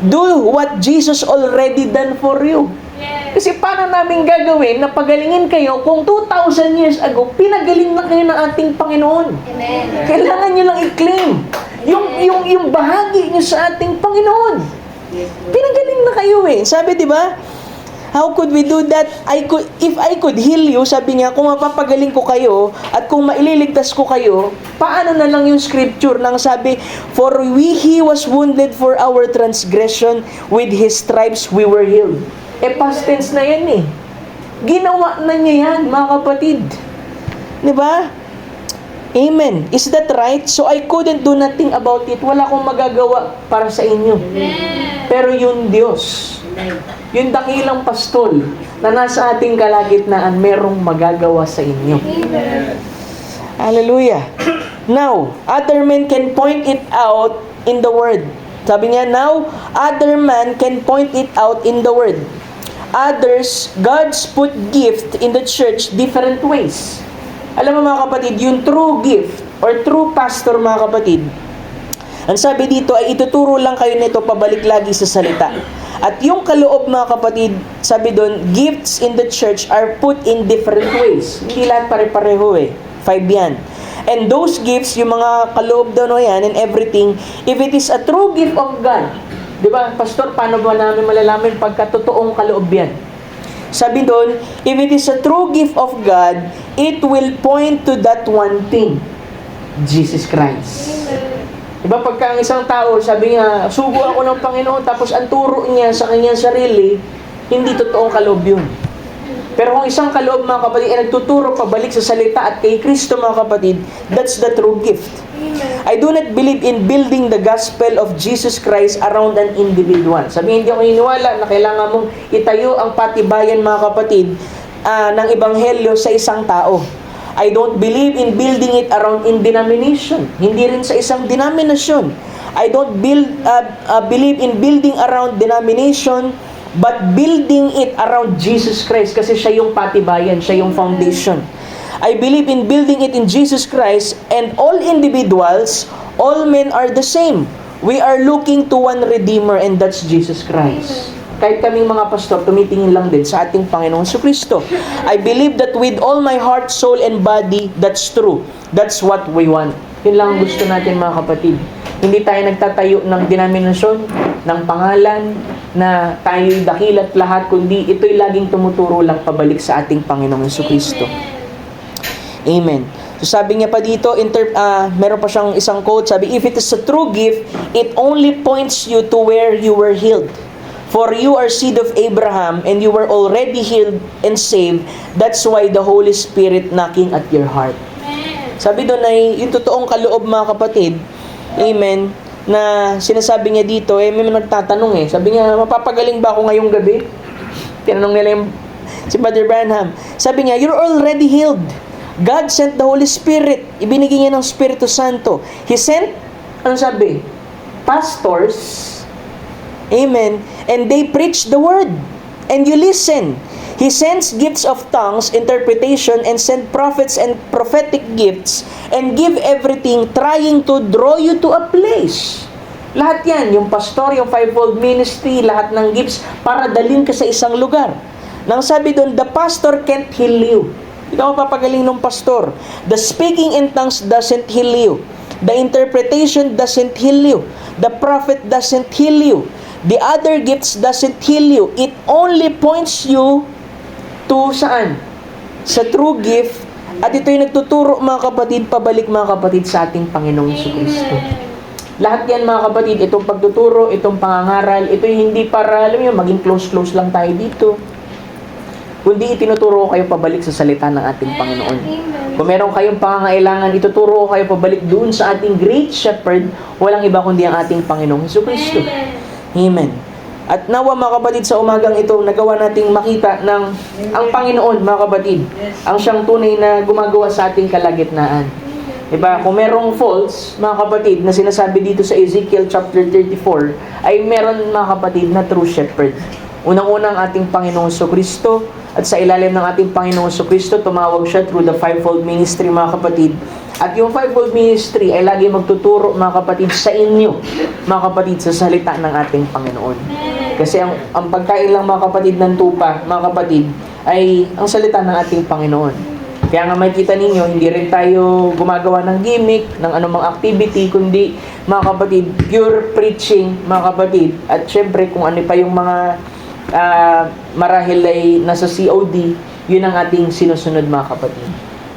do what Jesus already done for you? Yes. Kasi paano namin gagawin na pagalingin kayo kung 2,000 years ago, pinagaling na kayo ng ating Panginoon? Amen. Kailangan nyo lang i-claim yung bahagi nyo sa ating Panginoon. Pinagaling na kayo eh. Sabi, di ba? How could we do that? If I could heal you, sabi niya, kung mapapagaling ko kayo at kung maililigtas ko kayo, paano na lang yung scripture nang sabi, for he was wounded for our transgression, with his stripes we were healed. Past tense na yan eh. Ginawa na niya yan, mga kapatid. Di ba? Amen. Is that right? So I couldn't do nothing about it. Wala akong magagawa para sa inyo. Amen. Pero yung Diyos, yung dakilang pastol na nasa ating kalagitnaan, merong magagawa sa inyo. Amen. Hallelujah. Now, other men can point it out in the Word. Sabi niya, now, other man can point it out in the Word. Others, God's put gift in the church different ways. Alam mo mga kapatid, yung true gift or true pastor mga kapatid, ang sabi dito ay ituturo lang kayo nito pabalik lagi sa salita. At yung kaloob mga kapatid, sabi doon, gifts in the church are put in different ways. Hindi lahat pare-pareho eh. 5 yan. And those gifts, yung mga kaloob doon o yan and everything, if it is a true gift of God, di ba, Pastor, paano ba namin malalaman pagka totoong kaloob yan? Sabi doon, if it is a true gift of God, it will point to that one thing, Jesus Christ. Diba pagka ang isang tao, sabi niya, sugo ako ng Panginoon, tapos ang turo niya sa kanyang sarili, hindi totoong kaloob yun. Pero kung isang kaloob mga kapatid ay nagtuturo pabalik sa salita at kay Kristo mga kapatid, that's the true gift. I do not believe in building the gospel of Jesus Christ around an individual. Sabi, hindi ako iniwala na kailangan mong itayo ang patibayan mga kapatid ng ebanghelyo sa isang tao. I don't believe in building it around in denomination. Hindi rin sa isang denominasyon. I don't believe in building around denomination, but building it around Jesus Christ kasi siya yung patibayan, siya yung foundation. I believe in building it in Jesus Christ, and all individuals, all men are the same. We are looking to one Redeemer, and that's Jesus Christ. Kahit kaming mga pastor, tumitingin lang din sa ating Panginoong Kristo. I believe that with all my heart, soul, and body, that's true. That's what we want. Yun lang ang gusto natin mga kapatid. Hindi tayo nagtatayo ng denominasyon, ng pangalan, na tayo'y dakilat lahat, kundi ito'y laging tumuturo lang pabalik sa ating Panginoong Kristo. Amen. So sabi niya pa dito, meron pa siyang isang quote, sabi, if it is a true gift, it only points you to where you were healed. For you are seed of Abraham, and you were already healed and saved. That's why the Holy Spirit knocking at your heart. Amen. Sabi doon ay yung totoong kaloob, mga kapatid. Amen. Na sinasabi niya dito, may nagtatanong Sabi niya, mapapagaling ba ako ngayong gabi? Tinanong nila si Brother Branham. Sabi niya, you're already healed. God sent the Holy Spirit. Ibinigay niya ng Espiritu Santo. He sent, ano sabi? Pastors. Amen. And they preach the word. And you listen. He sends gifts of tongues, interpretation, and send prophets and prophetic gifts, and give everything trying to draw you to a place. Lahat yan, yung pastor, yung fivefold ministry, lahat ng gifts para dalhin ka sa isang lugar. Nang sabi doon, the pastor can't heal you. Ikaw mapapagaling ng pastor. The speaking in tongues doesn't heal you. The interpretation doesn't heal you. The prophet doesn't heal you. The other gifts doesn't heal you. It only points you to saan? Sa true gift. At ito yung nagtuturo, mga kapatid, pabalik, mga kapatid, sa ating Panginoong Jesucristo. Lahat yan, mga kapatid, itong pagtuturo, itong pangangaral, ito yung hindi para, alam mo, maging close-close lang tayo dito. Kundi itinuturo ko kayo pabalik sa salita ng ating Panginoon. Kung meron kayong pangangailangan, ituturo ko kayo pabalik doon sa ating great shepherd, walang iba kundi ang ating Panginoong Jesucristo. Amen. At nawa, mga kapatid, sa umagang ito, nagawa nating makita ng ang Panginoon, mga kapatid, ang siyang tunay na gumagawa sa ating kalagitnaan. Diba? Kung merong false, mga kapatid, na sinasabi dito sa Ezekiel chapter 34, ay meron, mga kapatid, na true shepherd. Unang-unang ating Panginoong Jesucristo, at sa ilalim ng ating Panginoong Jesucristo, tumawag siya through the fivefold ministry, mga kapatid. At yung fivefold ministry ay lagi magtuturo, mga kapatid, sa inyo, mga kapatid, sa salita ng ating Panginoon. Kasi ang pagkain lang, mga kapatid, ng tupa, mga kapatid, ay ang salita ng ating Panginoon. Kaya nga makikita ninyo, hindi rin tayo gumagawa ng gimmick, ng anumang activity, kundi, mga kapatid, pure preaching, mga kapatid. At syempre, kung ano pa yung mga marahil ay nasa COD, yun ang ating sinusunod, mga kapatid.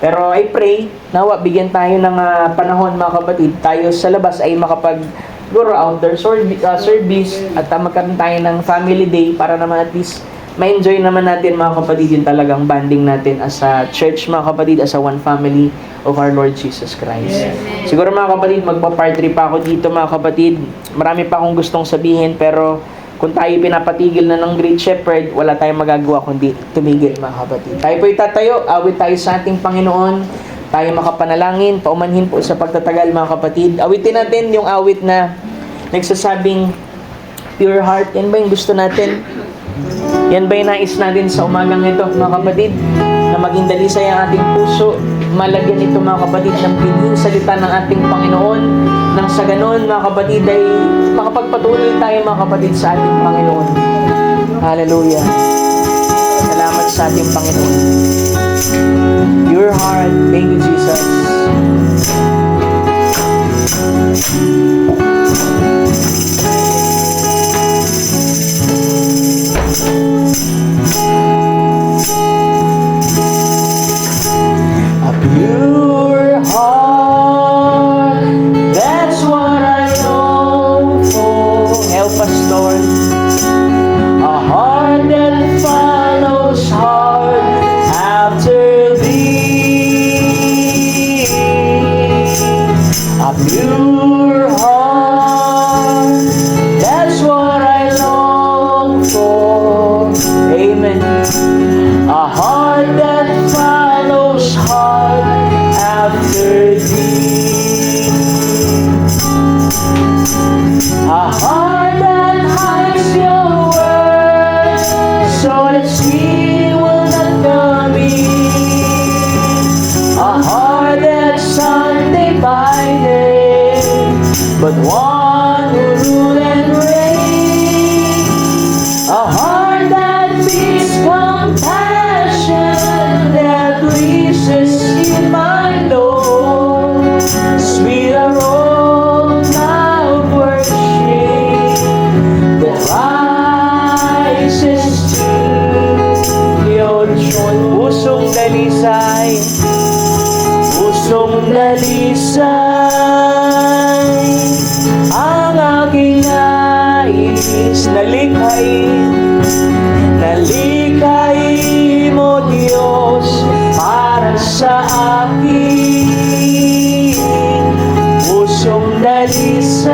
Pero I pray, nawa, bigyan tayo ng panahon, mga kapatid, tayo sa labas ay makapag-go outdoor service at magkaroon tayo ng family day para naman at least ma-enjoy naman natin, mga kapatid, yung talagang banding natin as a church, mga kapatid, as a one family of our Lord Jesus Christ. Siguro, mga kapatid, magpa-part 3 pa ako dito, mga kapatid. Marami pa akong gustong sabihin, pero kung tayo pinapatigil na ng Great Shepherd, wala tayong magagawa kundi tumigil, mga kapatid. Tayo po itatayo, awit tayo sa ating Panginoon, tayo makapanalangin, paumanhin po sa pagtatagal, mga kapatid. Awitin natin yung awit na nagsasabing pure heart. Yan ba yung gusto natin? Yan ba yung nais natin sa umagang ito, mga kapatid? Na maging dalisay ang ating puso, malagyan ito, mga kapatid, ng pinhing salita ng ating Panginoon. Nang sa ganon, mga kapatid, ay makapagpatuloy tayo, mga kapatid, sa ating Panginoon. Hallelujah. Salamat sa ating Panginoon. Your heart, thank you, Jesus. A pure heart, that's what I long for. Help us, Lord. A heart that follows hard after thee. A pure heart, that's what I long for. Amen. A heart that follows hard after thee. A heart that hides your word, so that sin will not come in. A heart that's undivided, but one who rule and reign. A heart that feels compassion, that pleases in my Lord. Sweet aroma of worship that rises to your throne. Pusong dalisay, pusong dalisay, ang aking nais Diyos, nalikhain mo Diyos para sa akin, pusong dalisan,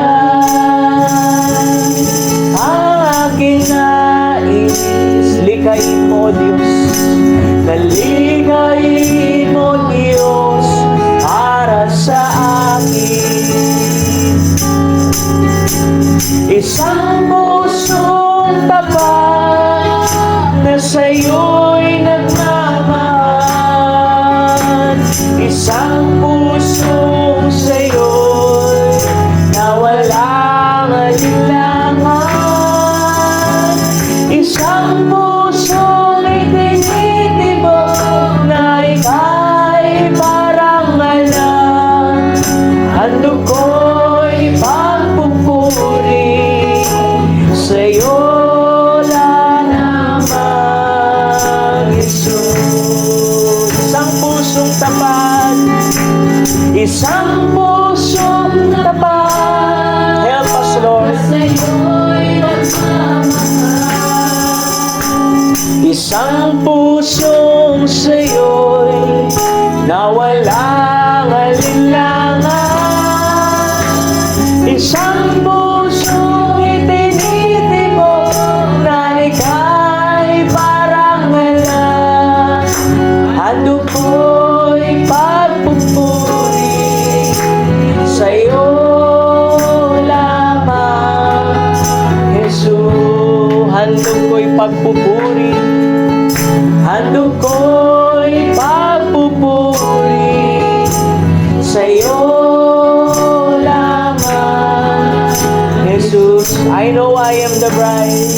ang aking nais. Likhain mo Diyos, nalikhain mo Diyos para sa akin, isang pusong tapat na sa'yo'y nagmamahal, isang pusong sa'yo'y na walang alinlangan, isang pusong itinitibok na ika'y parang alam, handog ko'y pagpupuri sa'yo lamang, Jesus. Isang pusong tapat, isang pusong tapat. Help us, Lord. Isang pusong sa'yo'y na walang alinlangan, isang pusong itinitibok na ika'y parang alam, handog ko'y pagpupuri sa'yo lamang, Jesus. Handog ko'y pagpupuri, handog ko'y pagpupuri sa'yo lamang, Jesus. I know I am the bride,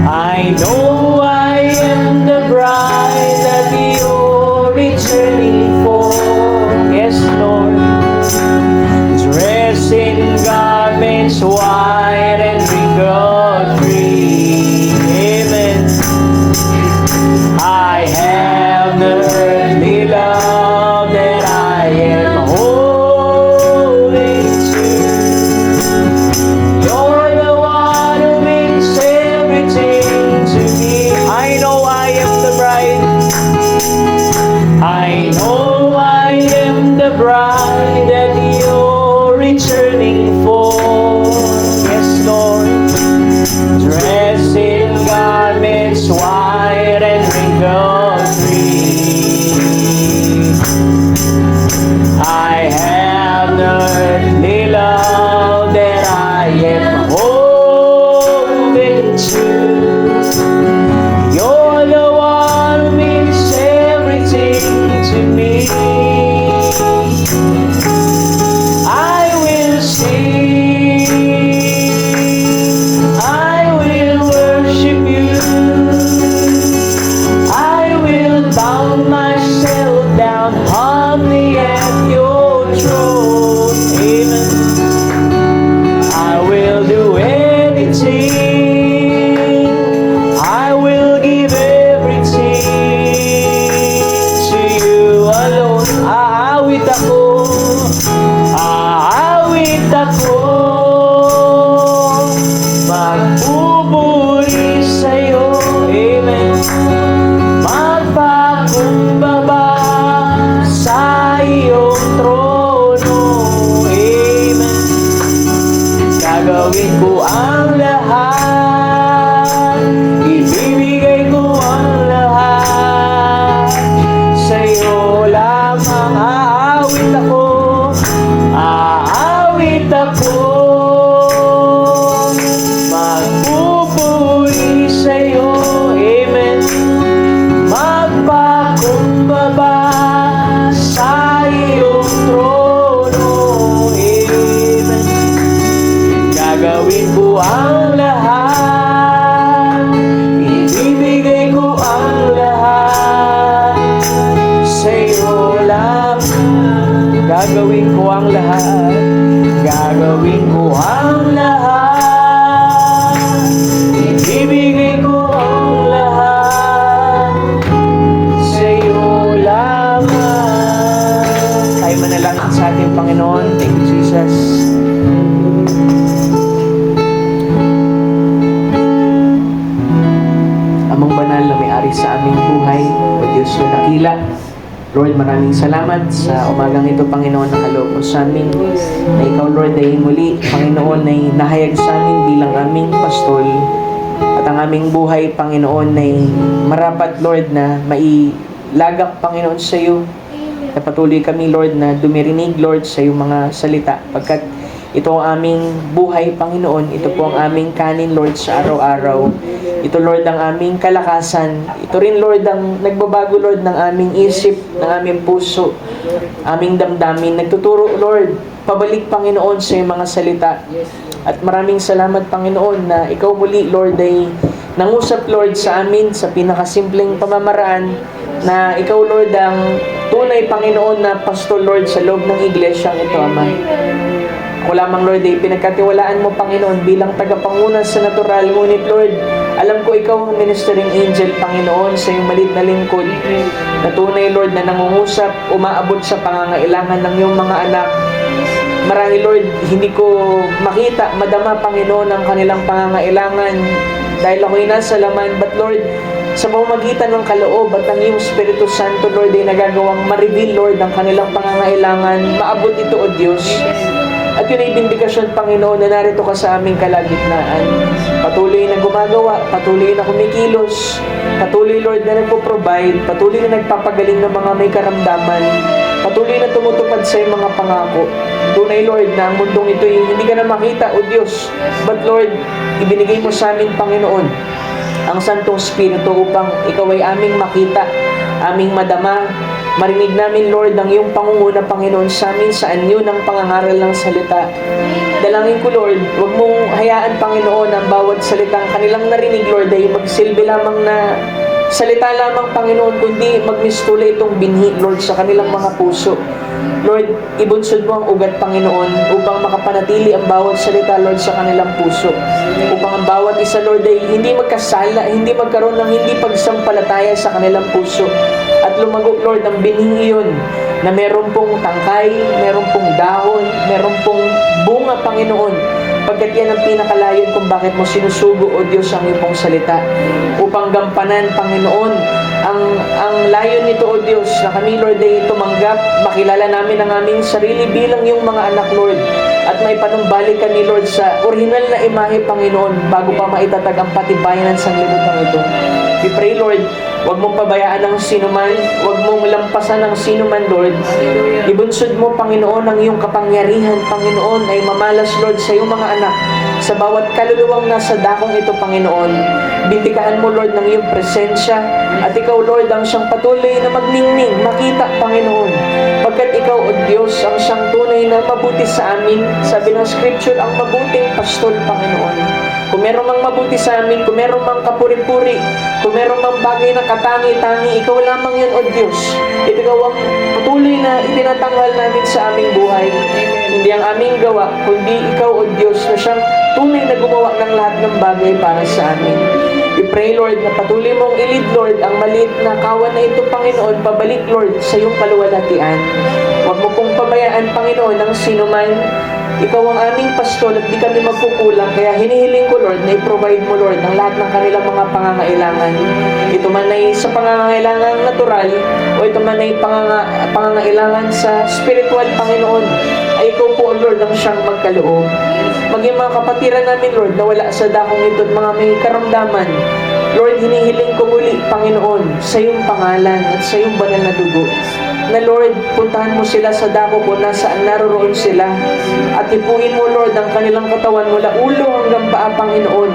I know I am the bride that you're returning for. Yes, Lord. Dressed in garments white and wrinkled free. Amen. I have the earthly love that I am holding to. You're the one who means everything to me. I know I am the bride, I know I am the bride that you're returning for. Yes, Lord. Dressed in garments white and wrinkled free. I have the earthly love that I am holding to. You're the one who means everything to me. I will sing, I will worship you, I will bow myself down humbly at your throne. Amen. I will do anything, I will give everything to you alone. Aawit ako, aawit ako, magpupuri sa'yo. Amen. Magpakumbaba sa iyong trono. Amen. Gagawin ko ang lahat, ibibigay ko ang lahat sa'yo lamang. Aawit ako, aawit ako, magpupuri sa'yo. Amen. Magpakumbaba sa iyong trono. Amen. Gagawin ko ang lahat, ibibigay ko ang lahat sa'yo lamang. Gagawin ko ang lahat, gagawin ko ang lahat, ibibigay ko ang lahat sa'yo lamang. Tayo manalangin sa ating Panginoon. Thank you, Jesus. Lord, maraming salamat sa umagang ito, Panginoon, na kaloob mo sa amin. Na ikaw, Lord, ay muli, Panginoon, ay nahayag sa amin bilang aming pastol. At ang aming buhay, Panginoon, ay marapat, Lord, na mailagak, Panginoon, sa iyo. Na patuloy kami, Lord, na dumirinig, Lord, sa iyong mga salita. Pagkat ito ang aming buhay, Panginoon. Ito po ang aming kanin, Lord, sa araw-araw. Ito, Lord, ang aming kalakasan. Ito rin, Lord, ang nagbabago, Lord, ng aming isip, ng aming puso, aming damdamin. Nagtuturo, Lord, pabalik, Panginoon, sa iyong mga salita. At maraming salamat, Panginoon, na ikaw muli, Lord, ay nangusap, Lord, sa amin sa pinakasimpleng pamamaraan na ikaw, Lord, ang tunay, Panginoon, na pastor, Lord, sa loob ng iglesyang ito, Ama. Ako lamang, Lord, ay pinagkatiwalaan mo, Panginoon, bilang tagapangunan sa natural. Ngunit, Lord, alam ko ikaw ang ministering angel, Panginoon, sa iyong malit na lingkod. Na tunay, Lord, na nangungusap, umaabot sa pangangailangan ng iyong mga anak. Marahil, Lord, hindi ko makita, madama, Panginoon, ang kanilang pangangailangan dahil ako'y nasa laman. But, Lord, sa pamamagitan ng kaloob at ang iyong Espiritu Santo, Lord, ay nagagawang ma-reveal, Lord, ang kanilang pangangailangan. Maabot ito, O Diyos. At yun ay bindikasyon, Panginoon, na narito ka sa aming kalagitnaan. Patuloy na gumagawa, patuloy na kumikilos, patuloy, Lord, na nagpo-provide, patuloy na nagpapagaling ng mga may karamdaman, patuloy na tumutupad sa iyong mga pangako. Tunay, Lord, na ang mundong ito ay hindi ka na makita, O Diyos. But, Lord, ibinigay mo sa amin, Panginoon, ang Santong Espiritu upang ikaw ay aming makita, aming madama. Marinig namin, Lord, ang iyong pangunguna, Panginoon, sa amin sa anyo ng pangangaral ng salita. Dalangin ko, Lord, huwag mong hayaan, Panginoon, ang bawat salitang kanilang narinig, Lord, ay magsilbi lamang na salita lamang, Panginoon, kundi magmistula itong binhi, Lord, sa kanilang mga puso. Lord, ibunsod mo ang ugat, Panginoon, upang makapanatili ang bawat salita, Lord, sa kanilang puso. Upang ang bawat isa, Lord, ay hindi magkasala, hindi magkaroon ng hindi pagsampalataya sa kanilang puso. At lumago, Lord, ang binhing iyon na meron pong tangkay, meron pong dahon, meron pong bunga, Panginoon. Pagkat yan ang pinakalayon kung bakit mo sinusugo, O Diyos, ang iyong pong salita. Upang gampanan, Panginoon, ang layon nito, O Diyos, na kami, Lord, ay tumanggap, makilala namin ang aming sarili bilang yung mga anak, Lord. At may panumbalik kami, Lord, sa original na imahe, Panginoon, bago pa maitatag ang patibayan ng sanglibutan ito. We pray, Lord, huwag mong pabayaan ng sinuman, huwag mong lampasan ng sinuman, Lord. Ibunsod mo, Panginoon, ang iyong kapangyarihan, Panginoon, ay mamalas, Lord, sa iyong mga anak, sa bawat kaluluwang nasa dakong ito, Panginoon. Bindikahan mo, Lord, ng iyong presensya, at ikaw, Lord, ang siyang patuloy na magningning, makita, Panginoon. Pagkat ikaw, O Diyos, ang siyang tunay na mabuti sa amin. Sabi ng Scripture, ang mabuting pastol, Panginoon. Kung meron mang mabuti sa amin, kung meron mang kapuri-puri, kung meron mang bagay na katangi-tangi, ikaw lamang yan, O Diyos. Ikaw ang patuloy na itinatanggal namin sa aming buhay. Hindi ang aming gawa, kundi ikaw, O Diyos, na siyang tunay na gumawa ng lahat ng bagay para sa amin. We pray, Lord, na patuloy mong ilid, Lord, ang maliit na kawan na ito, Panginoon, pabalik, Lord, sa iyong kaluwalhatian. Huwag mo pong pabayaan, Panginoon, ng sinuman. Ikaw ang aming pastol at di kami magkukulang. Kaya hinihiling ko, Lord, na i-provide mo, Lord, ang lahat ng kanilang mga pangangailangan. Ito man ay sa pangangailangan natural o ito man ay pangangailangan sa spiritual, Panginoon, ay ikaw po, Lord, ang siyang magkaloob. Maging mga kapatiran namin, Lord, na wala sa dakong ito at mga may karamdaman. Lord, hinihiling ko muli, Panginoon, sa iyong pangalan at sa iyong banal na dugo. Na Lord, puntahan mo sila sa dako kung nasaan naroroon sila. At ipuin mo, Lord, ang kanilang katawan mula ulo hanggang paa, Panginoon.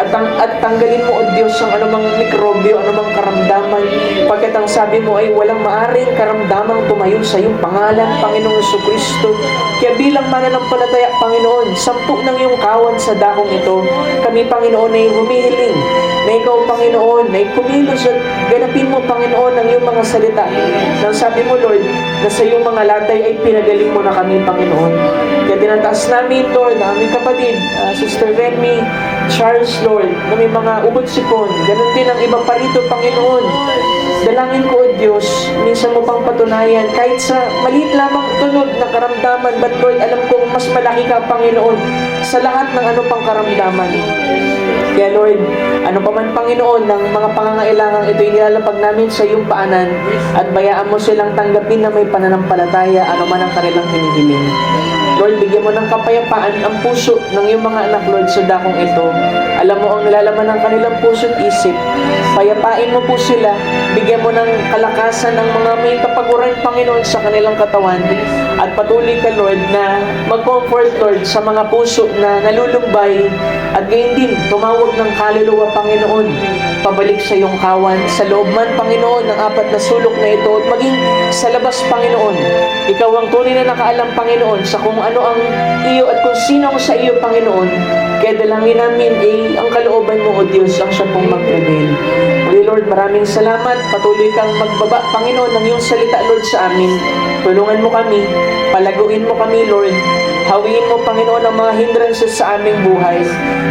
At tanggalin mo, O Diyos, ang anumang mikrobyo, anumang karamdaman. Pagkat ang sabi mo ay walang maaring karamdamang tumayo sa iyong pangalan, Panginoong Jesucristo. Kaya bilang mananampalataya, Panginoon, 10 ng iyong kawan sa dakong ito. Kami, Panginoon, ay humihiling na ikaw, Panginoon, ay kumilos at ganapin mo, Panginoon, ang iyong mga salita. Nang sabi mo, Lord, na sa iyong mga latay ay pinagaling mo na kami, Panginoon. Kaya tinataas namin, Lord, na aming kapatid, Sister Remy, Charles, Lord, na may mga ubod sipon. Ganon din ang iba pa rito, Panginoon. Dalangin ko, O Diyos, minsan mo pang patunayan, kahit sa maliit lamang tunog na karamdaman, but Lord, alam kong mas malaki ka, Panginoon, sa lahat ng ano pang karamdaman. Kaya Lord, ano pa man, Panginoon, ng mga pangangailangan ito, inilalapag namin sa iyong paanan at bayaan mo silang tanggapin na may pananampalataya ano man ang kanilang hinihiling. Lord, bigyan mo ng kapayapaan ang puso ng iyong mga anak, Lord, sa dakong ito. Alam mo ang nilalaman ng kanilang puso at isip. Payapain mo po sila. Bigyan mo ng kalakasan ng mga may kapaguran, Panginoon, sa kanilang katawan. At patuloy ka, Lord, na mag-comfort, Lord, sa mga puso na nalulumbay. At gayon din, tumawag ng kaluluwa, Panginoon, pabalik sa iyong kawan. Sa loob man, Panginoon, ng apat na sulok na ito at maging sa labas, Panginoon. Ikaw ang tunay na nakaalam, Panginoon, sa kung ano ang iyo at kung sino ang sa iyo, Panginoon. Kaya dalangin namin ang kalooban mo, O Diyos, ang siya pong mag-prevail. Muli, Lord, maraming salamat. Patuloy kang magbaba, Panginoon, ng iyong salita, Lord, sa amin. Tulungan mo kami. Palaguin mo kami, Lord. Hawiin mo, Panginoon, ang mga hindrances sa aming buhay.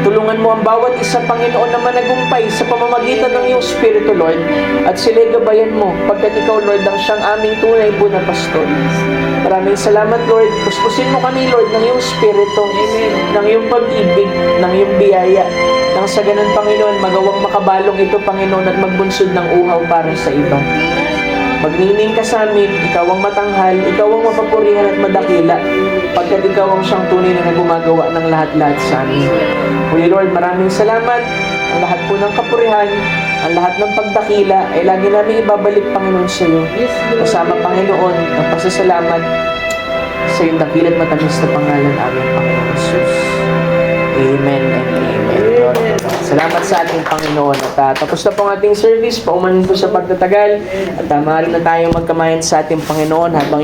Tulungan mo ang bawat isa, Panginoon, na managumpay sa pamamagitan ng iyong Espiritu, Lord. At sila'y gabayan mo, pagkat ikaw, Lord, ang siyang aming tunay po na pastor. Maraming salamat, Lord. Puspusin mo kami, Lord, ng iyong Espiritu, ng iyong pag-ibig, ng iyong biyaya. Nang sa ganun, Panginoon, magawang makabalong ito, Panginoon, at magbunsod ng uhaw para sa iba. Magnining ka sa amin, ikaw ang matanghal, ikaw ang mapapurihan at madakila, pagkat ikaw ang siyang tunay na gumagawa ng lahat-lahat sa amin. Muli, Lord, maraming salamat. Ang lahat po ng kapurihan, ang lahat ng pagdakila, ay lagi namin ibabalik, Panginoon, sa iyo. Kasama, Panginoon, ang pasasalamat sa iyong dakilat matamis na pangalan namin, Panginoon Jesus. Amen and amen. Lord, salamat sa ating Panginoon. At tapos na po ang ating service. Paumanin po sa pagtatagal. At maaari na tayong magkamayan sa ating Panginoon habang